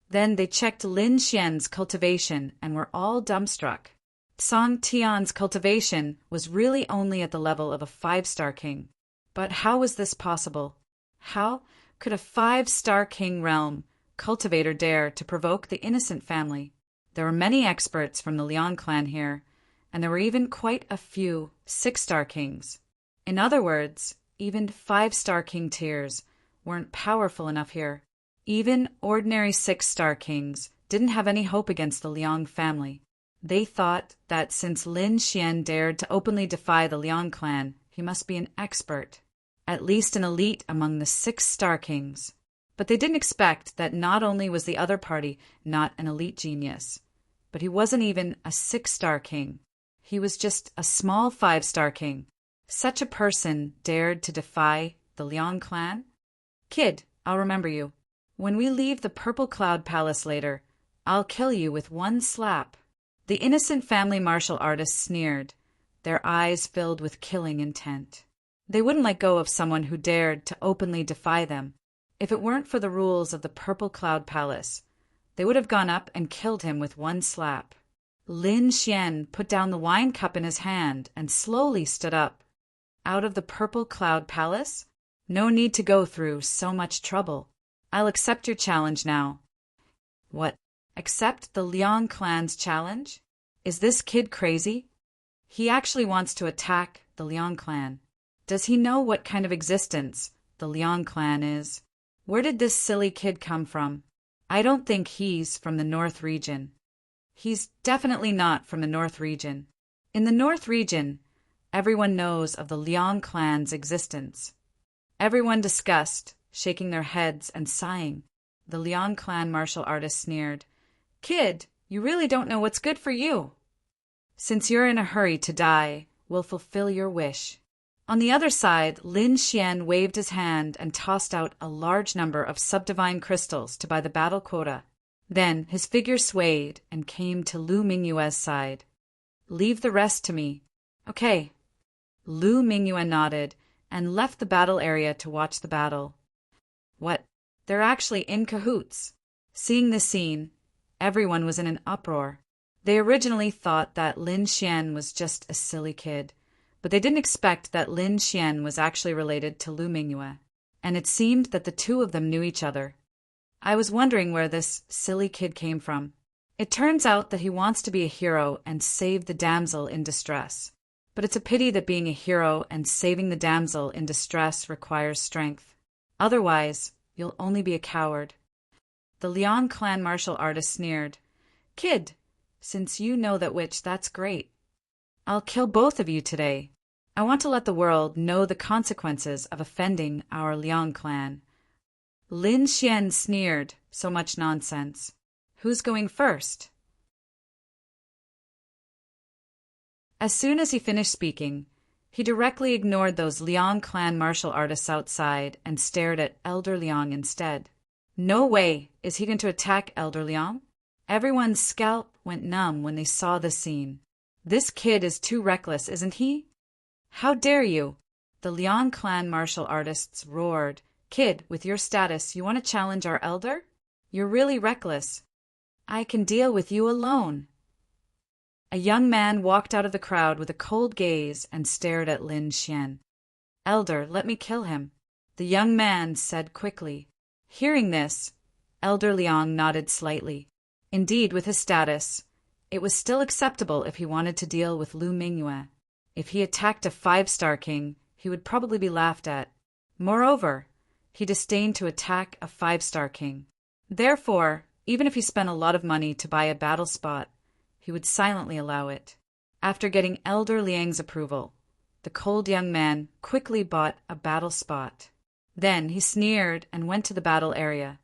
Then they checked Lin Xian's cultivation and were all dumbstruck. Song Tian's cultivation was really only at the level of a 5-star king. But how was this possible? How could a 5-star king realm cultivator dare to provoke the innocent family? There were many experts from the Liang clan here, and there were even quite a few 6-star kings. In other words, even 5-star king tiers weren't powerful enough here. Even ordinary 6-star kings didn't have any hope against the Liang family. They thought that since Lin Xian dared to openly defy the Liang clan, he must be an expert, at least an elite among the 6-star kings. But they didn't expect that not only was the other party not an elite genius, but he wasn't even a 6-star king. He was just a small 5-star king. Such a person dared to defy the Liang clan? Kid, I'll remember you. When we leave the Purple Cloud Palace later, I'll kill you with one slap. The innocent family martial artists sneered, their eyes filled with killing intent. They wouldn't let go of someone who dared to openly defy them. If it weren't for the rules of the Purple Cloud Palace, they would have gone up and killed him with one slap. Lin Xian put down the wine cup in his hand and slowly stood up. Out of the Purple Cloud Palace? No need to go through so much trouble. I'll accept your challenge now. What? Accept the Liang clan's challenge? Is this kid crazy? He actually wants to attack the Liang clan. Does he know what kind of existence the Liang clan is? Where did this silly kid come from? I don't think he's from the North region. He's definitely not from the North region. In the North region, everyone knows of the Liang clan's existence. Everyone discussed, shaking their heads and sighing. The Liang clan martial artist sneered, "Kid, you really don't know what's good for you. Since you're in a hurry to die, we'll fulfill your wish." On the other side, Lin Xian waved his hand and tossed out a large number of subdivine crystals to buy the battle quota. Then his figure swayed and came to Lu Mingyue's side. "Leave the rest to me." "Okay." Lu Mingyue nodded and left the battle area to watch the battle. What? They're actually in cahoots. Seeing this scene, everyone was in an uproar. They originally thought that Lin Xian was just a silly kid, but they didn't expect that Lin Xian was actually related to Lu Mingyue, and it seemed that the two of them knew each other. I was wondering where this silly kid came from. It turns out that he wants to be a hero and save the damsel in distress. But it's a pity that being a hero and saving the damsel in distress requires strength. Otherwise, you'll only be a coward. The Liang clan martial artist sneered, "Kid, since you know that witch, that's great. I'll kill both of you today. I want to let the world know the consequences of offending our Liang clan." Lin Xian sneered, "So much nonsense. Who's going first?" As soon as he finished speaking, he directly ignored those Liang clan martial artists outside and stared at Elder Liang instead. No way is he going to attack Elder Liang. Everyone's scalp went numb when they saw this scene. This kid is too reckless, isn't he? "How dare you?" The Liang clan martial artists roared. "Kid, with your status, you want to challenge our elder? You're really reckless. I can deal with you alone." A young man walked out of the crowd with a cold gaze and stared at Lin Xian. "Elder, let me kill him," the young man said quickly. Hearing this, Elder Liang nodded slightly. Indeed, with his status, it was still acceptable if he wanted to deal with Lu Mingyue. If he attacked a 5-star king, he would probably be laughed at. Moreover, he disdained to attack a 5-star king. Therefore, even if he spent a lot of money to buy a battle spot, he would silently allow it. After getting Elder Liang's approval, the cold young man quickly bought a battle spot. Then he sneered and went to the battle area.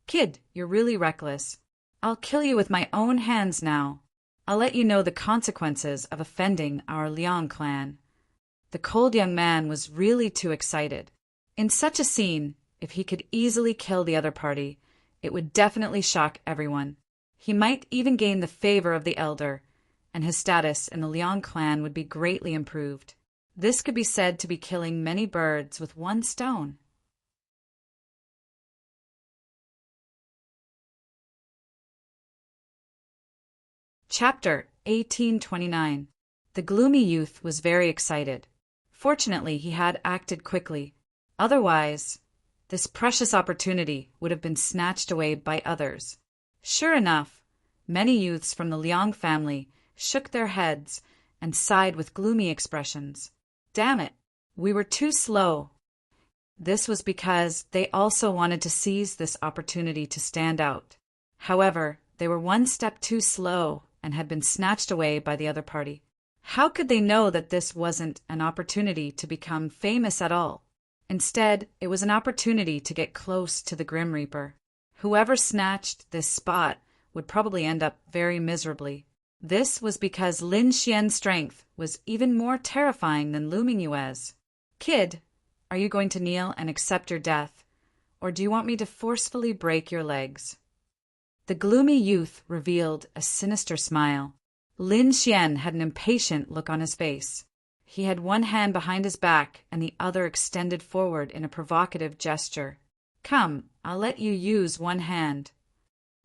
"Kid, you're really reckless. I'll kill you with my own hands now. I'll let you know the consequences of offending our Liang clan." The cold young man was really too excited. In such a scene, if he could easily kill the other party, it would definitely shock everyone. He might even gain the favor of the elder, and his status in the Liang clan would be greatly improved. This could be said to be killing many birds with one stone. Chapter 1829. The gloomy youth was very excited. Fortunately, he had acted quickly. Otherwise, this precious opportunity would have been snatched away by others. Sure enough, many youths from the Liang family shook their heads and sighed with gloomy expressions. "Damn it, we were too slow." This was because they also wanted to seize this opportunity to stand out. However, they were one step too slow and had been snatched away by the other party. How could they know that this wasn't an opportunity to become famous at all? Instead, it was an opportunity to get close to the Grim Reaper. Whoever snatched this spot would probably end up very miserably. This was because Lin Xian's strength was even more terrifying than Lu Mingyue's. "Kid, are you going to kneel and accept your death, or do you want me to forcefully break your legs?" The gloomy youth revealed a sinister smile. Lin Xian had an impatient look on his face. He had one hand behind his back and the other extended forward in a provocative gesture. "Come, I'll let you use one hand."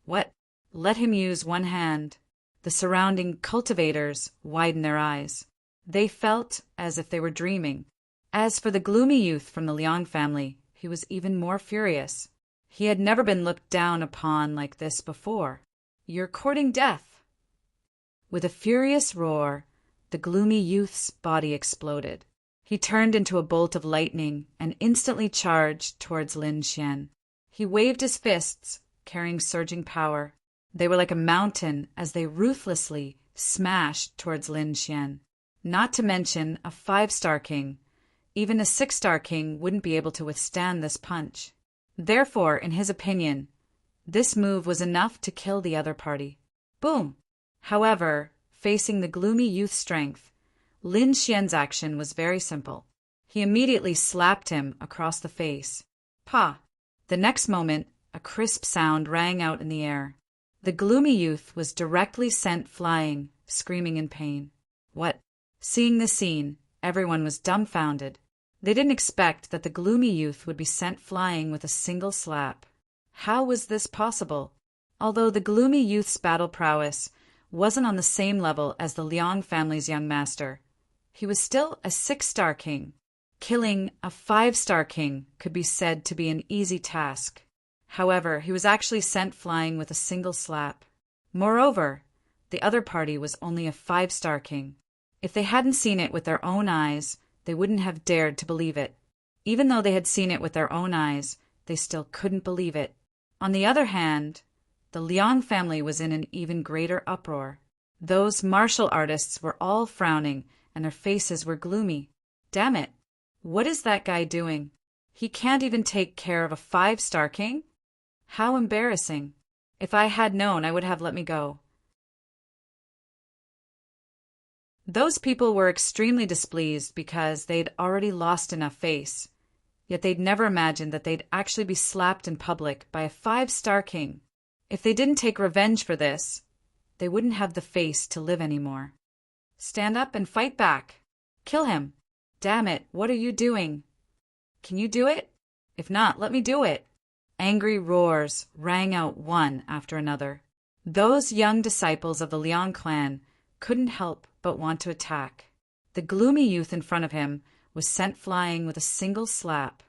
"What? Let him use one hand?" The surrounding cultivators widened their eyes. They felt as if they were dreaming. As for the gloomy youth from the Liang family, he was even more furious. He had never been looked down upon like this before. "You're courting death." With a furious roar, the gloomy youth's body exploded. He turned into a bolt of lightning and instantly charged towards Lin Xian. He waved his fists, carrying surging power. They were like a mountain as they ruthlessly smashed towards Lin Xian. Not to mention a 5-star king. Even a 6-star king wouldn't be able to withstand this punch. Therefore, in his opinion, this move was enough to kill the other party. Boom! However, facing the gloomy youth's strength, Lin Xian's action was very simple. He immediately slapped him across the face. Pa! The next moment, a crisp sound rang out in the air. The gloomy youth was directly sent flying, screaming in pain. What? Seeing this scene, everyone was dumbfounded. They didn't expect that the gloomy youth would be sent flying with a single slap. How was this possible? Although the gloomy youth's battle prowess wasn't on the same level as the Liang family's young master, he was still a 6-star king. Killing a 5-star king could be said to be an easy task. However, he was actually sent flying with a single slap. Moreover, the other party was only a 5-star king. If they hadn't seen it with their own eyes, they wouldn't have dared to believe it. Even though they had seen it with their own eyes, they still couldn't believe it. On the other hand, the Liang family was in an even greater uproar. Those martial artists were all frowning, and their faces were gloomy. Damn it! What is that guy doing? He can't even take care of a 5-star king? How embarrassing. If I had known, I would have let me go. Those people were extremely displeased because they'd already lost enough face. Yet they'd never imagined that they'd actually be slapped in public by a 5-star king. If they didn't take revenge for this, they wouldn't have the face to live anymore. Stand up and fight back. Kill him. Damn it, what are you doing? Can you do it? If not, let me do it. Angry roars rang out one after another. Those young disciples of the Liang clan couldn't help but want to attack. The gloomy youth in front of him was sent flying with a single slap.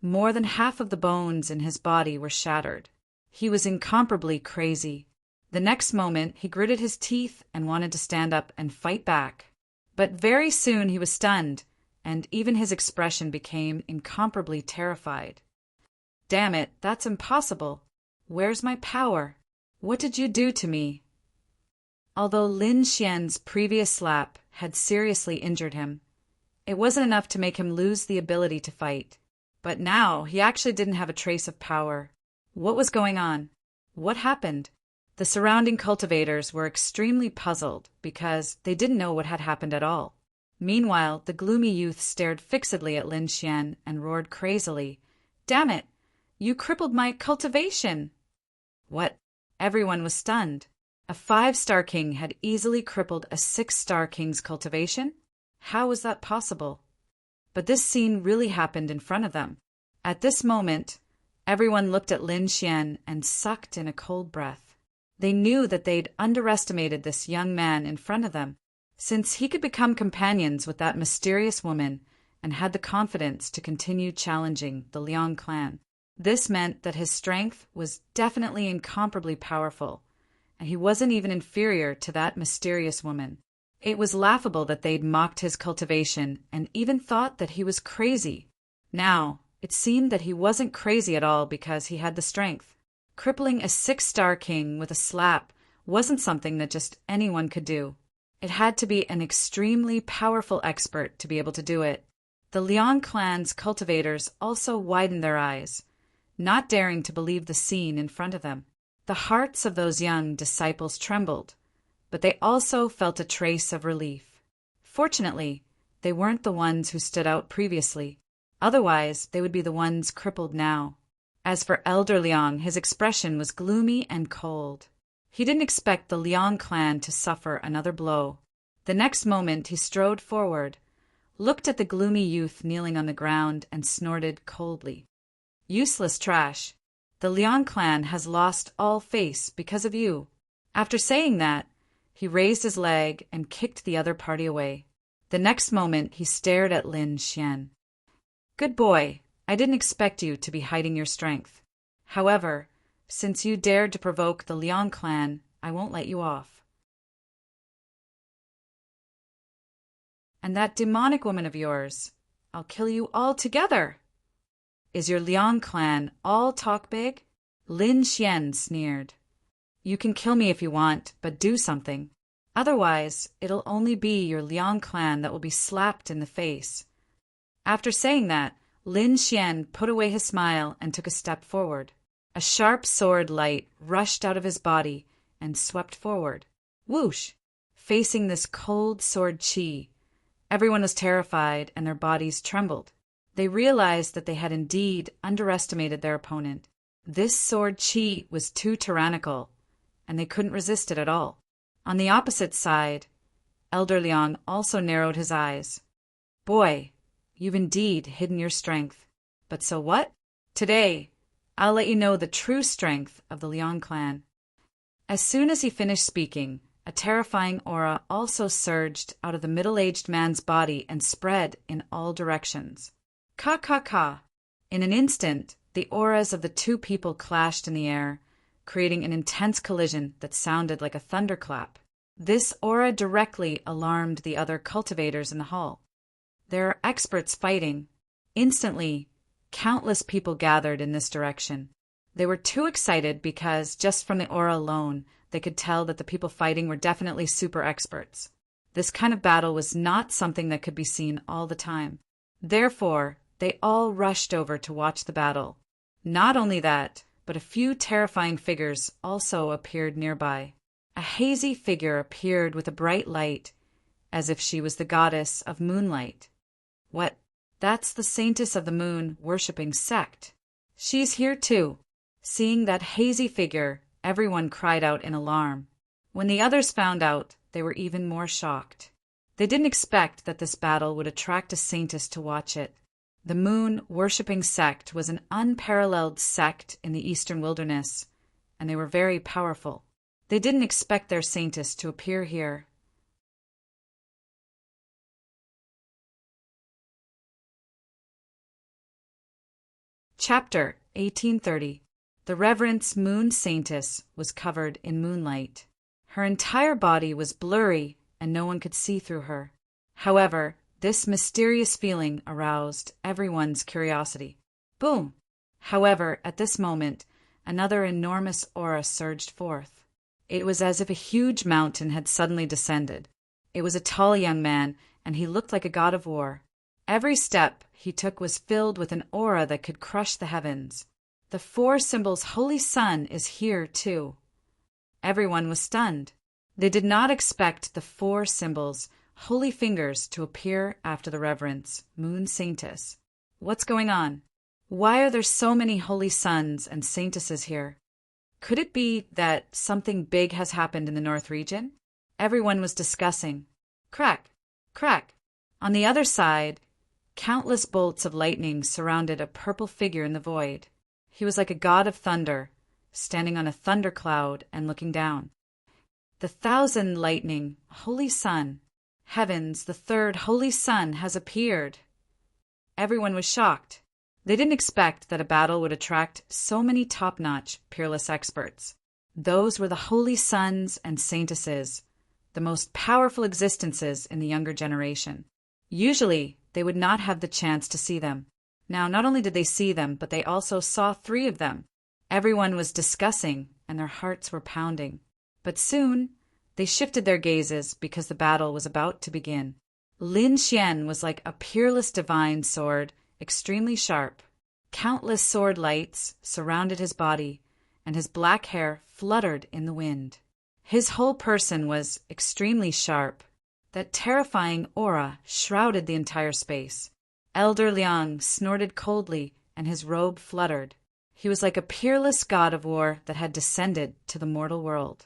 More than half of the bones in his body were shattered. He was incomparably crazy. The next moment, he gritted his teeth and wanted to stand up and fight back. But very soon he was stunned, and even his expression became incomparably terrified. Damn it, that's impossible. Where's my power? What did you do to me? Although Lin Xian's previous slap had seriously injured him, it wasn't enough to make him lose the ability to fight. But now he actually didn't have a trace of power. What was going on? What happened? The surrounding cultivators were extremely puzzled because they didn't know what had happened at all. Meanwhile, the gloomy youth stared fixedly at Lin Xian and roared crazily, "Damn it! You crippled my cultivation!" What? Everyone was stunned. A 5-star king had easily crippled a 6-star king's cultivation? How was that possible? But this scene really happened in front of them. At this moment, everyone looked at Lin Xian and sucked in a cold breath. They knew that they'd underestimated this young man in front of them, since he could become companions with that mysterious woman and had the confidence to continue challenging the Liang clan. This meant that his strength was definitely incomparably powerful, and he wasn't even inferior to that mysterious woman. It was laughable that they'd mocked his cultivation and even thought that he was crazy. Now, it seemed that he wasn't crazy at all because he had the strength. Crippling a 6-star king with a slap wasn't something that just anyone could do. It had to be an extremely powerful expert to be able to do it. The Liang clan's cultivators also widened their eyes, not daring to believe the scene in front of them. The hearts of those young disciples trembled, but they also felt a trace of relief. Fortunately, they weren't the ones who stood out previously. Otherwise, they would be the ones crippled now. As for Elder Liang, his expression was gloomy and cold. He didn't expect the Liang clan to suffer another blow. The next moment he strode forward, looked at the gloomy youth kneeling on the ground, and snorted coldly. "Useless trash. The Liang clan has lost all face because of you." After saying that, he raised his leg and kicked the other party away. The next moment he stared at Lin Xian. "Good boy. I didn't expect you to be hiding your strength. However, since you dared to provoke the Liang clan, I won't let you off. And that demonic woman of yours, I'll kill you all together." "Is your Liang clan all talk big?" Lin Xian sneered. "You can kill me if you want, but do something." Otherwise, it'll only be your Liang clan that will be slapped in the face." After saying that, Lin Xian put away his smile and took a step forward. A sharp sword light rushed out of his body and swept forward. Whoosh! Facing this cold sword chi, everyone was terrified and their bodies trembled. They realized that they had indeed underestimated their opponent. This sword chi was too tyrannical, and they couldn't resist it at all. On the opposite side, Elder Liang also narrowed his eyes. "Boy, you've indeed hidden your strength. But so what? Today, I'll let you know the true strength of the Liang clan." As soon as he finished speaking, a terrifying aura also surged out of the middle-aged man's body and spread in all directions. Ka ka ka! In an instant, the auras of the two people clashed in the air, creating an intense collision that sounded like a thunderclap. This aura directly alarmed the other cultivators in the hall. "There are experts fighting." Instantly, countless people gathered in this direction. They were too excited because, just from the aura alone, they could tell that the people fighting were definitely super experts. This kind of battle was not something that could be seen all the time. Therefore, they all rushed over to watch the battle. Not only that, but a few terrifying figures also appeared nearby. A hazy figure appeared with a bright light, as if she was the goddess of moonlight. What? That's the saintess of the moon worshipping sect. She's here too. Seeing that hazy figure, everyone cried out in alarm. When the others found out, they were even more shocked. They didn't expect that this battle would attract a saintess to watch it. The moon-worshipping sect was an unparalleled sect in the eastern wilderness, and they were very powerful. They didn't expect their saintess to appear here. Chapter 1830. The Reverend's moon saintess was covered in moonlight. Her entire body was blurry and no one could see through her. However, this mysterious feeling aroused everyone's curiosity. Boom! However, at this moment, another enormous aura surged forth. It was as if a huge mountain had suddenly descended. It was a tall young man, and he looked like a god of war. Every step he took was filled with an aura that could crush the heavens. The four symbols Holy Sun is here, too. Everyone was stunned. They did not expect the four symbols Holy Fingers to appear after the Reverend's moon saintess. What's going on? Why are there so many Holy Suns and saintesses here? Could it be that something big has happened in the North region? Everyone was discussing. Crack! Crack! On the other side, countless bolts of lightning surrounded a purple figure in the void. He was like a god of thunder, standing on a thundercloud and looking down. The 1,000 lightning, Holy Sun. Heavens, the third Holy Sun has appeared. Everyone was shocked. They didn't expect that a battle would attract so many top-notch, peerless experts. Those were the Holy Suns and Saintesses, the most powerful existences in the younger generation. Usually, they would not have the chance to see them. Now, not only did they see them, but they also saw 3 of them. Everyone was discussing, and their hearts were pounding. But soon, they shifted their gazes because the battle was about to begin. Lin Xian was like a peerless divine sword, extremely sharp. Countless sword lights surrounded his body, and his black hair fluttered in the wind. His whole person was extremely sharp. That terrifying aura shrouded the entire space. Elder Liang snorted coldly, and his robe fluttered. He was like a peerless god of war that had descended to the mortal world.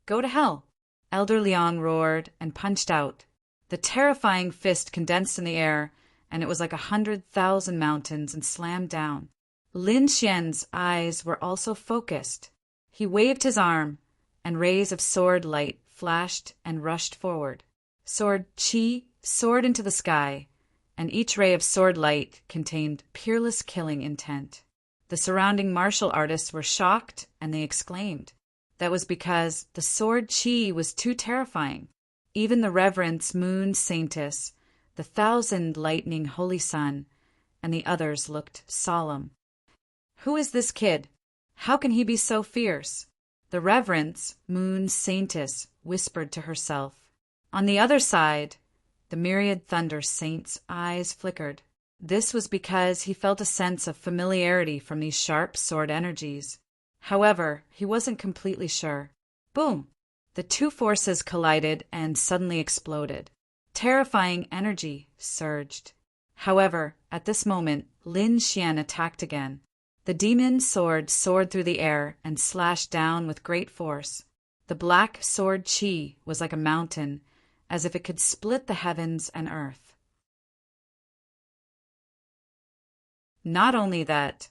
"Go to hell!" Elder Liang roared and punched out. The terrifying fist condensed in the air, and it was like 100,000 mountains and slammed down. Lin Xian's eyes were also focused. He waved his arm, and rays of sword light flashed and rushed forward. Sword chi soared into the sky, and each ray of sword light contained peerless killing intent. The surrounding martial artists were shocked, and they exclaimed. That was because the sword chi was too terrifying. Even the Reverend's moon saintess, the 1,000 lightning Holy Sun, and the others looked solemn. Who is this kid? How can he be so fierce? The Reverend's moon saintess whispered to herself. On the other side, the myriad Thunder Saint's eyes flickered. This was because he felt a sense of familiarity from these sharp sword energies. However, he wasn't completely sure. Boom! The two forces collided and suddenly exploded. Terrifying energy surged. However, at this moment, Lin Xian attacked again. The demon sword soared through the air and slashed down with great force. The black sword chi was like a mountain, as if it could split the heavens and earth. Not only that,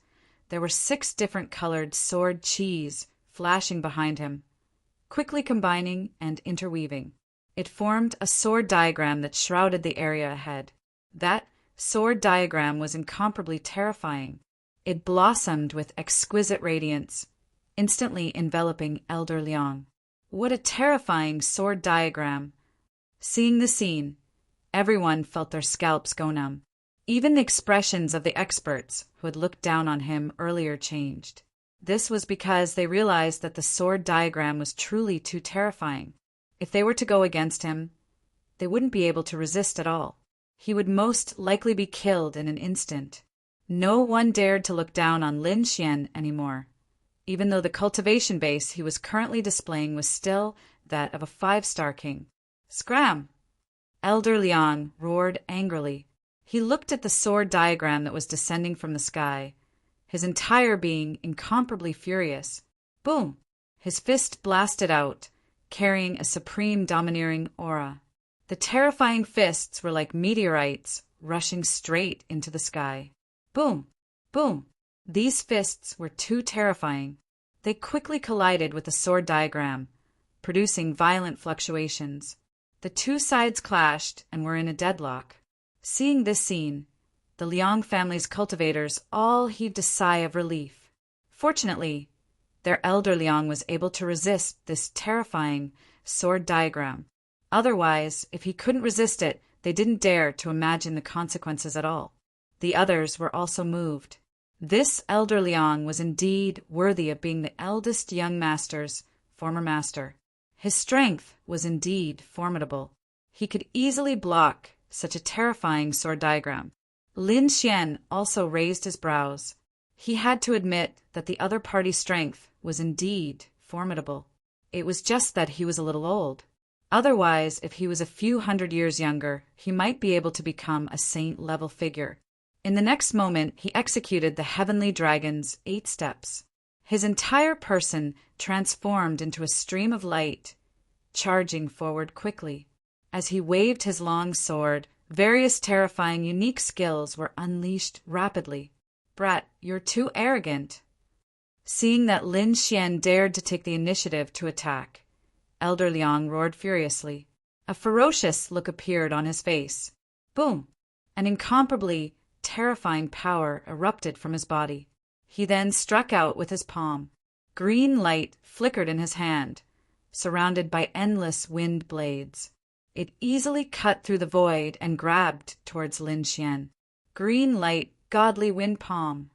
there were 6 different colored sword chis flashing behind him, quickly combining and interweaving. It formed a sword diagram that shrouded the area ahead. That sword diagram was incomparably terrifying. It blossomed with exquisite radiance, instantly enveloping Elder Liang. What a terrifying sword diagram! Seeing the scene, everyone felt their scalps go numb. Even the expressions of the experts who had looked down on him earlier changed. This was because they realized that the sword diagram was truly too terrifying. If they were to go against him, they wouldn't be able to resist at all. He would most likely be killed in an instant. No one dared to look down on Lin Xian anymore, even though the cultivation base he was currently displaying was still that of a 5-star king. Scram! Elder Liang roared angrily. He looked at the sword diagram that was descending from the sky, his entire being incomparably furious. Boom! His fist blasted out, carrying a supreme domineering aura. The terrifying fists were like meteorites rushing straight into the sky. Boom! Boom! These fists were too terrifying. They quickly collided with the sword diagram, producing violent fluctuations. The two sides clashed and were in a deadlock. Seeing this scene, the Liang family's cultivators all heaved a sigh of relief. Fortunately, their elder Liang was able to resist this terrifying sword diagram. Otherwise, if he couldn't resist it, they didn't dare to imagine the consequences at all. The others were also moved. This elder Liang was indeed worthy of being the eldest young master's former master. His strength was indeed formidable. He could easily block such a terrifying sword diagram. Lin Xian also raised his brows. He had to admit that the other party's strength was indeed formidable. It was just that he was a little old. Otherwise, if he was a few hundred years younger, he might be able to become a saint-level figure. In the next moment, he executed the heavenly dragon's 8 steps. His entire person transformed into a stream of light, charging forward quickly. As he waved his long sword, various terrifying unique skills were unleashed rapidly. Brat, you're too arrogant. Seeing that Lin Xian dared to take the initiative to attack, Elder Liang roared furiously. A ferocious look appeared on his face. Boom! An incomparably terrifying power erupted from his body. He then struck out with his palm. Green light flickered in his hand, surrounded by endless wind blades. It easily cut through the void and grabbed towards Lin Xian. Green light, godly wind palm.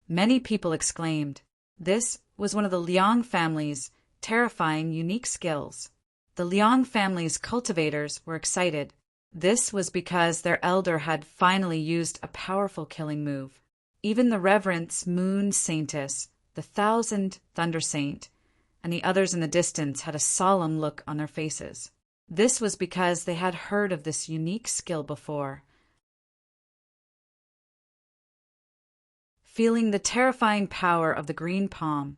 Many people exclaimed. This was one of the Liang family's terrifying unique skills. The Liang family's cultivators were excited. This was because their elder had finally used a powerful killing move. Even the Reverence Moon Saintess, the 1000th Thunder Saint, and the others in the distance had a solemn look on their faces. This was because they had heard of this unique skill before. Feeling the terrifying power of the green palm,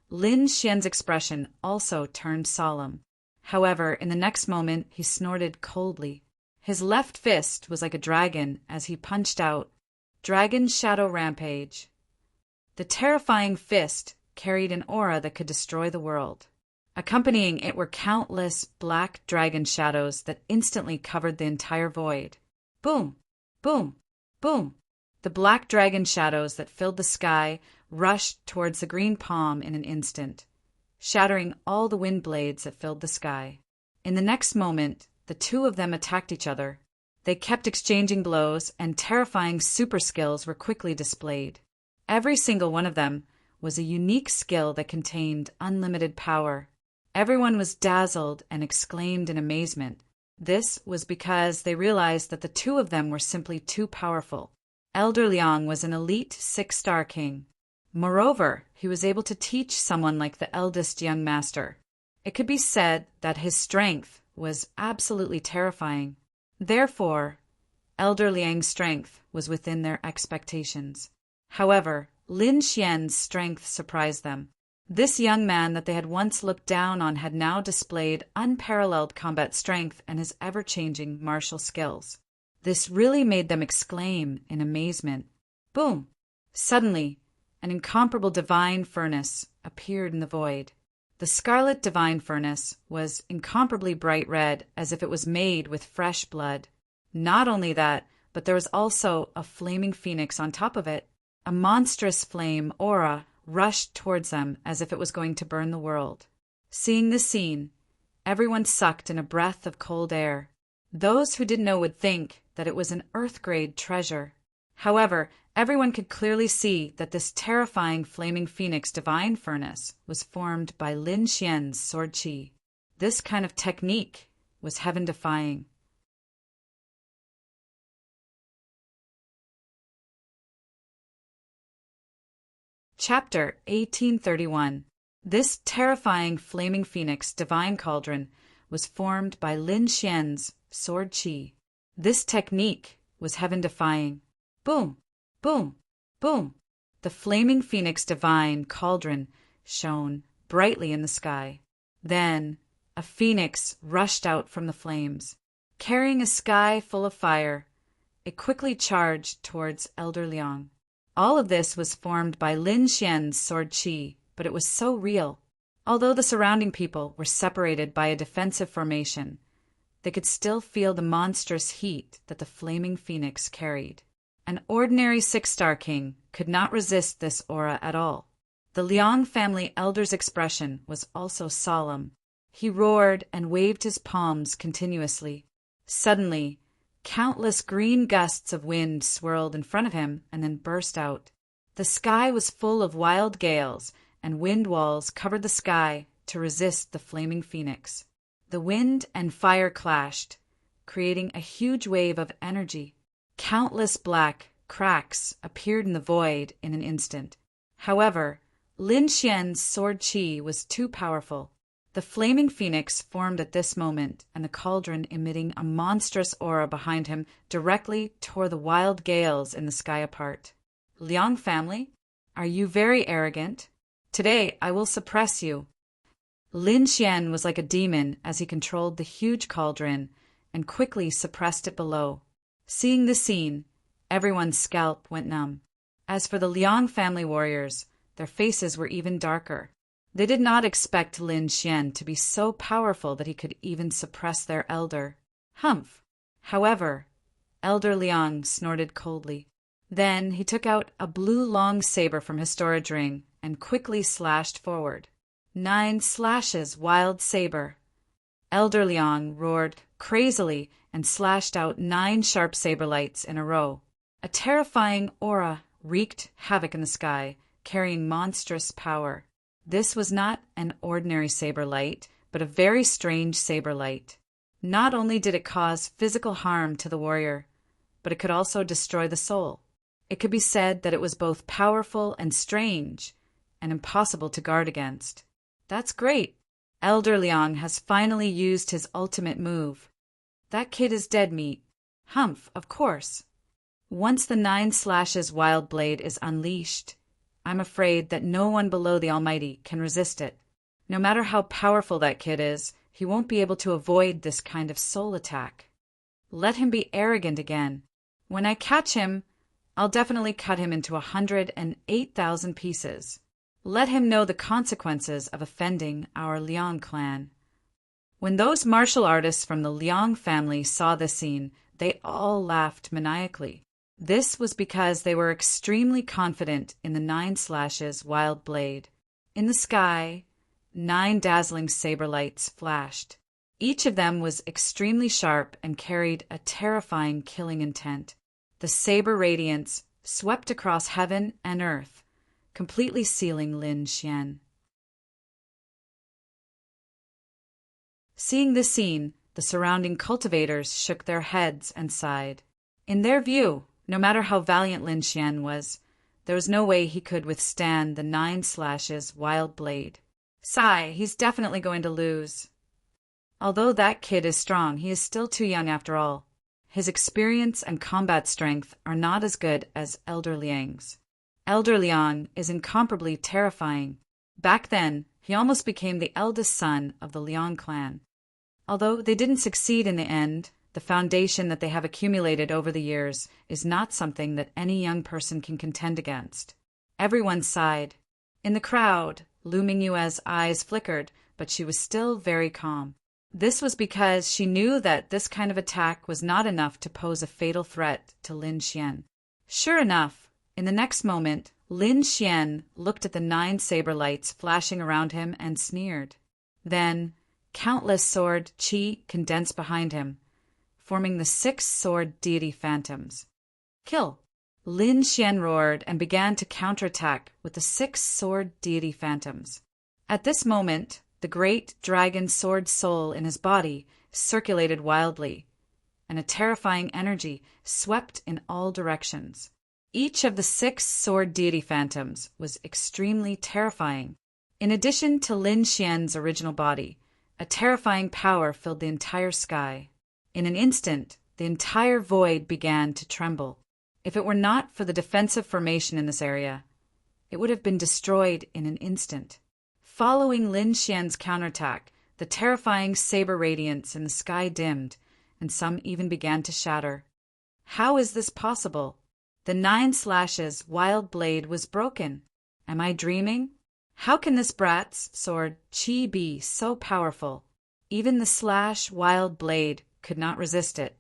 Lin Xian's expression also turned solemn. However, in the next moment, he snorted coldly. His left fist was like a dragon as he punched out. Dragon Shadow Rampage. The terrifying fist carried an aura that could destroy the world. Accompanying it were countless black dragon shadows that instantly covered the entire void. Boom! Boom! Boom! The black dragon shadows that filled the sky rushed towards the green palm in an instant, shattering all the wind blades that filled the sky. In the next moment, the two of them attacked each other. They kept exchanging blows, and terrifying super skills were quickly displayed. Every single one of them was a unique skill that contained unlimited power. Everyone was dazzled and exclaimed in amazement. This was because they realized that the two of them were simply too powerful. Elder Liang was an elite 6-star king. Moreover, he was able to teach someone like the eldest young master. It could be said that his strength was absolutely terrifying. Therefore, Elder Liang's strength was within their expectations. However, Lin Xian's strength surprised them. This young man that they had once looked down on had now displayed unparalleled combat strength and his ever-changing martial skills. This really made them exclaim in amazement. Boom! Suddenly, an incomparable divine furnace appeared in the void. The scarlet divine furnace was incomparably bright red, as if it was made with fresh blood. Not only that, but there was also a flaming phoenix on top of it. A monstrous flame aura rushed towards them as if it was going to burn the world. Seeing this scene, everyone sucked in a breath of cold air. Those who didn't know would think that it was an Earth-grade treasure. However, everyone could clearly see that this terrifying flaming phoenix divine furnace was formed by Lin Xian's sword qi. This kind of technique was heaven-defying. Chapter 1831. This terrifying flaming phoenix divine cauldron was formed by Lin Xian's sword qi. This technique was heaven-defying. Boom! Boom! Boom! The flaming phoenix divine cauldron shone brightly in the sky. Then a phoenix rushed out from the flames. Carrying a sky full of fire, it quickly charged towards Elder Liang. All of this was formed by Lin Xian's sword qi, but it was so real. Although the surrounding people were separated by a defensive formation, they could still feel the monstrous heat that the flaming phoenix carried. An ordinary 6-star king could not resist this aura at all. The Liang family elder's expression was also solemn. He roared and waved his palms continuously. Suddenly, countless green gusts of wind swirled in front of him and then burst out. The sky was full of wild gales, and wind walls covered the sky to resist the flaming phoenix. The wind and fire clashed, creating a huge wave of energy. Countless black cracks appeared in the void in an instant. However, Lin Xian's sword qi was too powerful. The flaming phoenix formed at this moment, and the cauldron emitting a monstrous aura behind him directly tore the wild gales in the sky apart. Liang family, are you very arrogant? Today I will suppress you. Lin Xian was like a demon as he controlled the huge cauldron and quickly suppressed it below. Seeing the scene, everyone's scalp went numb. As for the Liang family warriors, their faces were even darker. They did not expect Lin Xian to be so powerful that he could even suppress their elder. Humph! However, Elder Liang snorted coldly. Then he took out a blue long saber from his storage ring and quickly slashed forward. 9 slashes, wild saber! Elder Liang roared crazily and slashed out 9 sharp saber lights in a row. A terrifying aura wreaked havoc in the sky, carrying monstrous power. This was not an ordinary saber light, but a very strange saber light. Not only did it cause physical harm to the warrior, but it could also destroy the soul. It could be said that it was both powerful and strange, and impossible to guard against. That's great! Elder Liang has finally used his ultimate move. That kid is dead meat. Humph, of course. Once the 9 slashes wild blade is unleashed, I'm afraid that no one below the Almighty can resist it. No matter how powerful that kid is, he won't be able to avoid this kind of soul attack. Let him be arrogant again. When I catch him, I'll definitely cut him into 108,000 pieces. Let him know the consequences of offending our Liang clan. When those martial artists from the Liang family saw this scene, they all laughed maniacally. This was because they were extremely confident in the 9 slashes wild blade. In the sky, 9 dazzling saber lights flashed. Each of them was extremely sharp and carried a terrifying killing intent. The saber radiance swept across heaven and earth, completely sealing Lin Xian. Seeing this scene, the surrounding cultivators shook their heads and sighed. In their view, no matter how valiant Lin Xian was, there was no way he could withstand the 9 slashes wild blade. Sigh, he's definitely going to lose. Although that kid is strong, he is still too young after all. His experience and combat strength are not as good as Elder Liang's. Elder Liang is incomparably terrifying. Back then, he almost became the eldest son of the Liang clan. Although they didn't succeed in the end, the foundation that they have accumulated over the years is not something that any young person can contend against. Everyone sighed. In the crowd, Lu Mingyue's eyes flickered, but she was still very calm. This was because she knew that this kind of attack was not enough to pose a fatal threat to Lin Xian. Sure enough, in the next moment, Lin Xian looked at the 9 saber lights flashing around him and sneered. Then, countless sword qi condensed behind him, forming the 6 sword deity phantoms. Kill! Lin Xian roared and began to counterattack with the 6 sword deity phantoms. At this moment, the great dragon sword soul in his body circulated wildly, and a terrifying energy swept in all directions. Each of the 6 sword deity phantoms was extremely terrifying. In addition to Lin Xian's original body, a terrifying power filled the entire sky. In an instant, the entire void began to tremble. If it were not for the defensive formation in this area, it would have been destroyed in an instant. Following Lin Xian's counterattack, the terrifying saber radiance in the sky dimmed, and some even began to shatter. How is this possible? The 9 slashes wild blade was broken. Am I dreaming? How can this brat's sword qi be so powerful? Even the slash wild blade could not resist it.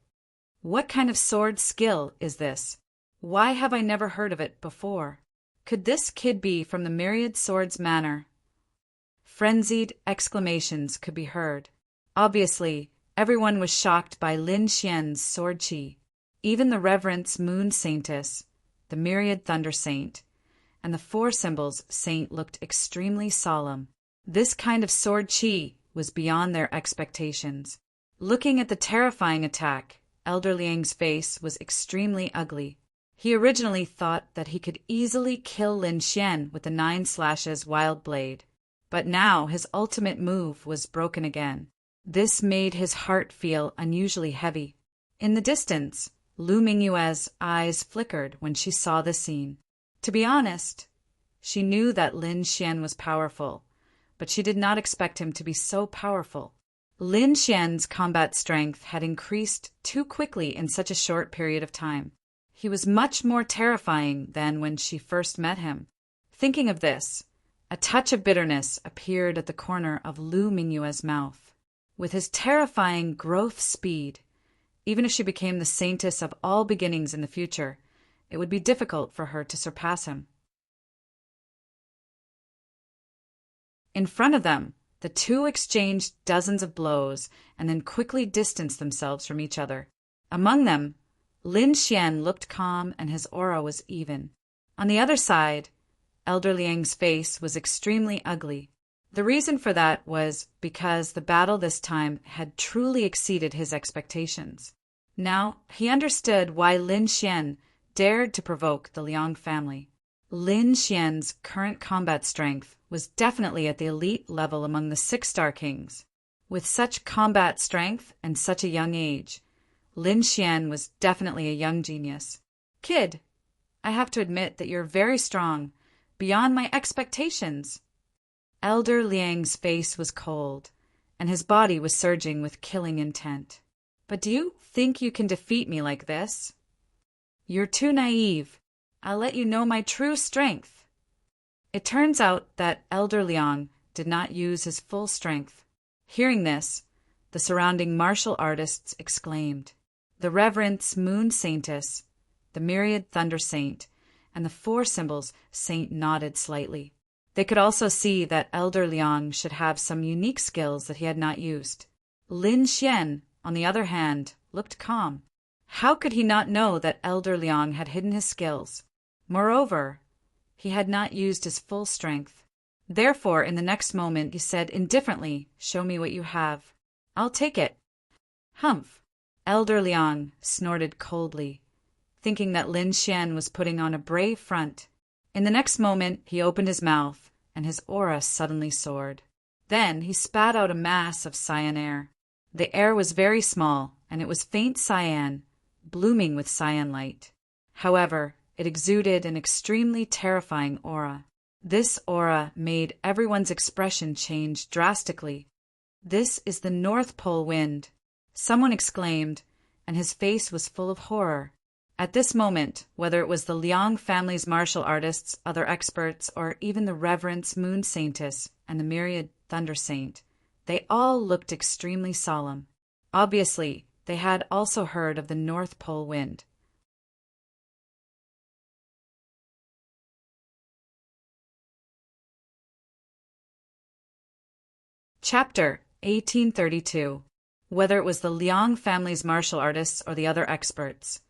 What kind of sword skill is this? Why have I never heard of it before? Could this kid be from the Myriad Swords Manor? Frenzied exclamations could be heard. Obviously, everyone was shocked by Lin Xian's sword qi. Even the Reverence Moon Saintess, the Myriad Thunder Saint, and the 4 Symbols Saint looked extremely solemn. This kind of sword qi was beyond their expectations. Looking at the terrifying attack, Elder Liang's face was extremely ugly. He originally thought that he could easily kill Lin Xian with the 9 slashes wild blade. But now his ultimate move was broken again. This made his heart feel unusually heavy. In the distance, Lu Mingyue's eyes flickered when she saw the scene. To be honest, she knew that Lin Xian was powerful, but she did not expect him to be so powerful. Lin Xian's combat strength had increased too quickly in such a short period of time. He was much more terrifying than when she first met him. Thinking of this, a touch of bitterness appeared at the corner of Lu Mingyue's mouth. With his terrifying growth speed, even if she became the saintess of all beginnings in the future, it would be difficult for her to surpass him. In front of them, the 2 exchanged dozens of blows and then quickly distanced themselves from each other. Among them, Lin Xian looked calm and his aura was even. On the other side, Elder Liang's face was extremely ugly. The reason for that was because the battle this time had truly exceeded his expectations. Now, he understood why Lin Xian dared to provoke the Liang family. Lin Xian's current combat strength was definitely at the elite level among the 6-star kings. With such combat strength and such a young age, Lin Xian was definitely a young genius. Kid, I have to admit that you're very strong, beyond my expectations. Elder Liang's face was cold, and his body was surging with killing intent. But do you think you can defeat me like this? You're too naive. I'll let you know my true strength. It turns out that Elder Liang did not use his full strength. Hearing this, the surrounding martial artists exclaimed. The Reverence Moon Saintess, the Myriad Thunder Saint, and the 4 Symbols Saint nodded slightly. They could also see that Elder Liang should have some unique skills that he had not used. Lin Xian, on the other hand, looked calm. How could he not know that Elder Liang had hidden his skills? Moreover, he had not used his full strength. Therefore, in the next moment, he said indifferently, "Show me what you have." I'll take it. Humph! Elder Liang snorted coldly, thinking that Lin Xian was putting on a brave front. In the next moment, he opened his mouth, and his aura suddenly soared. Then he spat out a mass of cyan air. The air was very small, and it was faint cyan, blooming with cyan light. However, it exuded an extremely terrifying aura. This aura made everyone's expression change drastically. "This is the North Pole wind," someone exclaimed, and his face was full of horror. At this moment, whether it was the Liang family's martial artists, other experts, or even the Reverence Moon Saintess and the myriad Thunder Saint, they all looked extremely solemn. Obviously, they had also heard of the North Pole wind. Chapter 1832. Whether it was the Liang family's martial artists or the other experts,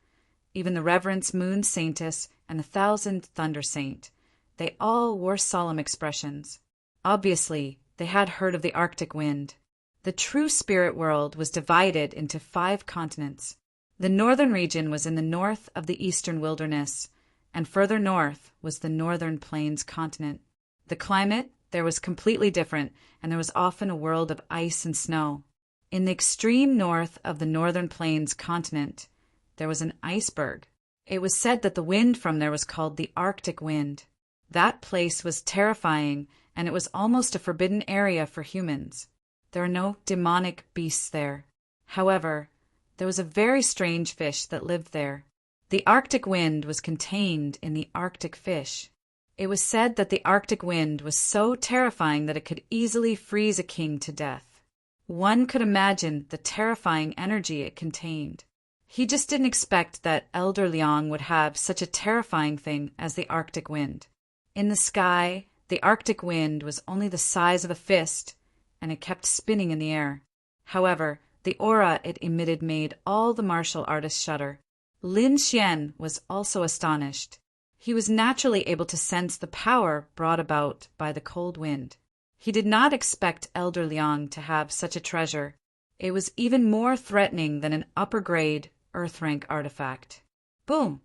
even the Reverence Moon Saintess and the 1,000th Thunder Saint, they all wore solemn expressions. Obviously, they had heard of the Arctic wind. The true spirit world was divided into 5 continents. The northern region was in the north of the eastern wilderness, and further north was the northern plains continent. The climate there was completely different, and there was often a world of ice and snow. In the extreme north of the northern plains continent, there was an iceberg. It was said that the wind from there was called the Arctic wind. That place was terrifying, and it was almost a forbidden area for humans. There are no demonic beasts there. However, there was a very strange fish that lived there. The Arctic wind was contained in the Arctic fish. It was said that the Arctic wind was so terrifying that it could easily freeze a king to death. One could imagine the terrifying energy it contained. He just didn't expect that Elder Liang would have such a terrifying thing as the Arctic wind. In the sky, the Arctic wind was only the size of a fist, and it kept spinning in the air. However, the aura it emitted made all the martial artists shudder. Lin Xian was also astonished. He was naturally able to sense the power brought about by the cold wind. He did not expect Elder Liang to have such a treasure. It was even more threatening than an upper-grade, Earth-rank artifact. Boom!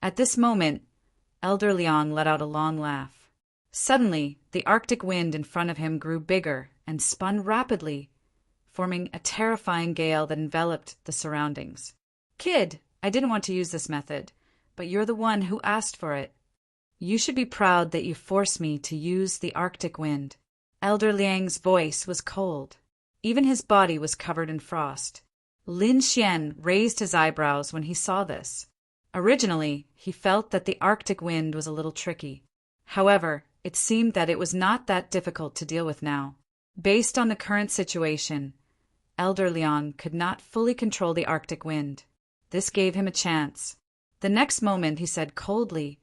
At this moment, Elder Liang let out a long laugh. Suddenly, the Arctic wind in front of him grew bigger and spun rapidly, forming a terrifying gale that enveloped the surroundings. "Kid, I didn't want to use this method, but you're the one who asked for it. You should be proud that you forced me to use the Arctic wind." Elder Liang's voice was cold. Even his body was covered in frost. Lin Xian raised his eyebrows when he saw this. Originally, he felt that the Arctic wind was a little tricky. However, it seemed that it was not that difficult to deal with now. Based on the current situation, Elder Liang could not fully control the Arctic wind. This gave him a chance. The next moment he said coldly,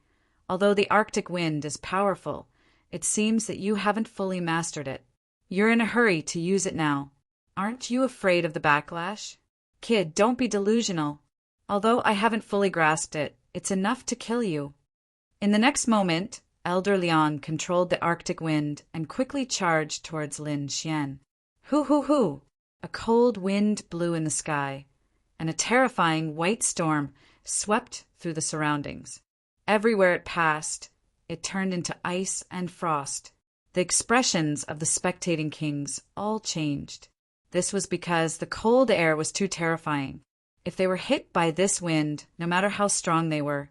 "Although the Arctic wind is powerful, it seems that you haven't fully mastered it. You're in a hurry to use it now. Aren't you afraid of the backlash? Kid, don't be delusional. Although I haven't fully grasped it, it's enough to kill you." In the next moment, Elder Liang controlled the Arctic wind and quickly charged towards Lin Xian. Hoo hoo hoo! A cold wind blew in the sky, and a terrifying white storm swept through the surroundings. Everywhere it passed, it turned into ice and frost. The expressions of the spectating kings all changed. This was because the cold air was too terrifying. If they were hit by this wind, no matter how strong they were,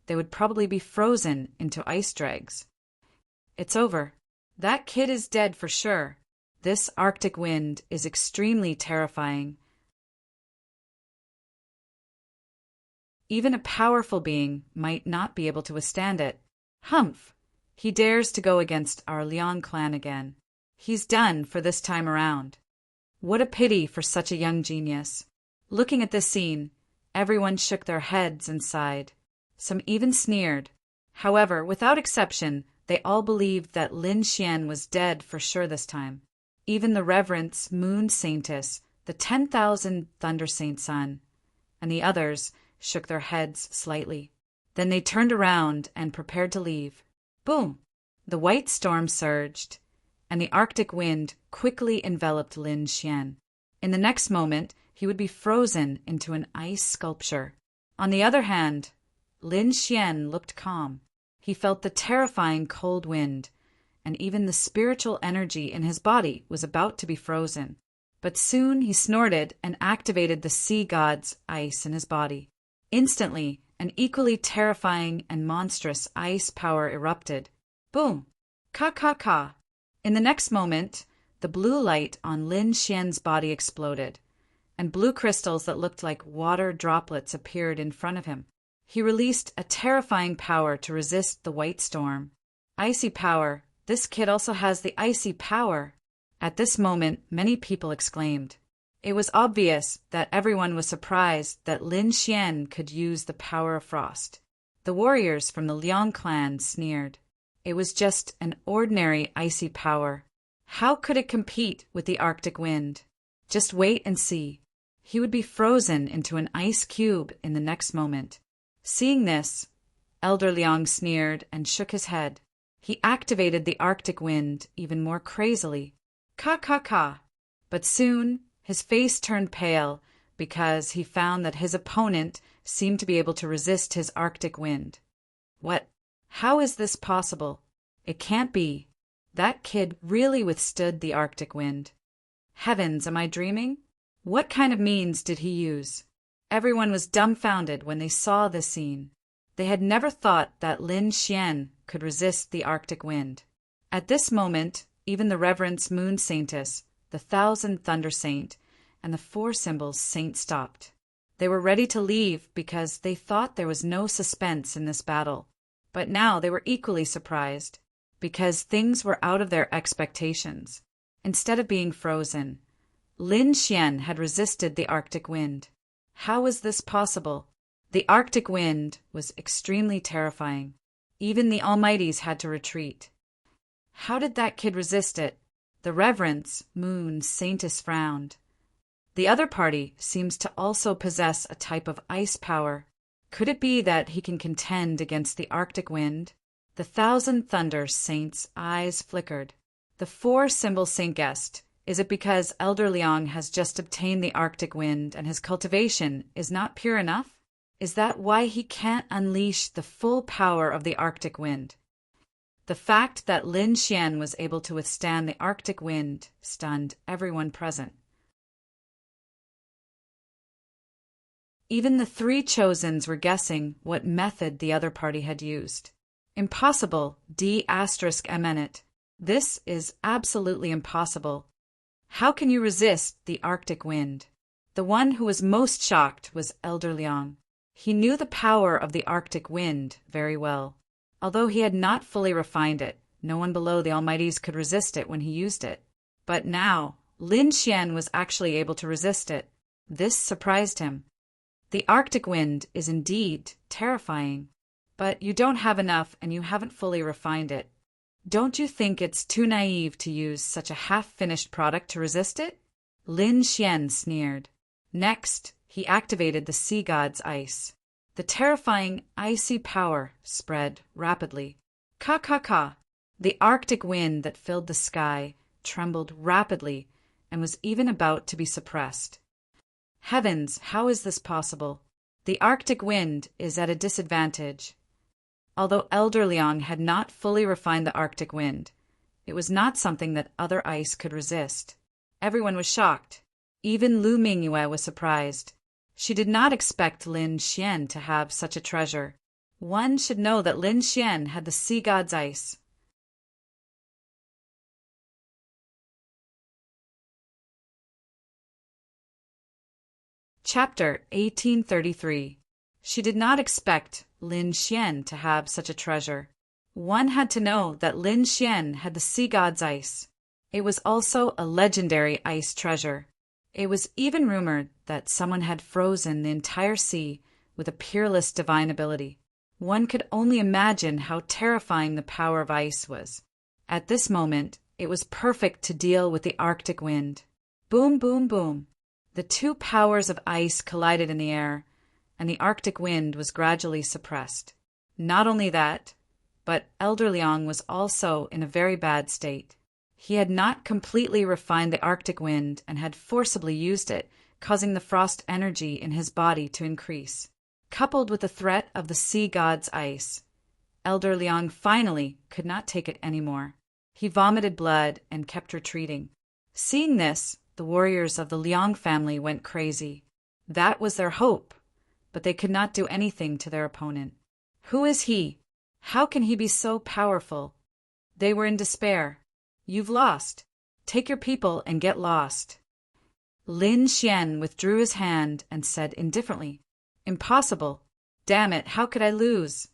they would probably be frozen into ice dregs. It's over. That kid is dead for sure. This Arctic wind is extremely terrifying. Even a powerful being might not be able to withstand it. Humph! He dares to go against our Liang clan again. He's done for this time around. What a pity for such a young genius. Looking at this scene, everyone shook their heads and sighed. Some even sneered. However, without exception, they all believed that Lin Xian was dead for sure this time. Even the Reverence Moon Saintess, the 10,000 Thunder Saint son, and the others shook their heads slightly. Then they turned around and prepared to leave. Boom! The white storm surged, and the Arctic wind quickly enveloped Lin Xian. In the next moment, he would be frozen into an ice sculpture. On the other hand, Lin Xian looked calm. He felt the terrifying cold wind, and even the spiritual energy in his body was about to be frozen. But soon he snorted and activated the sea god's ice in his body. Instantly, an equally terrifying and monstrous ice power erupted. Boom! Ka ka ka! In the next moment, the blue light on Lin Xian's body exploded, and blue crystals that looked like water droplets appeared in front of him. He released a terrifying power to resist the white storm. Icy power! This kid also has the icy power! At this moment, many people exclaimed. It was obvious that everyone was surprised that Lin Xian could use the power of frost. The warriors from the Liang clan sneered. It was just an ordinary icy power. How could it compete with the Arctic wind? Just wait and see. He would be frozen into an ice cube in the next moment. Seeing this, Elder Liang sneered and shook his head. He activated the Arctic wind even more crazily. Ka ka ka! But soon, his face turned pale because he found that his opponent seemed to be able to resist his Arctic wind. What? How is this possible? It can't be. That kid really withstood the Arctic wind. Heavens, am I dreaming? What kind of means did he use? Everyone was dumbfounded when they saw this scene. They had never thought that Lin Xian could resist the Arctic wind. At this moment, even the Reverence Moon Saintess, the Thousand Thunder Saint, and the Four Symbols Saint stopped. They were ready to leave because they thought there was no suspense in this battle. But now they were equally surprised, because things were out of their expectations. Instead of being frozen, Lin Xian had resisted the Arctic wind. How was this possible? The Arctic wind was extremely terrifying. Even the Almighties had to retreat. How did that kid resist it? The Reverence Moon Saintess frowned. The other party seems to also possess a type of ice power. Could it be that he can contend against the Arctic wind? The Thousand Thunder Saint's eyes flickered. The Four Symbol Saint guessed. Is it because Elder Liang has just obtained the Arctic wind and his cultivation is not pure enough? Is that why he can't unleash the full power of the Arctic wind? The fact that Lin Xian was able to withstand the Arctic wind stunned everyone present. Even the three Chosens were guessing what method the other party had used. Impossible, D***eminent. This is absolutely impossible. How can you resist the Arctic wind? The one who was most shocked was Elder Liang. He knew the power of the Arctic wind very well. Although he had not fully refined it, no one below the Almighties could resist it when he used it. But now, Lin Xian was actually able to resist it. This surprised him. The Arctic wind is indeed terrifying, but you don't have enough and you haven't fully refined it. Don't you think it's too naive to use such a half-finished product to resist it? Lin Xian sneered. Next, he activated the sea god's ice. The terrifying icy power spread rapidly. Ka ka ka! The Arctic wind that filled the sky trembled rapidly and was even about to be suppressed. Heavens, how is this possible? The Arctic wind is at a disadvantage. Although Elder Liang had not fully refined the Arctic wind, it was not something that other ice could resist. Everyone was shocked. Even Lu Mingyue was surprised. She did not expect Lin Xian to have such a treasure. One should know that Lin Xian had the sea god's ice. Chapter 1833. She did not expect Lin Xian to have such a treasure. One had to know that Lin Xian had the sea god's ice. It was also a legendary ice treasure. It was even rumored that someone had frozen the entire sea with a peerless divine ability. One could only imagine how terrifying the power of ice was. At this moment, it was perfect to deal with the Arctic wind. Boom, boom, boom. The two powers of ice collided in the air, and the Arctic wind was gradually suppressed. Not only that, but Elder Liang was also in a very bad state. He had not completely refined the Arctic wind and had forcibly used it, causing the frost energy in his body to increase. Coupled with the threat of the sea god's ice, Elder Liang finally could not take it anymore. He vomited blood and kept retreating. Seeing this, the warriors of the Liang family went crazy. That was their hope, but they could not do anything to their opponent. Who is he? How can he be so powerful? They were in despair. You've lost. Take your people and get lost. Lin Xian withdrew his hand and said indifferently, Impossible. Damn it, how could I lose?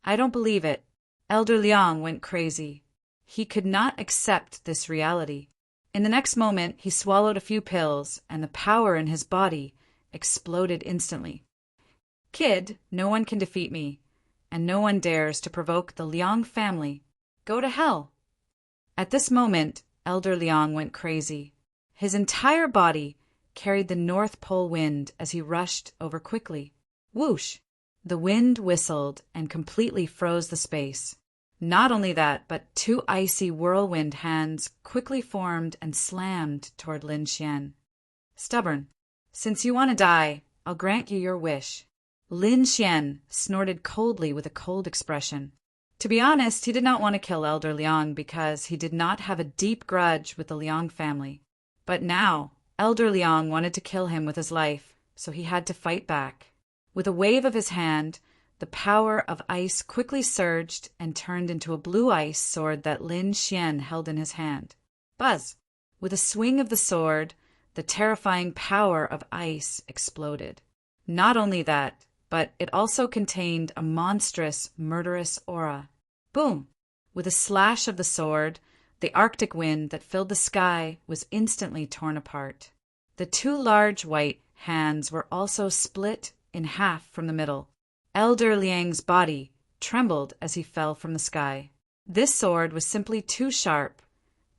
I don't believe it. Elder Liang went crazy. He could not accept this reality. In the next moment, he swallowed a few pills, and the power in his body exploded instantly. Kid, no one can defeat me, and no one dares to provoke the Liang family. Go to hell. At this moment, Elder Liang went crazy. His entire body carried the North Pole wind as he rushed over quickly. Whoosh! The wind whistled and completely froze the space. Not only that, but two icy whirlwind hands quickly formed and slammed toward Lin Xian. Stubborn. Since you want to die, I'll grant you your wish. Lin Xian snorted coldly with a cold expression. To be honest, he did not want to kill Elder Liang because he did not have a deep grudge with the Liang family. But now, Elder Liang wanted to kill him with his life, so he had to fight back. With a wave of his hand, the power of ice quickly surged and turned into a blue ice sword that Lin Xian held in his hand. Buzz! With a swing of the sword, the terrifying power of ice exploded. Not only that, but it also contained a monstrous, murderous aura. Boom! With a slash of the sword, the Arctic wind that filled the sky was instantly torn apart. The two large white hands were also split in half from the middle. Elder Liang's body trembled as he fell from the sky. This sword was simply too sharp,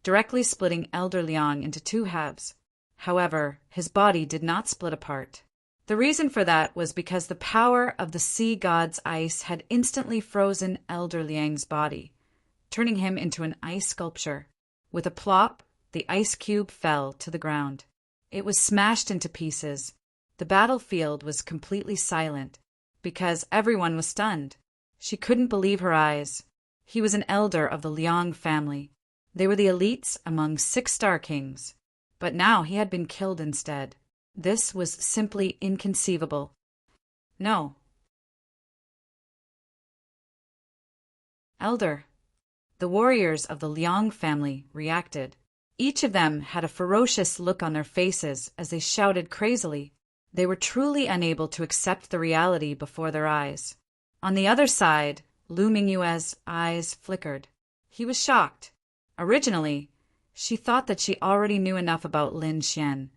directly splitting Elder Liang into two halves. However, his body did not split apart. The reason for that was because the power of the sea god's ice had instantly frozen Elder Liang's body, turning him into an ice sculpture. With a plop, the ice cube fell to the ground. It was smashed into pieces. The battlefield was completely silent, because everyone was stunned. She couldn't believe her eyes. He was an elder of the Liang family. They were the elites among 6 Star Kings. But now he had been killed instead. This was simply inconceivable. No. Elder. The warriors of the Liang family reacted. Each of them had a ferocious look on their faces as they shouted crazily. They were truly unable to accept the reality before their eyes. On the other side, Lu Mingyue's eyes flickered. He was shocked. Originally, she thought that she already knew enough about Lin Xian,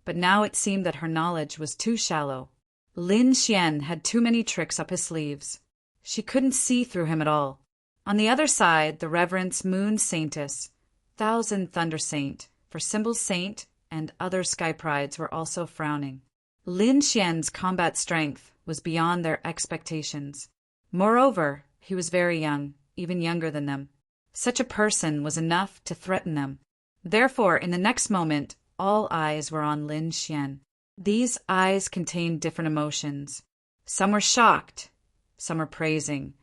but now it seemed that her knowledge was too shallow. Lin Xian had too many tricks up his sleeves. She couldn't see through him at all. On the other side, the Reverence Moon Saintess, Thousand Thunder Saint, for Symbol Saint, and other sky prides were also frowning. Lin Xian's combat strength was beyond their expectations. Moreover, he was very young, even younger than them. Such a person was enough to threaten them. Therefore, in the next moment, all eyes were on Lin Xian. These eyes contained different emotions. Some were shocked, some were praising,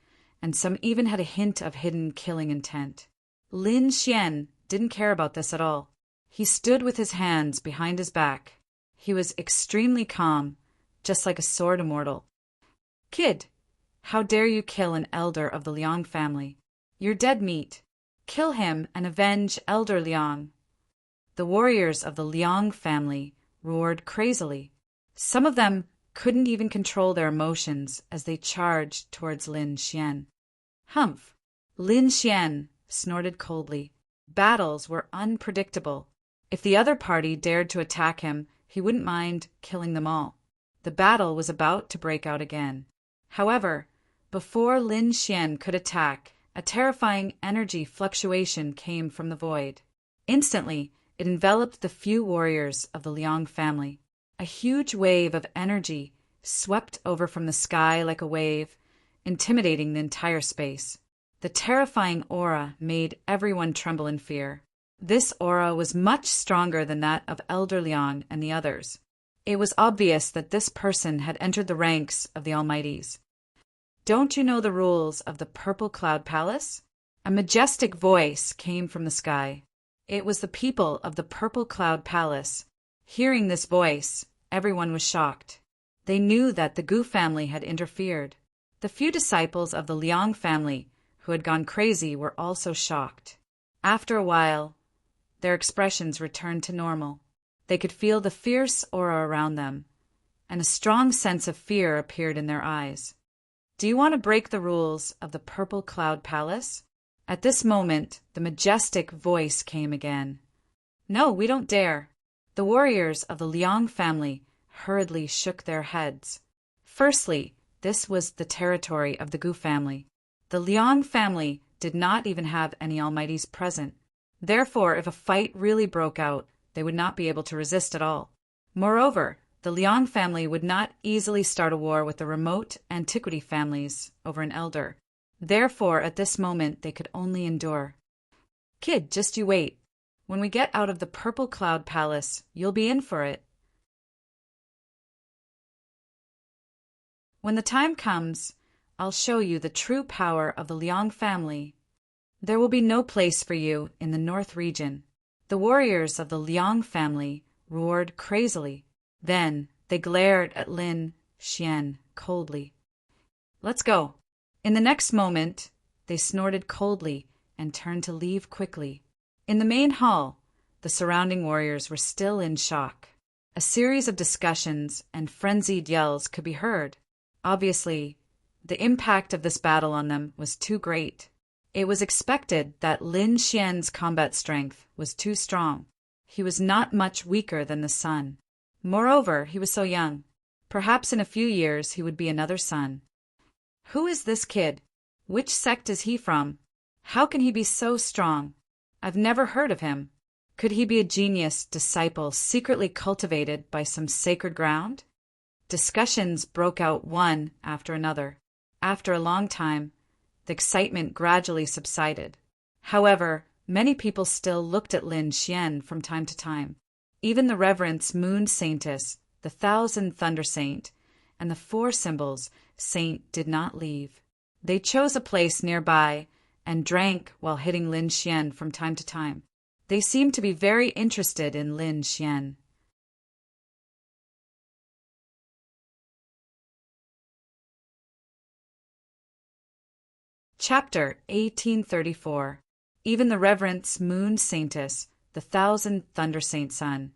and some even had a hint of hidden killing intent. Lin Xian didn't care about this at all. He stood with his hands behind his back. He was extremely calm, just like a sword immortal. Kid, how dare you kill an elder of the Liang family? You're dead meat. Kill him and avenge Elder Liang. The warriors of the Liang family roared crazily. Some of them couldn't even control their emotions as they charged towards Lin Xian. Humph! Lin Xian snorted coldly. Battles were unpredictable. If the other party dared to attack him, he wouldn't mind killing them all. The battle was about to break out again. However, before Lin Xian could attack, a terrifying energy fluctuation came from the void. Instantly, it enveloped the few warriors of the Liang family. A huge wave of energy swept over from the sky like a wave, intimidating the entire space. The terrifying aura made everyone tremble in fear. This aura was much stronger than that of Elder Liang and the others. It was obvious that this person had entered the ranks of the Almighties. Don't you know the rules of the Purple Cloud Palace? A majestic voice came from the sky. It was the people of the Purple Cloud Palace. Hearing this voice, everyone was shocked. They knew that the Gu family had interfered. The few disciples of the Liang family who had gone crazy were also shocked. After a while, their expressions returned to normal. They could feel the fierce aura around them, and a strong sense of fear appeared in their eyes. Do you want to break the rules of the Purple Cloud Palace? At this moment, the majestic voice came again. No, we don't dare. The warriors of the Liang family hurriedly shook their heads. Firstly, this was the territory of the Gu family. The Liang family did not even have any Almighties present. Therefore, if a fight really broke out, they would not be able to resist at all. Moreover, the Liang family would not easily start a war with the remote antiquity families over an elder. Therefore, at this moment, they could only endure. Kid, just you wait. When we get out of the Purple Cloud Palace, you'll be in for it. When the time comes, I'll show you the true power of the Liang family. There will be no place for you in the North region. The warriors of the Liang family roared crazily. Then they glared at Lin Xian coldly. Let's go. In the next moment, they snorted coldly and turned to leave quickly. In the main hall, the surrounding warriors were still in shock. A series of discussions and frenzied yells could be heard. Obviously, the impact of this battle on them was too great. It was expected that Lin Xian's combat strength was too strong. He was not much weaker than the sun. Moreover, he was so young. Perhaps in a few years he would be another sun. Who is this kid? Which sect is he from? How can he be so strong? I've never heard of him. Could he be a genius disciple secretly cultivated by some sacred ground? Discussions broke out one after another. After a long time, the excitement gradually subsided. However, many people still looked at Lin Xian from time to time. Even the Reverence Moon Saintess, the Thousand Thunder Saint, and the Four Symbols Saint did not leave. They chose a place nearby and drank while hitting Lin Xian from time to time. They seemed to be very interested in Lin Xian. Chapter 1834. Even the Reverence Moon Saintess, the Thousand Thunder Saint Sun,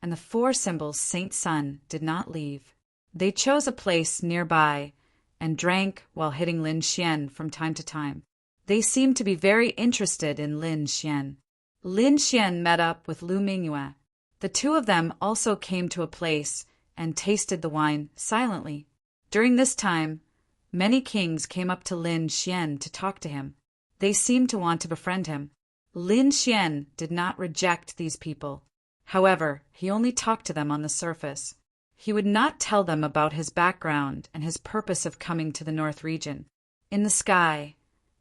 and the Four Symbols Saint Sun did not leave. They chose a place nearby and drank while hitting Lin Xian from time to time. They seemed to be very interested in Lin Xian. Lin Xian met up with Lu Mingyue. The two of them also came to a place and tasted the wine silently. During this time, many kings came up to Lin Xian to talk to him. They seemed to want to befriend him. Lin Xian did not reject these people. However, he only talked to them on the surface. He would not tell them about his background and his purpose of coming to the North region. In the sky,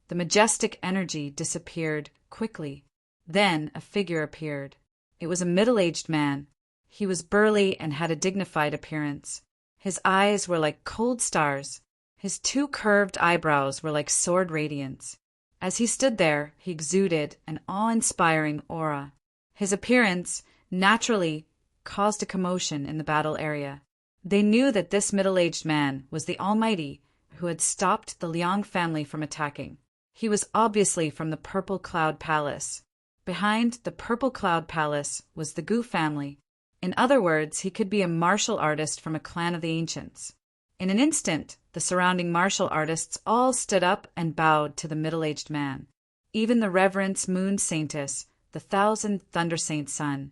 the majestic energy disappeared quickly. Then a figure appeared. It was a middle-aged man. He was burly and had a dignified appearance. His eyes were like cold stars. His two curved eyebrows were like sword radiance. As he stood there, he exuded an awe-inspiring aura. His appearance naturally caused a commotion in the battle area. They knew that this middle-aged man was the Almighty who had stopped the Liang family from attacking. He was obviously from the Purple Cloud Palace. Behind the Purple Cloud Palace was the Gu family. In other words, he could be a martial artist from a clan of the ancients. In an instant, the surrounding martial artists all stood up and bowed to the middle-aged man. Even the Reverence Moon Saintess, the Thousand Thunder Saint Sun,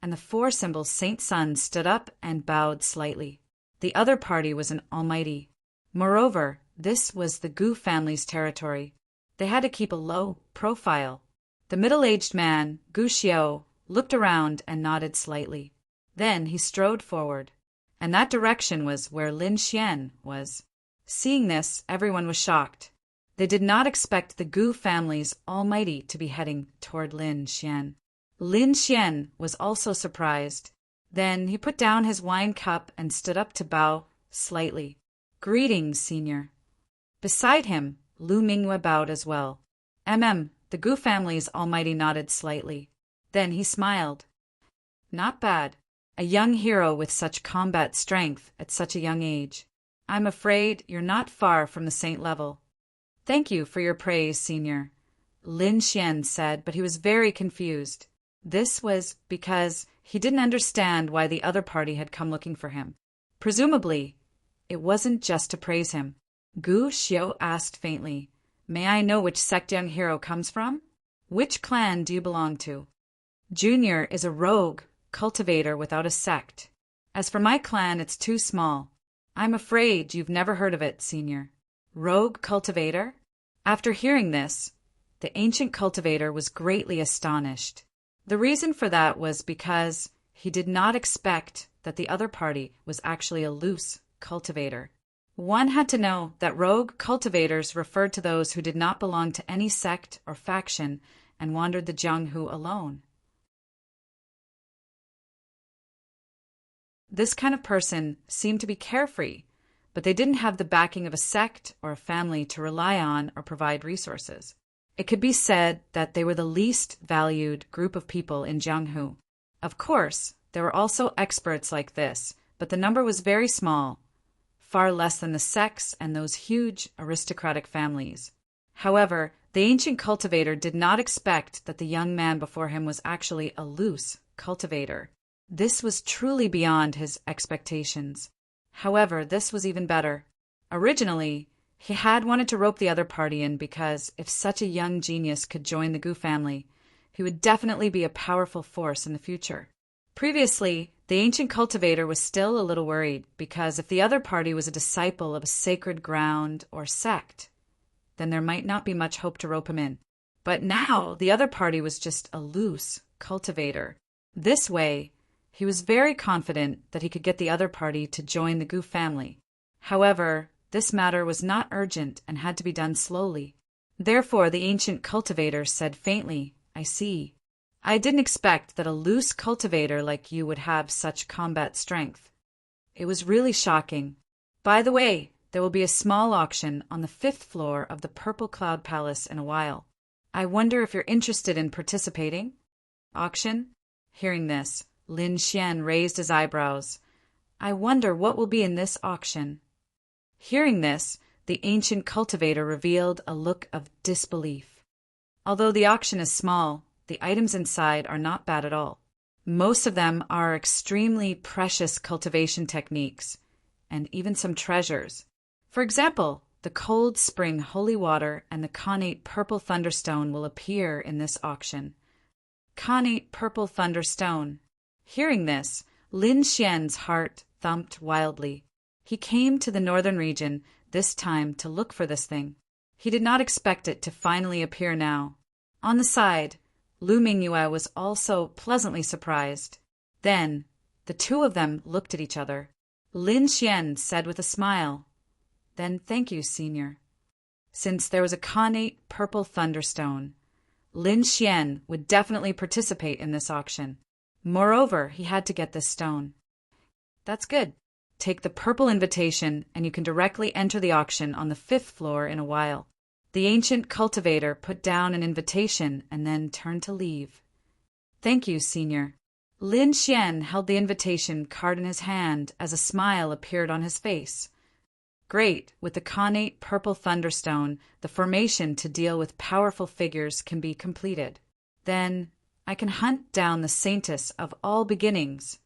and the Four Symbols Saint Sun stood up and bowed slightly. The other party was an Almighty. Moreover, this was the Gu family's territory. They had to keep a low profile. The middle-aged man, Gu Xiao, looked around and nodded slightly. Then he strode forward, and that direction was where Lin Xian was. Seeing this, everyone was shocked. They did not expect the Gu family's Almighty to be heading toward Lin Xian. Lin Xian was also surprised. Then he put down his wine cup and stood up to bow slightly. Greetings, senior. Beside him, Lu Mingyue bowed as well. The Gu family's almighty nodded slightly. Then he smiled. Not bad. A young hero with such combat strength at such a young age. I'm afraid you're not far from the saint level. Thank you for your praise, senior, Lin Xian said, but he was very confused. This was because he didn't understand why the other party had come looking for him. Presumably, it wasn't just to praise him. Gu Xiu asked faintly, May I know which sect young hero comes from? Which clan do you belong to? Junior is a rogue cultivator without a sect. As for my clan, it's too small. I'm afraid you've never heard of it, senior. Rogue cultivator? After hearing this, the ancient cultivator was greatly astonished. The reason for that was because he did not expect that the other party was actually a loose cultivator. One had to know that rogue cultivators referred to those who did not belong to any sect or faction and wandered the Jianghu alone. This kind of person seemed to be carefree, but they didn't have the backing of a sect or a family to rely on or provide resources. It could be said that they were the least valued group of people in Jianghu. Of course, there were also experts like this, but the number was very small, far less than the sects and those huge aristocratic families. However, the ancient cultivator did not expect that the young man before him was actually a loose cultivator. This was truly beyond his expectations. However, this was even better. Originally, he had wanted to rope the other party in because if such a young genius could join the Gu family, he would definitely be a powerful force in the future. Previously, the ancient cultivator was still a little worried because if the other party was a disciple of a sacred ground or sect, then there might not be much hope to rope him in. But now the other party was just a loose cultivator. This way, he was very confident that he could get the other party to join the Gu family. However, this matter was not urgent and had to be done slowly. Therefore, the ancient cultivator said faintly, I see. I didn't expect that a loose cultivator like you would have such combat strength. It was really shocking. By the way, there will be a small auction on the 5th floor of the Purple Cloud Palace in a while. I wonder if you're interested in participating? Auction? Hearing this, Lin Xian raised his eyebrows. I wonder what will be in this auction. Hearing this, the ancient cultivator revealed a look of disbelief. Although the auction is small, the items inside are not bad at all. Most of them are extremely precious cultivation techniques, and even some treasures. For example, the cold spring holy water and the connate purple thunderstone will appear in this auction. Connate purple thunderstone. Hearing this, Lin Xian's heart thumped wildly. He came to the northern region this time to look for this thing. He did not expect it to finally appear now. On the side, Lu Mingyue was also pleasantly surprised. Then, the two of them looked at each other. Lin Xian said with a smile, Then thank you, senior. Since there was a connate purple thunderstone, Lin Xian would definitely participate in this auction. Moreover, he had to get this stone. That's good. Take the purple invitation and you can directly enter the auction on the 5th floor in a while. The ancient cultivator put down an invitation and then turned to leave. Thank you, senior. Lin Xian held the invitation card in his hand as a smile appeared on his face. Great, with the connate purple thunderstone, the formation to deal with powerful figures can be completed. Then I can hunt down the saintess of all beginnings.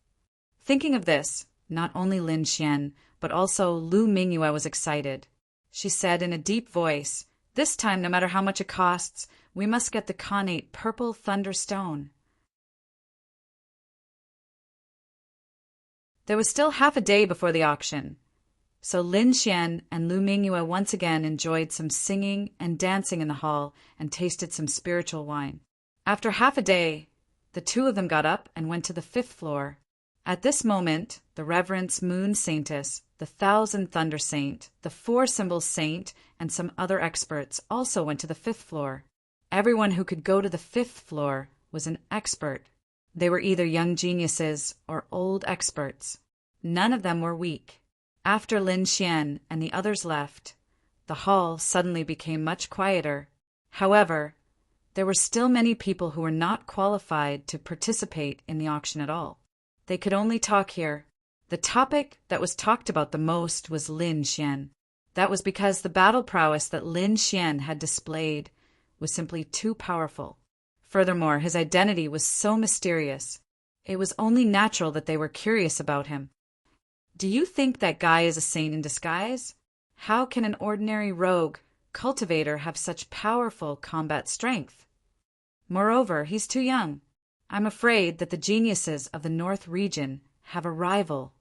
Thinking of this, not only Lin Xian, but also Lu Mingyue was excited. She said in a deep voice, This time, no matter how much it costs, we must get the connate purple thunderstone. There was still half a day before the auction, so Lin Xian and Lu Mingyue once again enjoyed some singing and dancing in the hall and tasted some spiritual wine. After half a day, the two of them got up and went to the 5th floor. At this moment, the Reverence Moon Saintess, the Thousand Thunder Saint, the Four Symbols Saint, and some other experts also went to the 5th floor. Everyone who could go to the 5th floor was an expert. They were either young geniuses or old experts. None of them were weak. After Lin Xian and the others left, the hall suddenly became much quieter. However, there were still many people who were not qualified to participate in the auction at all. They could only talk here. The topic that was talked about the most was Lin Xian. That was because the battle prowess that Lin Xian had displayed was simply too powerful. Furthermore, his identity was so mysterious. It was only natural that they were curious about him. Do you think that guy is a saint in disguise? How can an ordinary rogue cultivator have such powerful combat strength? Moreover, he's too young. I'm afraid that the geniuses of the North region have a rival.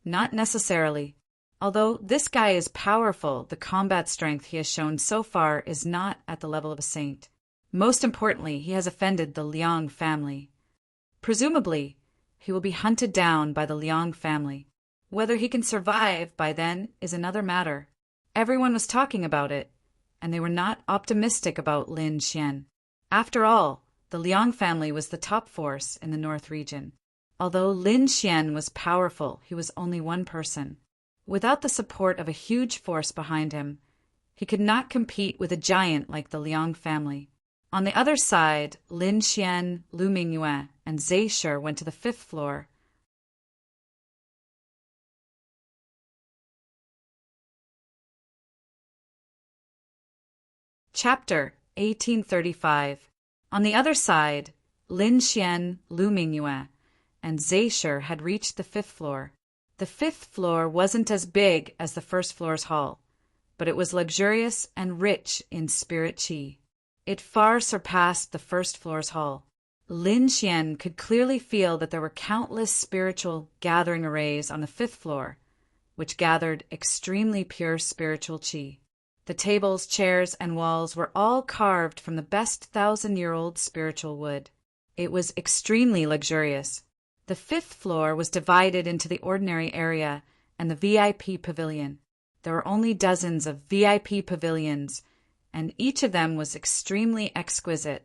Not necessarily. Although this guy is powerful, the combat strength he has shown so far is not at the level of a saint. Most importantly, he has offended the Liang family. Presumably, he will be hunted down by the Liang family. Whether he can survive by then is another matter. Everyone was talking about it, and they were not optimistic about Lin Xian. After all, the Liang family was the top force in the North region. Although Lin Xian was powerful, he was only one person. Without the support of a huge force behind him, he could not compete with a giant like the Liang family. On the other side, Lin Xian, Lu Mingyue, and Zhe Shi went to the 5th floor. Chapter 1835. On the other side, Lin Xian, Lu Mingyue, and Zhe Shi had reached the 5th floor. The 5th floor wasn't as big as the 1st floor's hall, but it was luxurious and rich in spirit qi. It far surpassed the 1st floor's hall. Lin Xian could clearly feel that there were countless spiritual gathering arrays on the 5th floor, which gathered extremely pure spiritual qi. The tables, chairs, and walls were all carved from the best 1,000-year-old spiritual wood. It was extremely luxurious. The 5th floor was divided into the ordinary area and the VIP pavilion. There were only dozens of VIP pavilions, and each of them was extremely exquisite.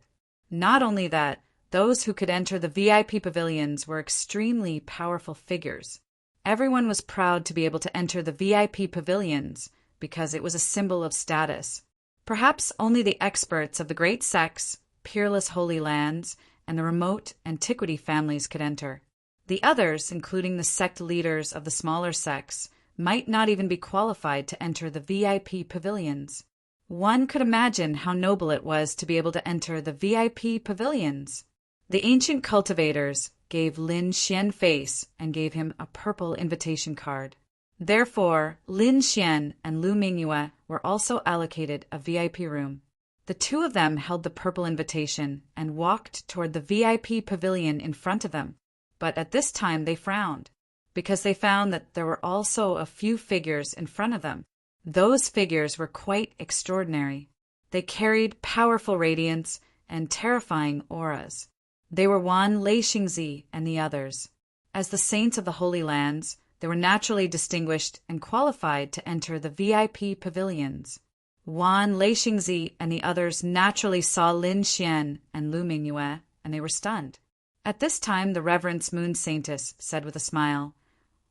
Not only that, those who could enter the VIP pavilions were extremely powerful figures. Everyone was proud to be able to enter the VIP pavilions because it was a symbol of status. Perhaps only the experts of the great sects, peerless holy lands, and the remote antiquity families could enter. The others, including the sect leaders of the smaller sects, might not even be qualified to enter the VIP pavilions. One could imagine how noble it was to be able to enter the VIP pavilions. The ancient cultivators gave Lin Xian face and gave him a purple invitation card. Therefore, Lin Xian and Lu Mingyue were also allocated a VIP room. The two of them held the purple invitation and walked toward the VIP pavilion in front of them. But at this time they frowned, because they found that there were also a few figures in front of them. Those figures were quite extraordinary. They carried powerful radiance and terrifying auras. They were Wan Leixingzi and the others. As the saints of the Holy Lands, they were naturally distinguished and qualified to enter the VIP pavilions. Wan Leixingzi and the others naturally saw Lin Xian and Lu Mingyue, and they were stunned. At this time, the Reverend Moon Saintess said with a smile,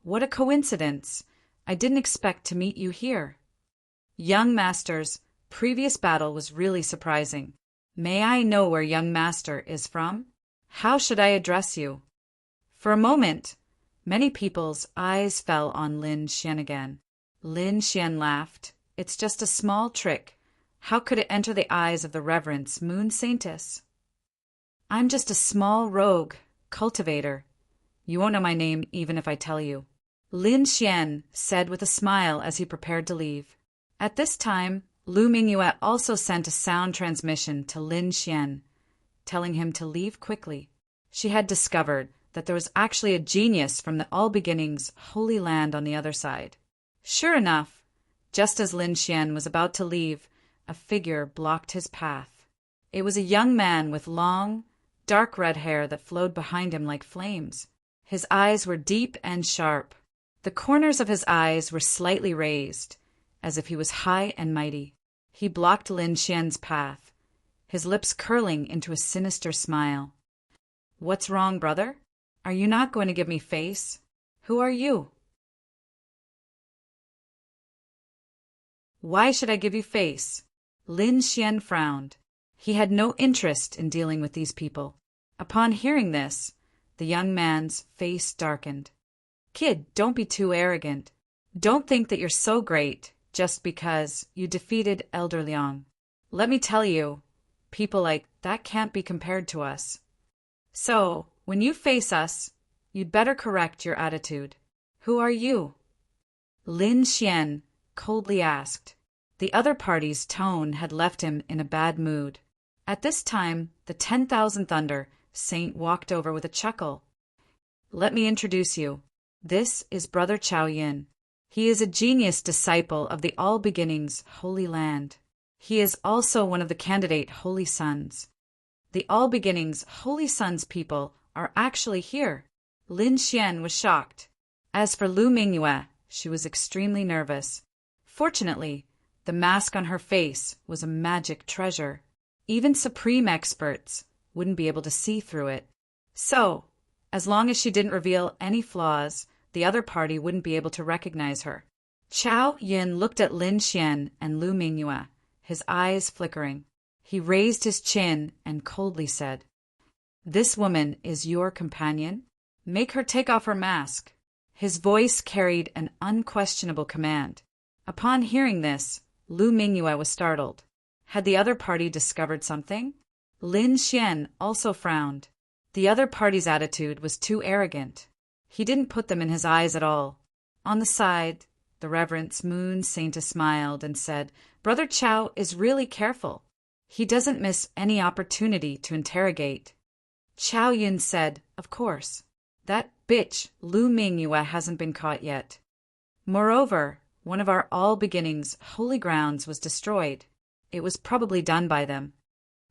"What a coincidence! I didn't expect to meet you here." Young Master's previous battle was really surprising. May I know where young Master is from? How should I address you? For a moment, many people's eyes fell on Lin Xian again. Lin Xian laughed. It's just a small trick. How could it enter the eyes of the Reverend Moon Saintess? I'm just a small rogue cultivator. You won't know my name even if I tell you. Lin Xian said with a smile as he prepared to leave. At this time, Lu Mingyue also sent a sound transmission to Lin Xian, telling him to leave quickly. She had discovered that there was actually a genius from the All Beginnings Holy Land on the other side. Sure enough, just as Lin Xian was about to leave, a figure blocked his path. It was a young man with long, dark red hair that flowed behind him like flames. His eyes were deep and sharp. The corners of his eyes were slightly raised, as if he was high and mighty. He blocked Lin Xian's path. his lips curling into a sinister smile. "What's wrong, brother? Are you not going to give me face? Who are you?" "Why should I give you face?" Lin Xian frowned. He had no interest in dealing with these people. Upon hearing this, the young man's face darkened. "Kid, don't be too arrogant. Don't think that you're so great just because you defeated Elder Liang. Let me tell you, people like that can't be compared to us. So, when you face us, you'd better correct your attitude. Who are you?" Lin Xian coldly asked. The other party's tone had left him in a bad mood. At this time, the 10,000 Thunder Saint walked over with a chuckle. "Let me introduce you. This is Brother Chao Yin. He is a genius disciple of the All Beginnings Holy Land. He is also one of the candidate Holy Sons. The All Beginnings Holy Sons people are actually here." Lin Xian was shocked. As for Lu Mingyue, she was extremely nervous. Fortunately, the mask on her face was a magic treasure. Even supreme experts wouldn't be able to see through it. So, as long as she didn't reveal any flaws, the other party wouldn't be able to recognize her. Chao Yin looked at Lin Xian and Lu Mingyue, his eyes flickering. He raised his chin and coldly said, "This woman is your companion? Make her take off her mask." His voice carried an unquestionable command. Upon hearing this, Lu Mingyue was startled. Had the other party discovered something? Lin Xian also frowned. The other party's attitude was too arrogant. He didn't put them in his eyes at all. On the side, the Reverend Moon Saintess smiled and said, "Brother Chao is really careful. He doesn't miss any opportunity to interrogate." Chao Yin said, "Of course. That bitch Lu Mingyue hasn't been caught yet. Moreover, one of our All Beginnings holy grounds was destroyed. It was probably done by them.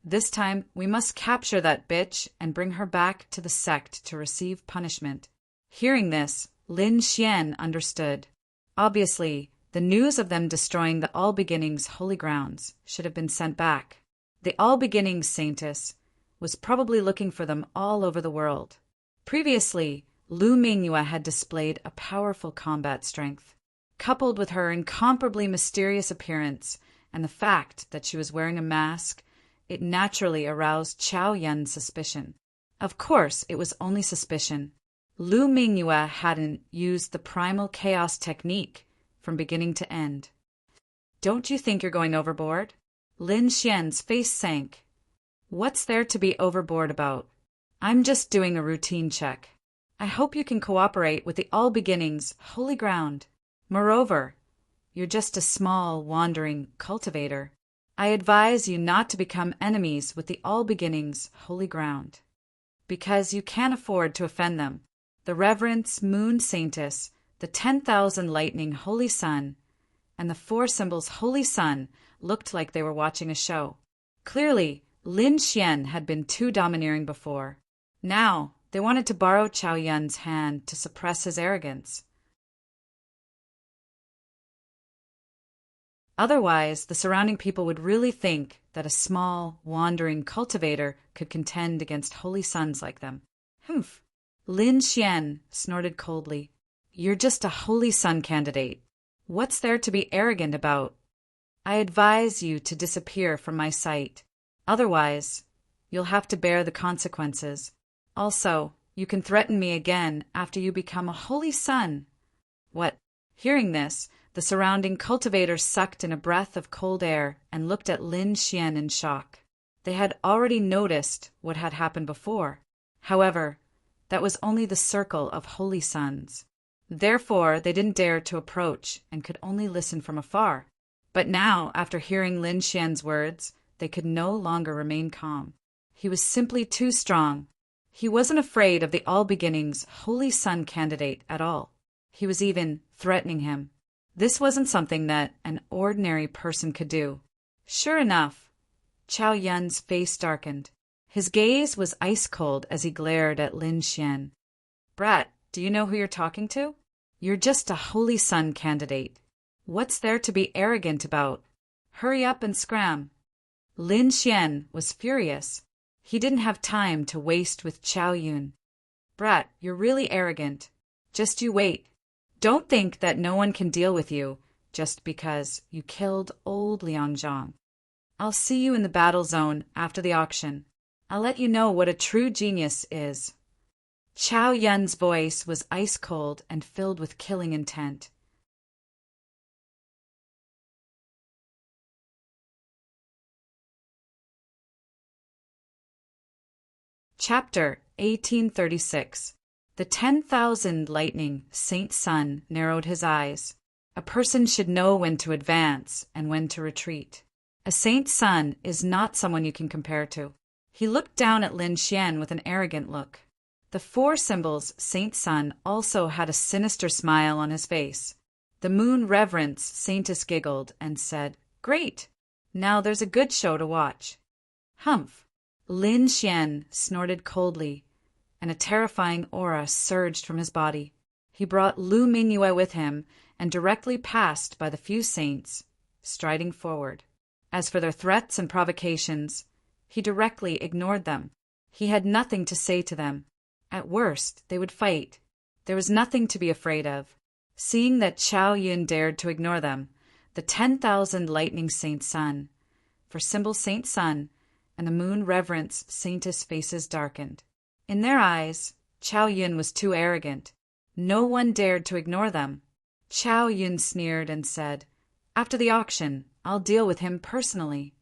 This time, we must capture that bitch and bring her back to the sect to receive punishment." Hearing this, Lin Xian understood. Obviously, the news of them destroying the All Beginnings holy grounds should have been sent back. The All Beginnings Saintess was probably looking for them all over the world. Previously, Lu Mingyue had displayed a powerful combat strength. Coupled with her incomparably mysterious appearance and the fact that she was wearing a mask, it naturally aroused Chao Yun's suspicion. Of course, it was only suspicion. Lu Mingyue hadn't used the primal chaos technique from beginning to end. "Don't you think you're going overboard?" Lin Xian's face sank. "What's there to be overboard about? I'm just doing a routine check. I hope you can cooperate with the All Beginnings holy ground. Moreover, you're just a small, wandering cultivator. I advise you not to become enemies with the All Beginnings holy ground, because you can't afford to offend them." The Reverend Moon Saintess, the 10,000 Lightning Holy Sun, and the 4 symbols Holy Sun looked like they were watching a show. Clearly, Lin Xian had been too domineering before. Now, they wanted to borrow Chao Yun's hand to suppress his arrogance. Otherwise, the surrounding people would really think that a small, wandering cultivator could contend against holy sons like them. "Humph!" Lin Xian snorted coldly. "You're just a holy sun candidate. What's there to be arrogant about? I advise you to disappear from my sight. Otherwise, you'll have to bear the consequences. Also, you can threaten me again after you become a holy sun." "What?" Hearing this, the surrounding cultivators sucked in a breath of cold air and looked at Lin Xian in shock. They had already noticed what had happened before. However, that was only the circle of holy sons. Therefore, they didn't dare to approach and could only listen from afar. But now, after hearing Lin Xian's words, they could no longer remain calm. He was simply too strong. He wasn't afraid of the All Beginnings Holy Sun candidate at all. He was even threatening him. This wasn't something that an ordinary person could do. Sure enough, Chao Yun's face darkened. His gaze was ice cold as he glared at Lin Xian. "Brat, do you know who you're talking to? You're just a Holy Sun candidate. What's there to be arrogant about? Hurry up and scram." Lin Xian was furious. He didn't have time to waste with Chao Yun. Brat, you're really arrogant. Just you wait. Don't think that no one can deal with you just because you killed old Liang Zhang. I'll see you in the battle zone after the auction. I'll let you know what a true genius is. Chao Yun's voice was ice cold and filled with killing intent. Chapter 1836. The 10,000 lightning Saint Sun narrowed his eyes. A person should know when to advance and when to retreat. A Saint Sun is not someone you can compare to. He looked down at Lin Xian with an arrogant look. The four symbols Saint Sun also had a sinister smile on his face. The moon reverence Saintess giggled and said, "Great! Now there's a good show to watch." Humph! Lin Xian snorted coldly, and a terrifying aura surged from his body. He brought Lu Mingyue with him and directly passed by the few saints, striding forward. As for their threats and provocations, he directly ignored them. He had nothing to say to them. At worst, they would fight. There was nothing to be afraid of. Seeing that Chao Yun dared to ignore them, the 10,000 lightning Saint Sun, for symbol Saint Sun, and the moon reverence Saintess faces darkened. In their eyes, Chao Yun was too arrogant. No one dared to ignore them. Chao Yun sneered and said, "After the auction, I'll deal with him personally."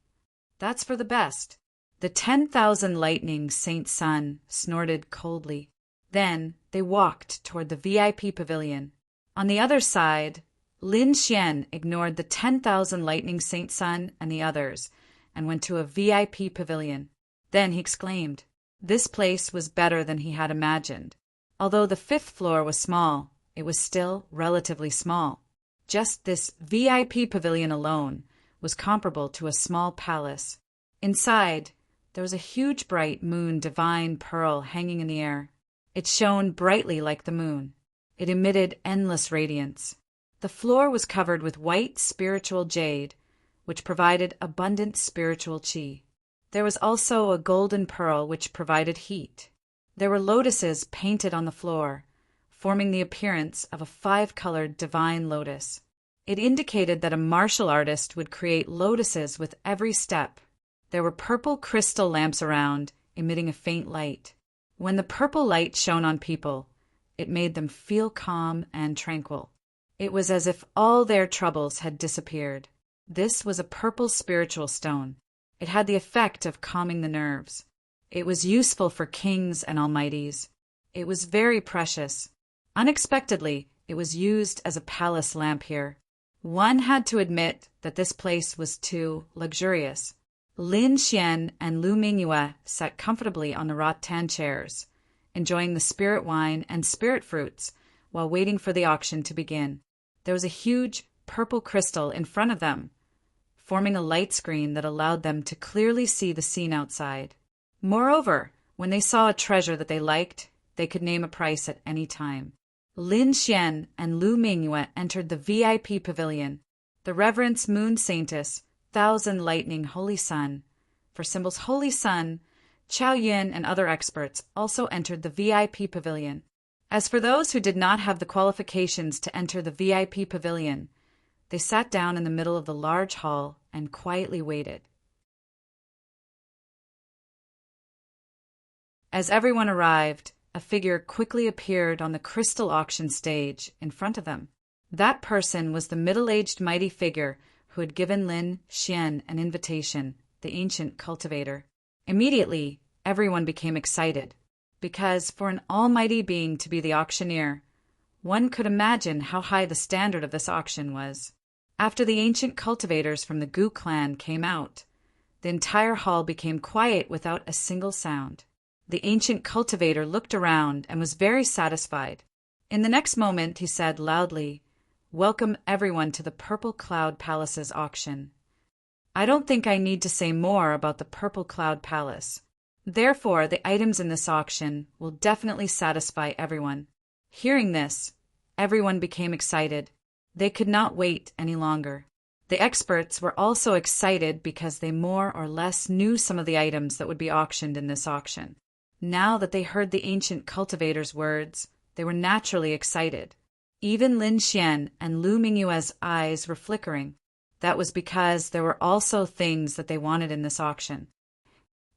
"That's for the best." The 10,000 lightning Saint Sun snorted coldly. Then they walked toward the VIP pavilion. On the other side, Lin Xian ignored the 10,000 lightning Saint Sun and the others, and went to a VIP pavilion. Then he exclaimed. This place was better than he had imagined. Although the 5th floor was small, it was still relatively small. Just this VIP pavilion alone was comparable to a small palace. Inside, there was a huge bright moon divine pearl hanging in the air. It shone brightly like the moon. It emitted endless radiance. The floor was covered with white spiritual jade, which provided abundant spiritual qi. There was also a golden pearl which provided heat. There were lotuses painted on the floor, forming the appearance of a 5-colored divine lotus. It indicated that a martial artist would create lotuses with every step. There were purple crystal lamps around, emitting a faint light. When the purple light shone on people, it made them feel calm and tranquil. It was as if all their troubles had disappeared. This was a purple spiritual stone. It had the effect of calming the nerves. It was useful for kings and almighties. It was very precious. Unexpectedly, it was used as a palace lamp here. One had to admit that this place was too luxurious. Lin Xian and Lu Mingyue sat comfortably on the rattan chairs, enjoying the spirit wine and spirit fruits while waiting for the auction to begin. There was a huge purple crystal in front of them, forming a light screen that allowed them to clearly see the scene outside. Moreover, when they saw a treasure that they liked, they could name a price at any time. Lin Xian and Lu Mingyue entered the VIP pavilion. The Reverence Moon Saintess, 1,000 Lightning Holy Sun, for symbols Holy Sun, Chao Yun and other experts also entered the VIP pavilion. As for those who did not have the qualifications to enter the VIP pavilion, they sat down in the middle of the large hall and quietly waited. As everyone arrived, a figure quickly appeared on the crystal auction stage in front of them. That person was the middle-aged mighty figure who had given Lin Xian an invitation, the ancient cultivator. Immediately, everyone became excited, because for an almighty being to be the auctioneer, one could imagine how high the standard of this auction was. After the ancient cultivators from the Gu clan came out, the entire hall became quiet without a single sound. The ancient cultivator looked around and was very satisfied. In the next moment, he said loudly, "Welcome everyone to the Purple Cloud Palace's auction. I don't think I need to say more about the Purple Cloud Palace. Therefore, the items in this auction will definitely satisfy everyone." Hearing this, everyone became excited. They could not wait any longer. The experts were also excited because they more or less knew some of the items that would be auctioned in this auction. Now that they heard the ancient cultivator's words, they were naturally excited. Even Lin Xian and Lu Mingyue's eyes were flickering. That was because there were also things that they wanted in this auction.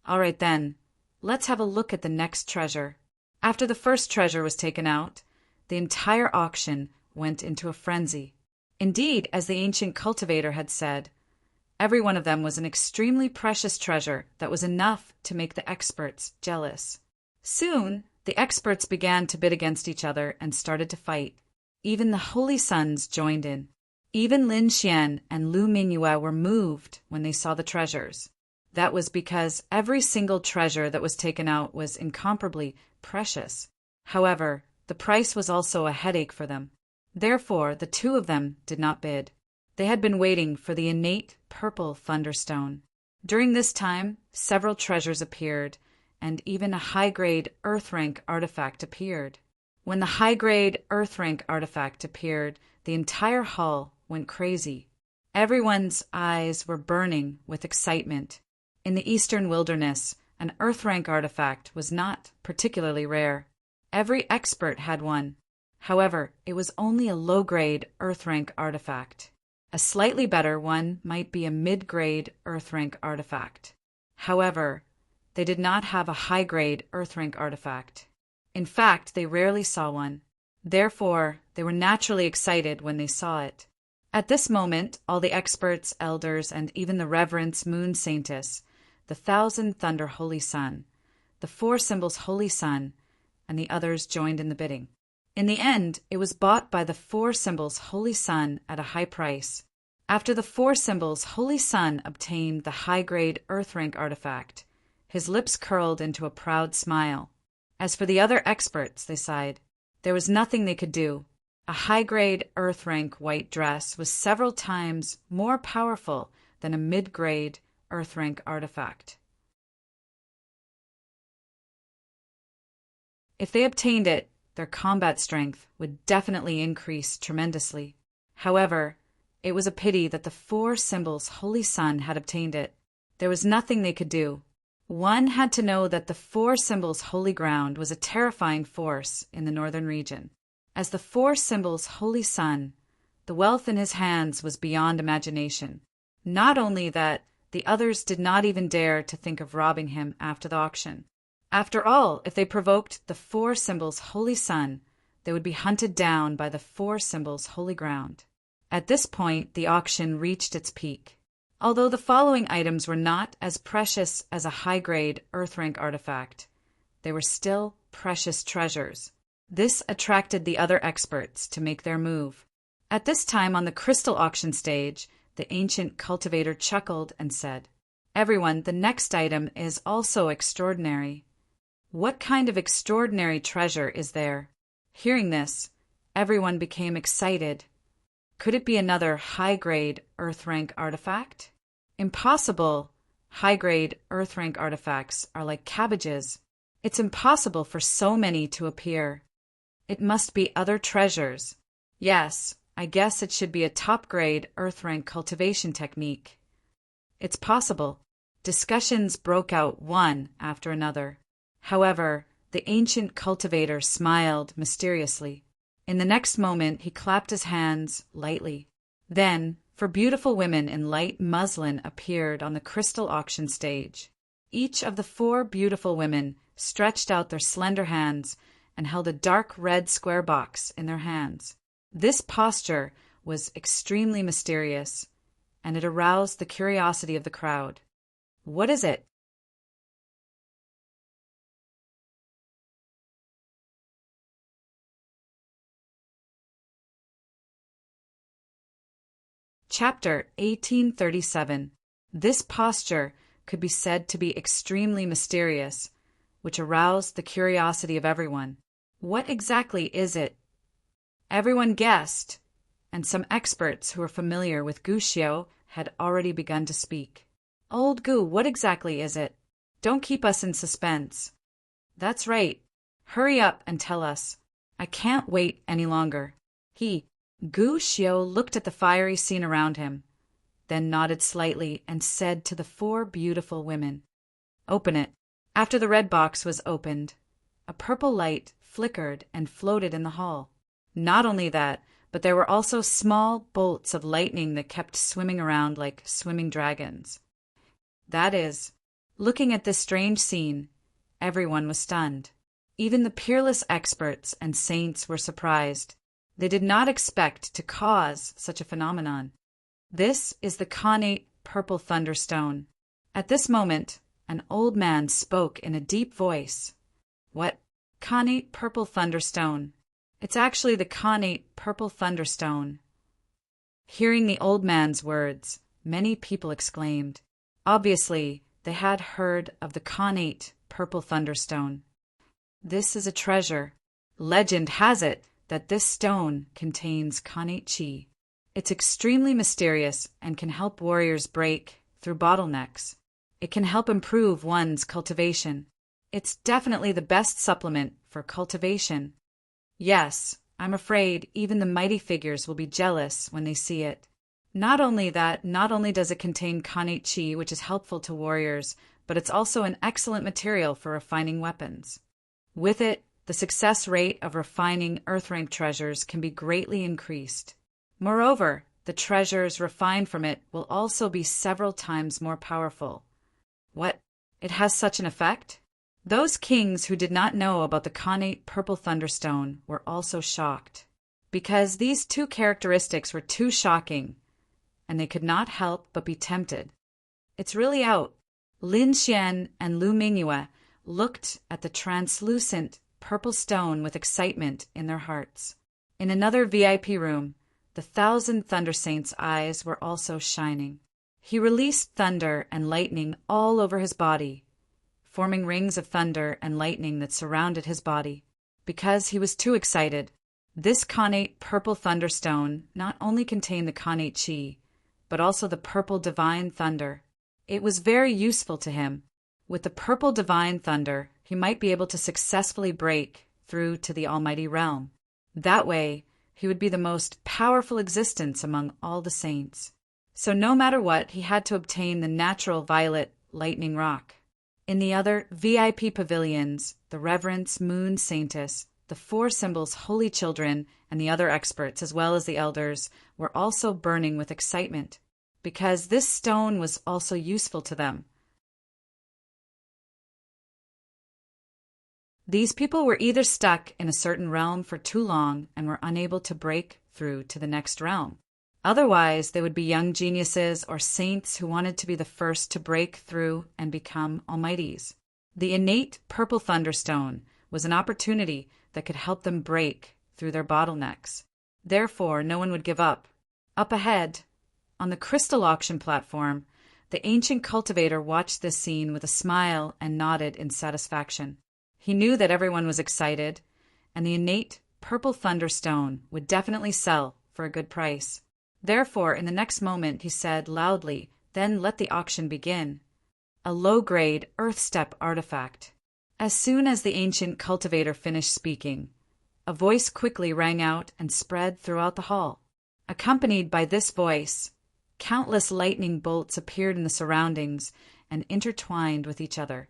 All right then, let's have a look at the next treasure. After the first treasure was taken out, the entire auction went into a frenzy. Indeed, as the ancient cultivator had said, every one of them was an extremely precious treasure that was enough to make the experts jealous. Soon, the experts began to bid against each other and started to fight. Even the holy sons joined in. Even Lin Xian and Lu Mingyue were moved when they saw the treasures. That was because every single treasure that was taken out was incomparably precious. However, the price was also a headache for them. Therefore, the two of them did not bid. They had been waiting for the innate purple thunderstone. During this time, several treasures appeared, and even a high-grade earth-rank artifact appeared. When the high-grade earth-rank artifact appeared, the entire hall went crazy. Everyone's eyes were burning with excitement. In the eastern wilderness, an earth-rank artifact was not particularly rare. Every expert had one. However, it was only a low-grade earth-rank artifact. A slightly better one might be a mid-grade earth-rank artifact. However, they did not have a high-grade earth-rank artifact. In fact, they rarely saw one. Therefore, they were naturally excited when they saw it. At this moment, all the experts, elders, and even the Reverence Moon Saintess, the Thousand Thunder Holy Sun, the Four Symbols Holy Sun, and the others joined in the bidding. In the end, it was bought by the Four Symbols Holy Sun at a high price. After the Four Symbols Holy Sun obtained the high-grade earth-rank artifact, his lips curled into a proud smile. As for the other experts, they sighed. There was nothing they could do. A high-grade earth-rank white dress was several times more powerful than a mid-grade earth-rank artifact. If they obtained it, their combat strength would definitely increase tremendously. However, it was a pity that the Four Symbols Holy Sun had obtained it. There was nothing they could do. One had to know that the Four Symbols Holy Ground was a terrifying force in the northern region. As the Four Symbols Holy Sun, the wealth in his hands was beyond imagination. Not only that, the others did not even dare to think of robbing him after the auction. After all, if they provoked the Four Symbols Holy Sun, they would be hunted down by the Four Symbols Holy Ground. At this point, the auction reached its peak. Although the following items were not as precious as a high-grade earth-rank artifact, they were still precious treasures. This attracted the other experts to make their move. At this time on the crystal auction stage, the ancient cultivator chuckled and said, "Everyone, the next item is also extraordinary." "What kind of extraordinary treasure is there?" Hearing this, everyone became excited. Could it be another high-grade earth-rank artifact? Impossible. High-grade earth-rank artifacts are like cabbages. It's impossible for so many to appear. It must be other treasures. Yes, I guess it should be a top-grade earth-rank cultivation technique. It's possible. Discussions broke out one after another. However, the ancient cultivator smiled mysteriously. In the next moment, he clapped his hands lightly. Then, four beautiful women in light muslin appeared on the crystal auction stage. Each of the four beautiful women stretched out their slender hands and held a dark red square box in their hands. This posture was extremely mysterious, and it aroused the curiosity of the crowd. What is it? Chapter 1837. This posture could be said to be extremely mysterious, which aroused the curiosity of everyone. What exactly is it? Everyone guessed, and some experts who were familiar with Guxiao had already begun to speak. "Old Gu, what exactly is it? Don't keep us in suspense." "That's right. Hurry up and tell us. I can't wait any longer." Gu Xiao looked at the fiery scene around him. then nodded slightly and said to the four beautiful women, "Open it." After the red box was opened, a purple light flickered and floated in the hall. Not only that, but there were also small bolts of lightning that kept swimming around like swimming dragons. That is, looking at this strange scene, everyone was stunned. Even the peerless experts and saints were surprised. They did not expect to cause such a phenomenon. This is the connate purple thunderstone. At this moment, an old man spoke in a deep voice. What? Connate purple thunderstone. It's actually the connate purple thunderstone. Hearing the old man's words, many people exclaimed. Obviously, they had heard of the connate purple thunderstone. This is a treasure. Legend has it that this stone contains connate chi. It's extremely mysterious and can help warriors break through bottlenecks. It can help improve one's cultivation. It's definitely the best supplement for cultivation. Yes, I'm afraid even the mighty figures will be jealous when they see it. Not only does it contain connate chi, which is helpful to warriors, but it's also an excellent material for refining weapons. With it, the success rate of refining earth-rank treasures can be greatly increased. Moreover, the treasures refined from it will also be several times more powerful. What? It has such an effect? Those kings who did not know about the connate purple thunderstone were also shocked, because these two characteristics were too shocking, and they could not help but be tempted. It's really out. Lin Xian and Lu Mingyue looked at the translucent purple stone with excitement in their hearts. In another VIP room, the 1,000 Thunder Saints' eyes were also shining. He released thunder and lightning all over his body, forming rings of thunder and lightning that surrounded his body. Because he was too excited, this connate purple thunderstone not only contained the connate chi, but also the purple divine thunder. It was very useful to him. With the purple divine thunder, he might be able to successfully break through to the almighty realm. That way, he would be the most powerful existence among all the saints. So no matter what, he had to obtain the natural violet lightning rock. In the other VIP pavilions, the Reverence Moon Saintess, the four symbols holy children, and the other experts, as well as the elders, were also burning with excitement, because this stone was also useful to them. These people were either stuck in a certain realm for too long and were unable to break through to the next realm. Otherwise, they would be young geniuses or saints who wanted to be the first to break through and become almighties. The innate purple thunderstone was an opportunity that could help them break through their bottlenecks. Therefore, no one would give up. Up ahead, on the crystal auction platform, the ancient cultivator watched this scene with a smile and nodded in satisfaction. He knew that everyone was excited, and the innate purple thunderstone would definitely sell for a good price. Therefore, in the next moment, he said loudly, "Then let the auction begin." A low-grade earth-step artifact. As soon as the ancient cultivator finished speaking, a voice quickly rang out and spread throughout the hall. Accompanied by this voice, countless lightning bolts appeared in the surroundings and intertwined with each other.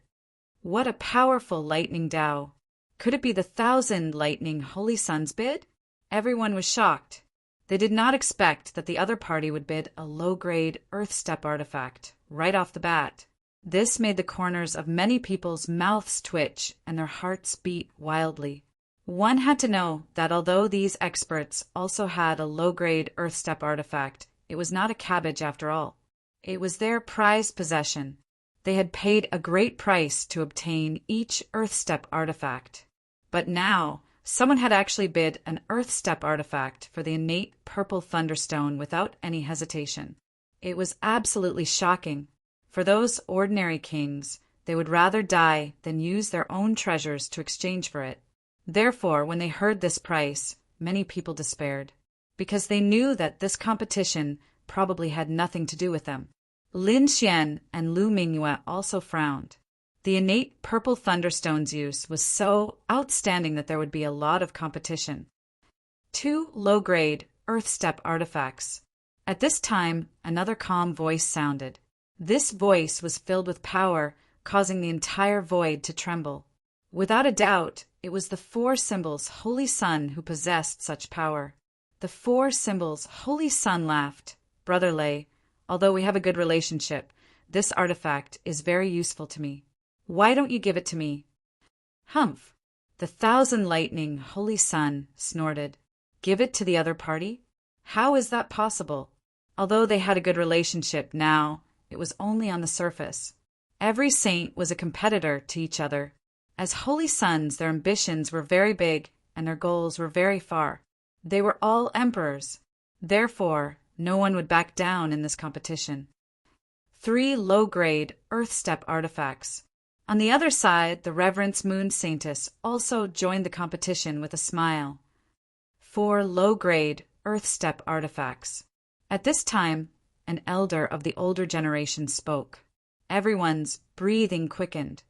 What a powerful lightning Tao! Could it be the 1,000 lightning holy sons bid? Everyone was shocked. They did not expect that the other party would bid a low-grade earth-step artifact right off the bat. This made the corners of many people's mouths twitch and their hearts beat wildly. One had to know that although these experts also had a low-grade earth-step artifact, it was not a cabbage after all. It was their prized possession. They had paid a great price to obtain each earth-step artifact. But now, someone had actually bid an earth-step artifact for the innate purple thunderstone without any hesitation. It was absolutely shocking. For those ordinary kings, they would rather die than use their own treasures to exchange for it. Therefore, when they heard this price, many people despaired, because they knew that this competition probably had nothing to do with them. Lin Xian and Lu Mingyue also frowned. The innate purple thunderstone's use was so outstanding that there would be a lot of competition. 2 low-grade earth-step artifacts. At this time, another calm voice sounded. This voice was filled with power, causing the entire void to tremble. Without a doubt, it was the four symbols Holy Sun who possessed such power. The four symbols Holy Sun laughed. Brother Lay, although we have a good relationship, this artifact is very useful to me. Why don't you give it to me? Humph! The Thousand Lightning Holy Sun snorted. Give it to the other party? How is that possible? Although they had a good relationship now, it was only on the surface. Every saint was a competitor to each other. As Holy Suns, their ambitions were very big and their goals were very far. They were all emperors. Therefore, no one would back down in this competition. 3 low-grade Earth-step artifacts. On the other side, the Reverence Moon Saintess also joined the competition with a smile. 4 low-grade Earth-step artifacts. At this time, an elder of the older generation spoke. Everyone's breathing quickened.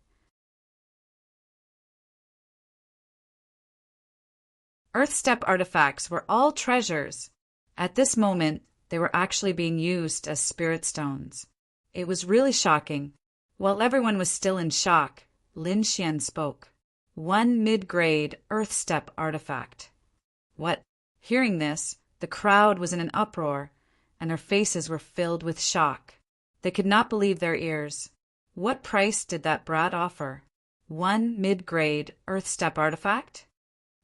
Earth-step artifacts were all treasures. At this moment, they were actually being used as spirit stones. It was really shocking. While everyone was still in shock, Lin Xian spoke. 1 mid-grade Earth-step artifact. What? Hearing this, the crowd was in an uproar, and their faces were filled with shock. They could not believe their ears. What price did that brat offer? 1 mid-grade Earth-step artifact?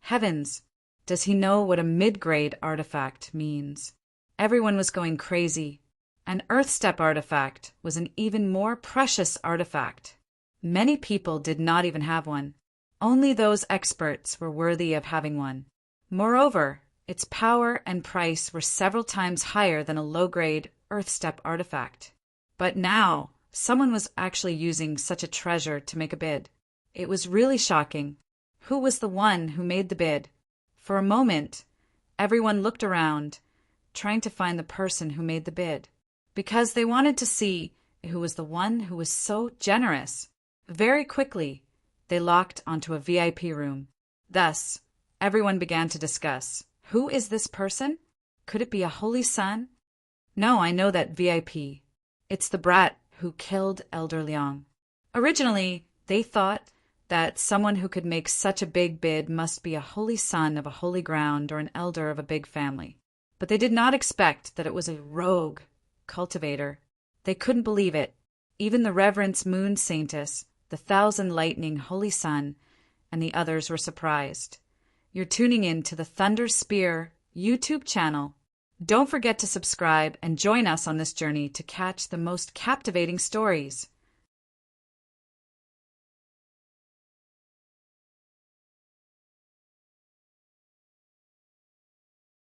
Heavens! Does he know what a mid-grade artifact means? Everyone was going crazy. An Earth-step artifact was an even more precious artifact. Many people did not even have one. Only those experts were worthy of having one. Moreover, its power and price were several times higher than a low-grade Earth-step artifact. But now, someone was actually using such a treasure to make a bid. It was really shocking. Who was the one who made the bid? For a moment, everyone looked around, trying to find the person who made the bid, because they wanted to see who was the one who was so generous. Very quickly, they locked onto a VIP room. Thus, everyone began to discuss, who is this person? Could it be a Holy Sun? No, I know that VIP. It's the brat who killed Elder Liang. Originally, they thought that someone who could make such a big bid must be a holy son of a holy ground or an elder of a big family. But they did not expect that it was a rogue cultivator. They couldn't believe it. Even the Reverence Moon Saintess, the Thousand Lightning Holy Sun, and the others were surprised. You're tuning in to the Thunder Spear YouTube channel. Don't forget to subscribe and join us on this journey to catch the most captivating stories.